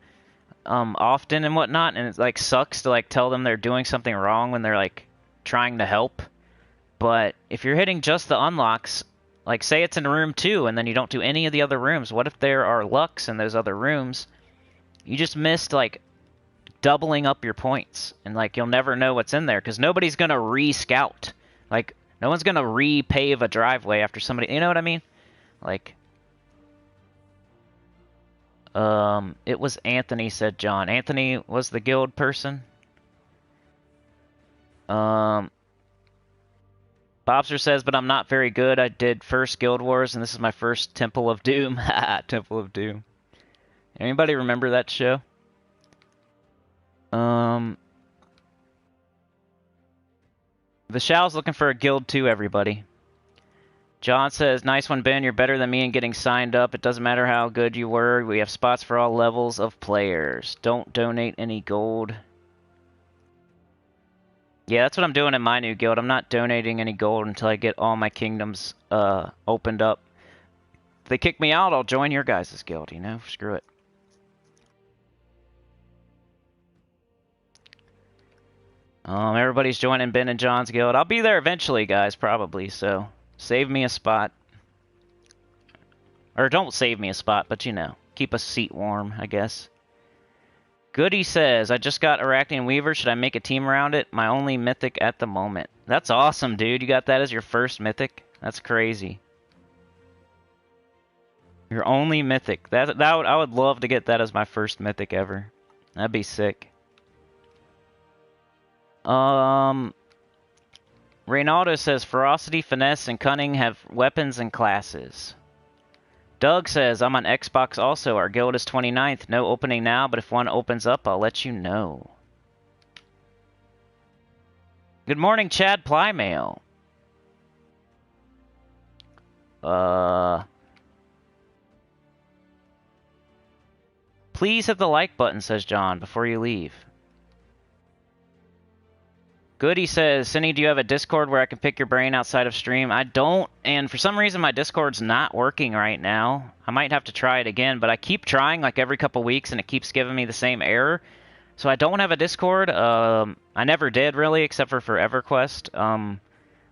often and whatnot, and it, like, sucks to, like, tell them they're doing something wrong when they're, like, trying to help. But if you're hitting just the unlocks, like, say it's in room 2, and then you don't do any of the other rooms, what if there are lucks in those other rooms? You just missed, like, doubling up your points, and like you'll never know what's in there because nobody's gonna re-scout. Like, no one's gonna repave a driveway after somebody, you know what I mean? Like, it was Anthony, said John. Anthony was the guild person. Bobster says, but I'm not very good. I did first Guild Wars, and this is my first Temple of Doom. Temple of Doom. Anybody remember that show? Vishal's looking for a guild too, everybody. John says, nice one, Ben. You're better than me in getting signed up. It doesn't matter how good you were. We have spots for all levels of players. Don't donate any gold. Yeah, that's what I'm doing in my new guild. I'm not donating any gold until I get all my kingdoms opened up. If they kick me out, I'll join your guys' guild, you know? Screw it. Everybody's joining Ben and John's guild. I'll be there eventually, guys, probably, so save me a spot. Or don't save me a spot, but, you know, keep a seat warm, I guess. Goody says, I just got Arachnian Weaver. Should I make a team around it? My only mythic at the moment. That's awesome, dude. You got that as your first mythic? That's crazy. Your only mythic. I would love to get that as my first mythic ever. That'd be sick. Reynaldo says ferocity, finesse, and cunning have weapons and classes. Doug says, I'm on Xbox also. Our guild is 29th. No opening now, but if one opens up, I'll let you know. Good morning, Chad Plymail. Please hit the like button, says John, before you leave. Goody says, Cinny, do you have a Discord where I can pick your brain outside of stream? I don't, and for some reason my Discord's not working right now. I might have to try it again, but I keep trying like every couple weeks and it keeps giving me the same error. So I don't have a Discord. I never did really, except for EverQuest.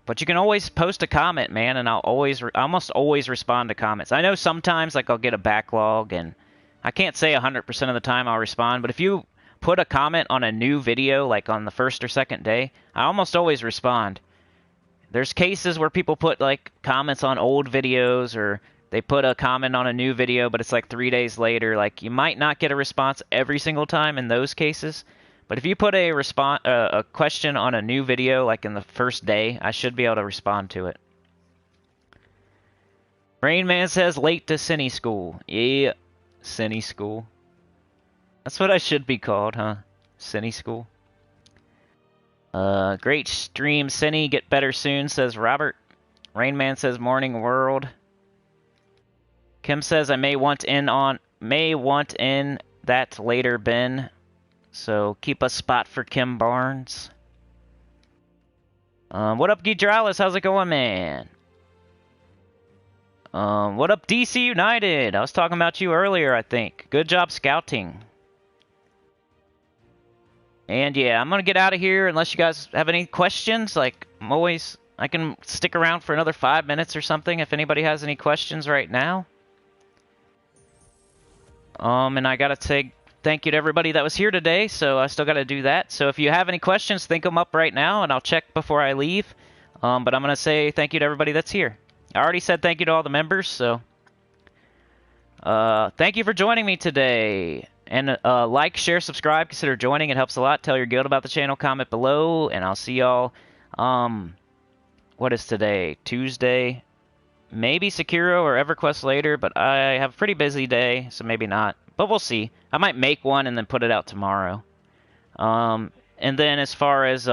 But you can always post a comment, man, and I almost always respond to comments. I know sometimes like I'll get a backlog, and I can't say 100% of the time I'll respond, but if you put a comment on a new video, like on the first or second day, I almost always respond. There's cases where people put like comments on old videos, or they put a comment on a new video, but it's like 3 days later. Like, you might not get a response every single time in those cases, but if you put a question on a new video, like in the first day, I should be able to respond to it. Rain Man says, late to Sinnycool. Yeah, Sinnycool. That's what I should be called, huh? Sinnycool. Great stream, Cinny. Get better soon, says Robert. Rain Man says, morning world. Kim says, I may want in that later, Ben. So keep a spot for Kim Barnes. What up, Gidralis? How's it going, man? What up, DC United? I was talking about you earlier, I think. Good job scouting. And yeah, I'm gonna get out of here unless you guys have any questions. Like, I can stick around for another 5 minutes or something if anybody has any questions right now. And I gotta say thank you to everybody that was here today, so I still gotta do that. So if you have any questions, think them up right now, and I'll check before I leave. But I'm gonna say thank you to everybody that's here. I already said thank you to all the members, so thank you for joining me today. And like, share, subscribe, consider joining. It helps a lot. Tell your guild about the channel, comment below, and I'll see y'all. What is today? Tuesday. Maybe Sekiro or EverQuest later, but I have a pretty busy day, so maybe not. But we'll see. I might make one and then put it out tomorrow. And then as far as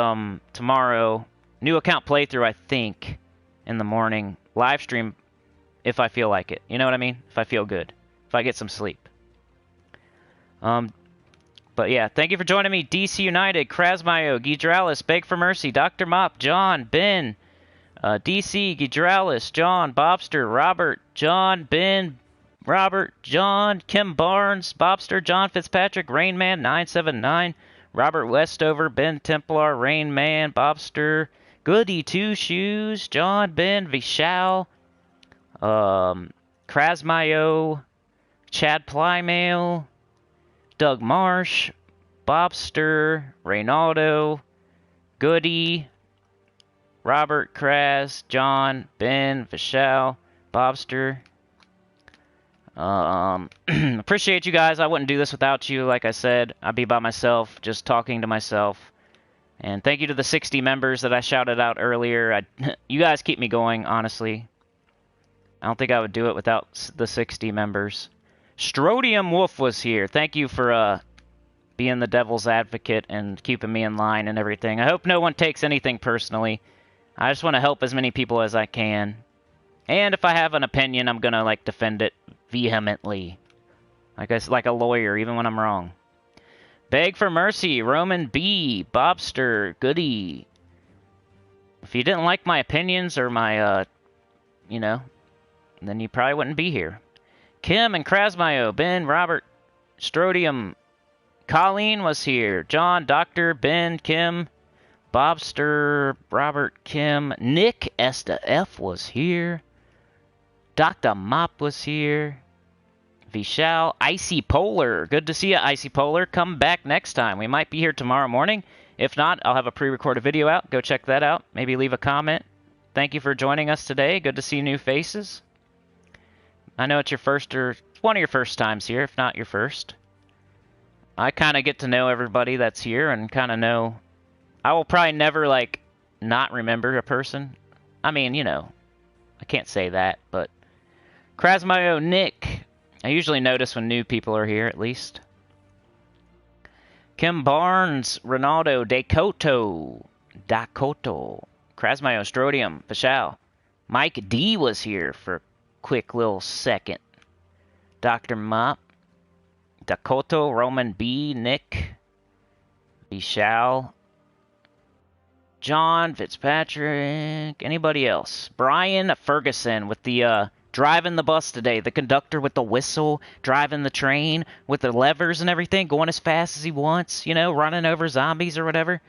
tomorrow, new account playthrough, I think, in the morning. Live stream if I feel like it. You know what I mean? If I feel good. If I get some sleep. But yeah, thank you for joining me. DC United, Krasmayo, Gidralis, Beg for Mercy, Dr. Mop, John, Ben, DC, Gidralis, John, Bobster, Robert, John, Ben, Robert, John, Kim Barnes, Bobster, John Fitzpatrick, Rainman 979, Robert Westover, Ben Templar, Rainman, Bobster, Goody Two Shoes, John, Ben, Vishal, Krasmayo, Chad Plymail, Doug Marsh, Bobster, Reynaldo, Goody, Robert, Kraz, John, Ben, Vishal, Bobster. Appreciate you guys. I wouldn't do this without you. Like I said, I'd be by myself, just talking to myself. And thank you to the 60 members that I shouted out earlier. You guys keep me going, honestly. I don't think I would do it without the 60 members. Strodium Wolf was here. Thank you for being the devil's advocate and keeping me in line and everything. I hope no one takes anything personally. I just want to help as many people as I can. And if I have an opinion, I'm going to like defend it vehemently. Like a lawyer, even when I'm wrong. Beg for Mercy, Roman B, Bobster, Goody. If you didn't like my opinions or my, then you probably wouldn't be here. Kim and Krasmayo, Ben, Robert, Strodium, Colleen was here. John, Dr., Ben, Kim, Bobster, Robert, Kim, Nick Esta F was here. Dr. Mop was here. Vishal, Icy Polar. Good to see you, Icy Polar. Come back next time. We might be here tomorrow morning. If not, I'll have a pre-recorded video out. Go check that out. Maybe leave a comment. Thank you for joining us today. Good to see new faces. I know it's your first or one of your first times here, if not your first. I kind of get to know everybody that's here and kind of know. I will probably never, like, not remember a person. I mean, you know, I can't say that, but Krasmayo Nick. I usually notice when new people are here, at least. Kim Barnes, Ronaldo, Dakoto, Krasmayo, Strodium, Pashal. Mike D was here for a quick little second. Dr. Mop, Dakoto, Roman B, Nick, Bishal, John Fitzpatrick, anybody else? Brian Ferguson with the driving the bus today, the conductor with the whistle, driving the train with the levers and everything, going as fast as he wants, you know, running over zombies or whatever.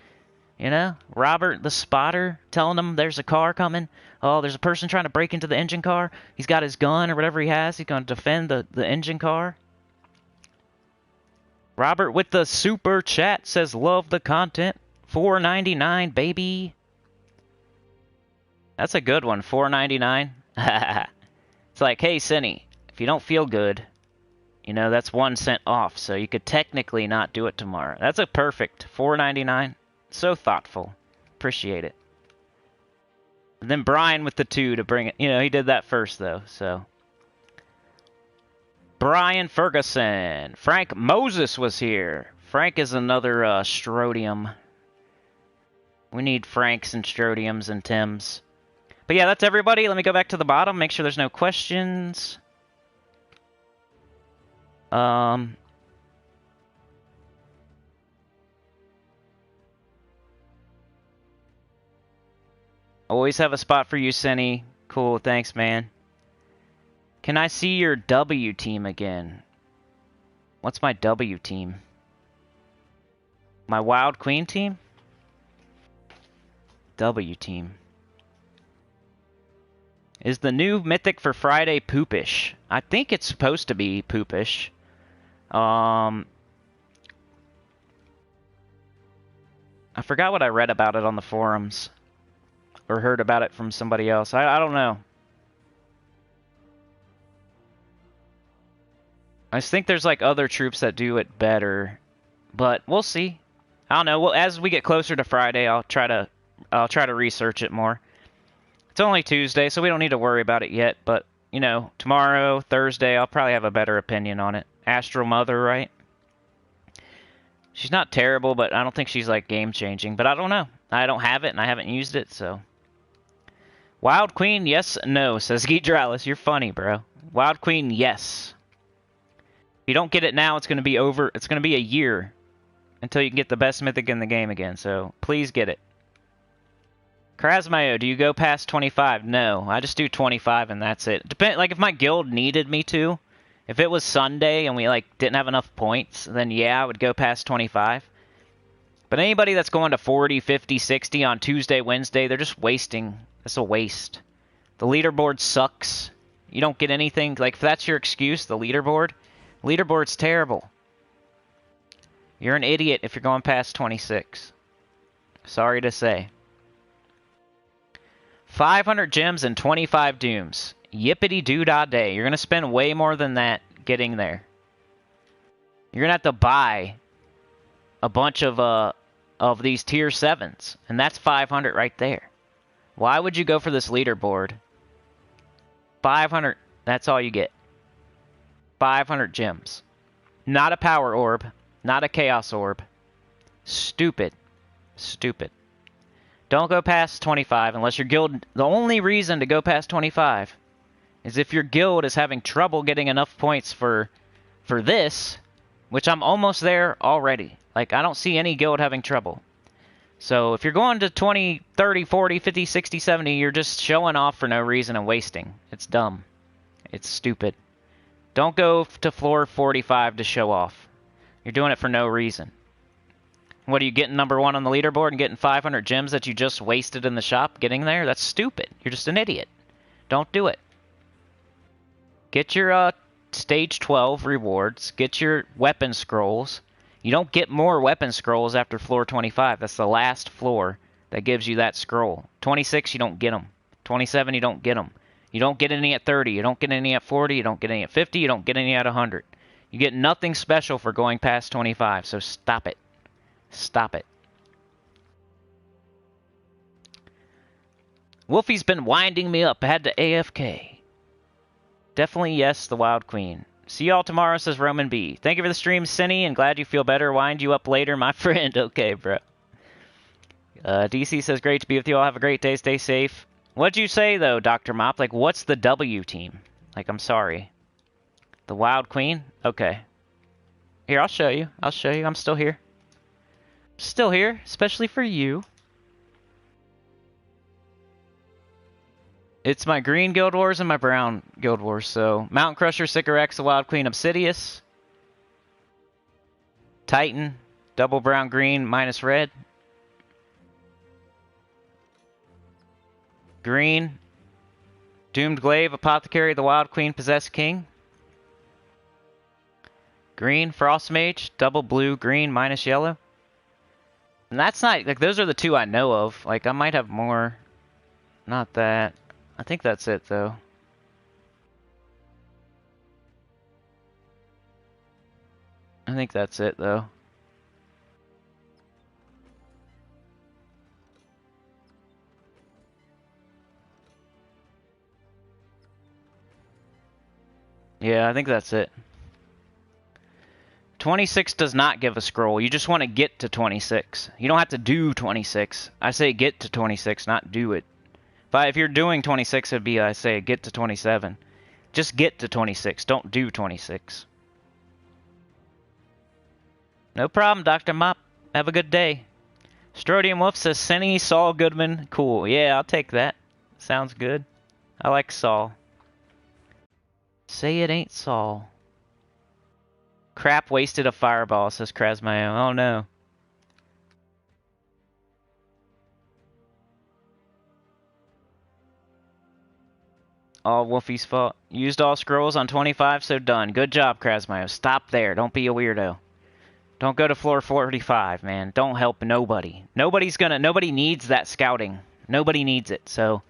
You know, Robert the spotter telling them there's a car coming. Oh, there's a person trying to break into the engine car. He's got his gun or whatever he has. He's going to defend the engine car. Robert with the super chat says, love the content. $4.99, baby. That's a good one, $4.99. It's like, hey, Cinny, if you don't feel good, you know, that's 1 cent off, so you could technically not do it tomorrow. That's a perfect $4.99. So thoughtful. Appreciate it. And then Brian with the 2 to bring it. You know, he did that first, though, so. Brian Ferguson. Frank Moses was here. Frank is another Strodium. We need Franks and Strodiums and Tims. But yeah, that's everybody. Let me go back to the bottom, make sure there's no questions. Always have a spot for you, Cinny. Cool, thanks, man. Can I see your W team again? What's my W team? My Wild Queen team? W team. Is the new Mythic for Friday poopish? I think it's supposed to be poopish. I forgot what I read about it on the forums. Or heard about it from somebody else. I don't know. I just think there's like other troops that do it better. But we'll see. I don't know. Well, as we get closer to Friday, I'll try to research it more. It's only Tuesday, so we don't need to worry about it yet. But, you know, tomorrow, Thursday, I'll probably have a better opinion on it. Astral Mother, right? She's not terrible, but I don't think she's, like, game-changing. But I don't know. I don't have it, and I haven't used it, so. Wild Queen, yes, no, says Geedralis. You're funny, bro. Wild Queen, yes. If you don't get it now, it's going to be over. It's going to be a year until you can get the best Mythic in the game again, so please get it. Krasmayo, do you go past 25? No, I just do 25 and that's it. Like if my guild needed me to, if it was Sunday and we like didn't have enough points, then yeah, I would go past 25. But anybody that's going to 40, 50, 60 on Tuesday, Wednesday, they're just wasting. It's a waste. The leaderboard sucks. You don't get anything. Like if that's your excuse, the leaderboard's terrible. You're an idiot if you're going past 26. Sorry to say. 500 gems and 25 dooms. Yippity-doo-dah-day. You're going to spend way more than that getting there. You're going to have to buy a bunch of these tier 7s. And that's 500 right there. Why would you go for this leaderboard? 500. That's all you get. 500 gems. Not a power orb. Not a chaos orb. Stupid. Stupid. Don't go past 25 unless your guild... The only reason to go past 25 is if your guild is having trouble getting enough points for this, which I'm almost there already. Like, I don't see any guild having trouble. So if you're going to 20, 30, 40, 50, 60, 70, you're just showing off for no reason and wasting. It's dumb. It's stupid. Don't go to floor 45 to show off. You're doing it for no reason. What, are you getting number 1 on the leaderboard and getting 500 gems that you just wasted in the shop getting there? That's stupid. You're just an idiot. Don't do it. Get your stage 12 rewards. Get your weapon scrolls. You don't get more weapon scrolls after floor 25. That's the last floor that gives you that scroll. 26, you don't get them. 27, you don't get them. You don't get any at 30. You don't get any at 40. You don't get any at 50. You don't get any at 100. You get nothing special for going past 25, so stop it. Stop it. Wolfie's been winding me up. I had to AFK. Definitely yes, the Wild Queen. See y'all tomorrow, says Roman B. Thank you for the stream, Cinny, and glad you feel better. Wind you up later, my friend. Okay, bro. DC says, great to be with you all. Have a great day. Stay safe. What'd you say, though, Dr. Mop? Like, what's the W team? Like, I'm sorry. The Wild Queen? Okay. Here, I'll show you. I'll show you. I'm still here. Still here, especially for you. It's my green Guild Wars and my brown Guild Wars. So, Mountain Crusher, Sycorax, the Wild Queen, Obsidious. Titan, double brown, green, minus red. Green, Doomed Glaive, Apothecary, the Wild Queen, Possessed King. Green, Frost Mage, double blue, green, minus yellow. And that's not, like, those are the two I know of. Like, I might have more. Not that. I think that's it, though. I think that's it, though. Yeah, I think that's it. 26 does not give a scroll. You just want to get to 26. You don't have to do 26. I say get to 26, not do it. But if you're doing 26, it'd be, I say, get to 27. Just get to 26. Don't do 26. No problem, Dr. Mop. Have a good day. Strodium Wolf says, Senny, Saul Goodman. Cool. Yeah, I'll take that. Sounds good. I like Saul. Say it ain't Saul. Crap, wasted a fireball, says Krasmayo. Oh no. All Wolfie's fault. Used all scrolls on 25, so done. Good job, Krasmayo. Stop there. Don't be a weirdo. Don't go to floor 45, man. Don't help nobody. Nobody needs that scouting. Nobody needs it. So,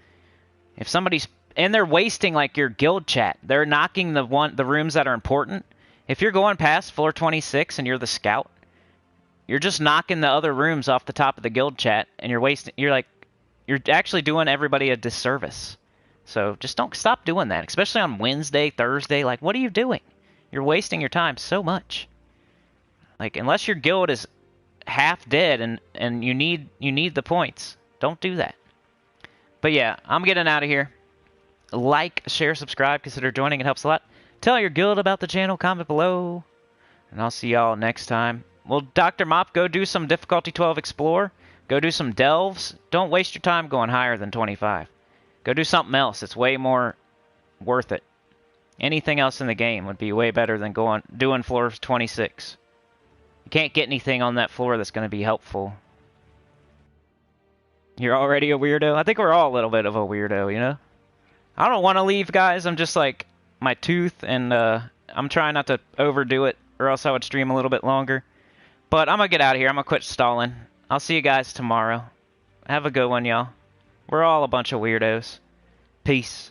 if somebody's... And they're wasting, like, your guild chat. They're knocking the rooms that are important. If you're going past floor 26 and you're the scout, you're just knocking the other rooms off the top of the guild chat, and you're actually doing everybody a disservice. So just don't stop doing that, especially on Wednesday, Thursday. Like, what are you doing? You're wasting your time so much. Like, unless your guild is half dead and you need the points, don't do that. But yeah, I'm getting out of here. Like, share, subscribe, consider joining. It helps a lot. Tell your guild about the channel, comment below. And I'll see y'all next time. Well, Dr. Mop, go do some difficulty 12 explore. Go do some delves. Don't waste your time going higher than 25. Go do something else. It's way more worth it. Anything else in the game would be way better than doing floor 26. You can't get anything on that floor that's going to be helpful. You're already a weirdo? I think we're all a little bit of a weirdo, you know? I don't want to leave, guys. I'm just like my tooth, and I'm trying not to overdo it, or else I would stream a little bit longer. But I'm going to get out of here. I'm going to quit stalling. I'll see you guys tomorrow. Have a good one, y'all. We're all a bunch of weirdos. Peace.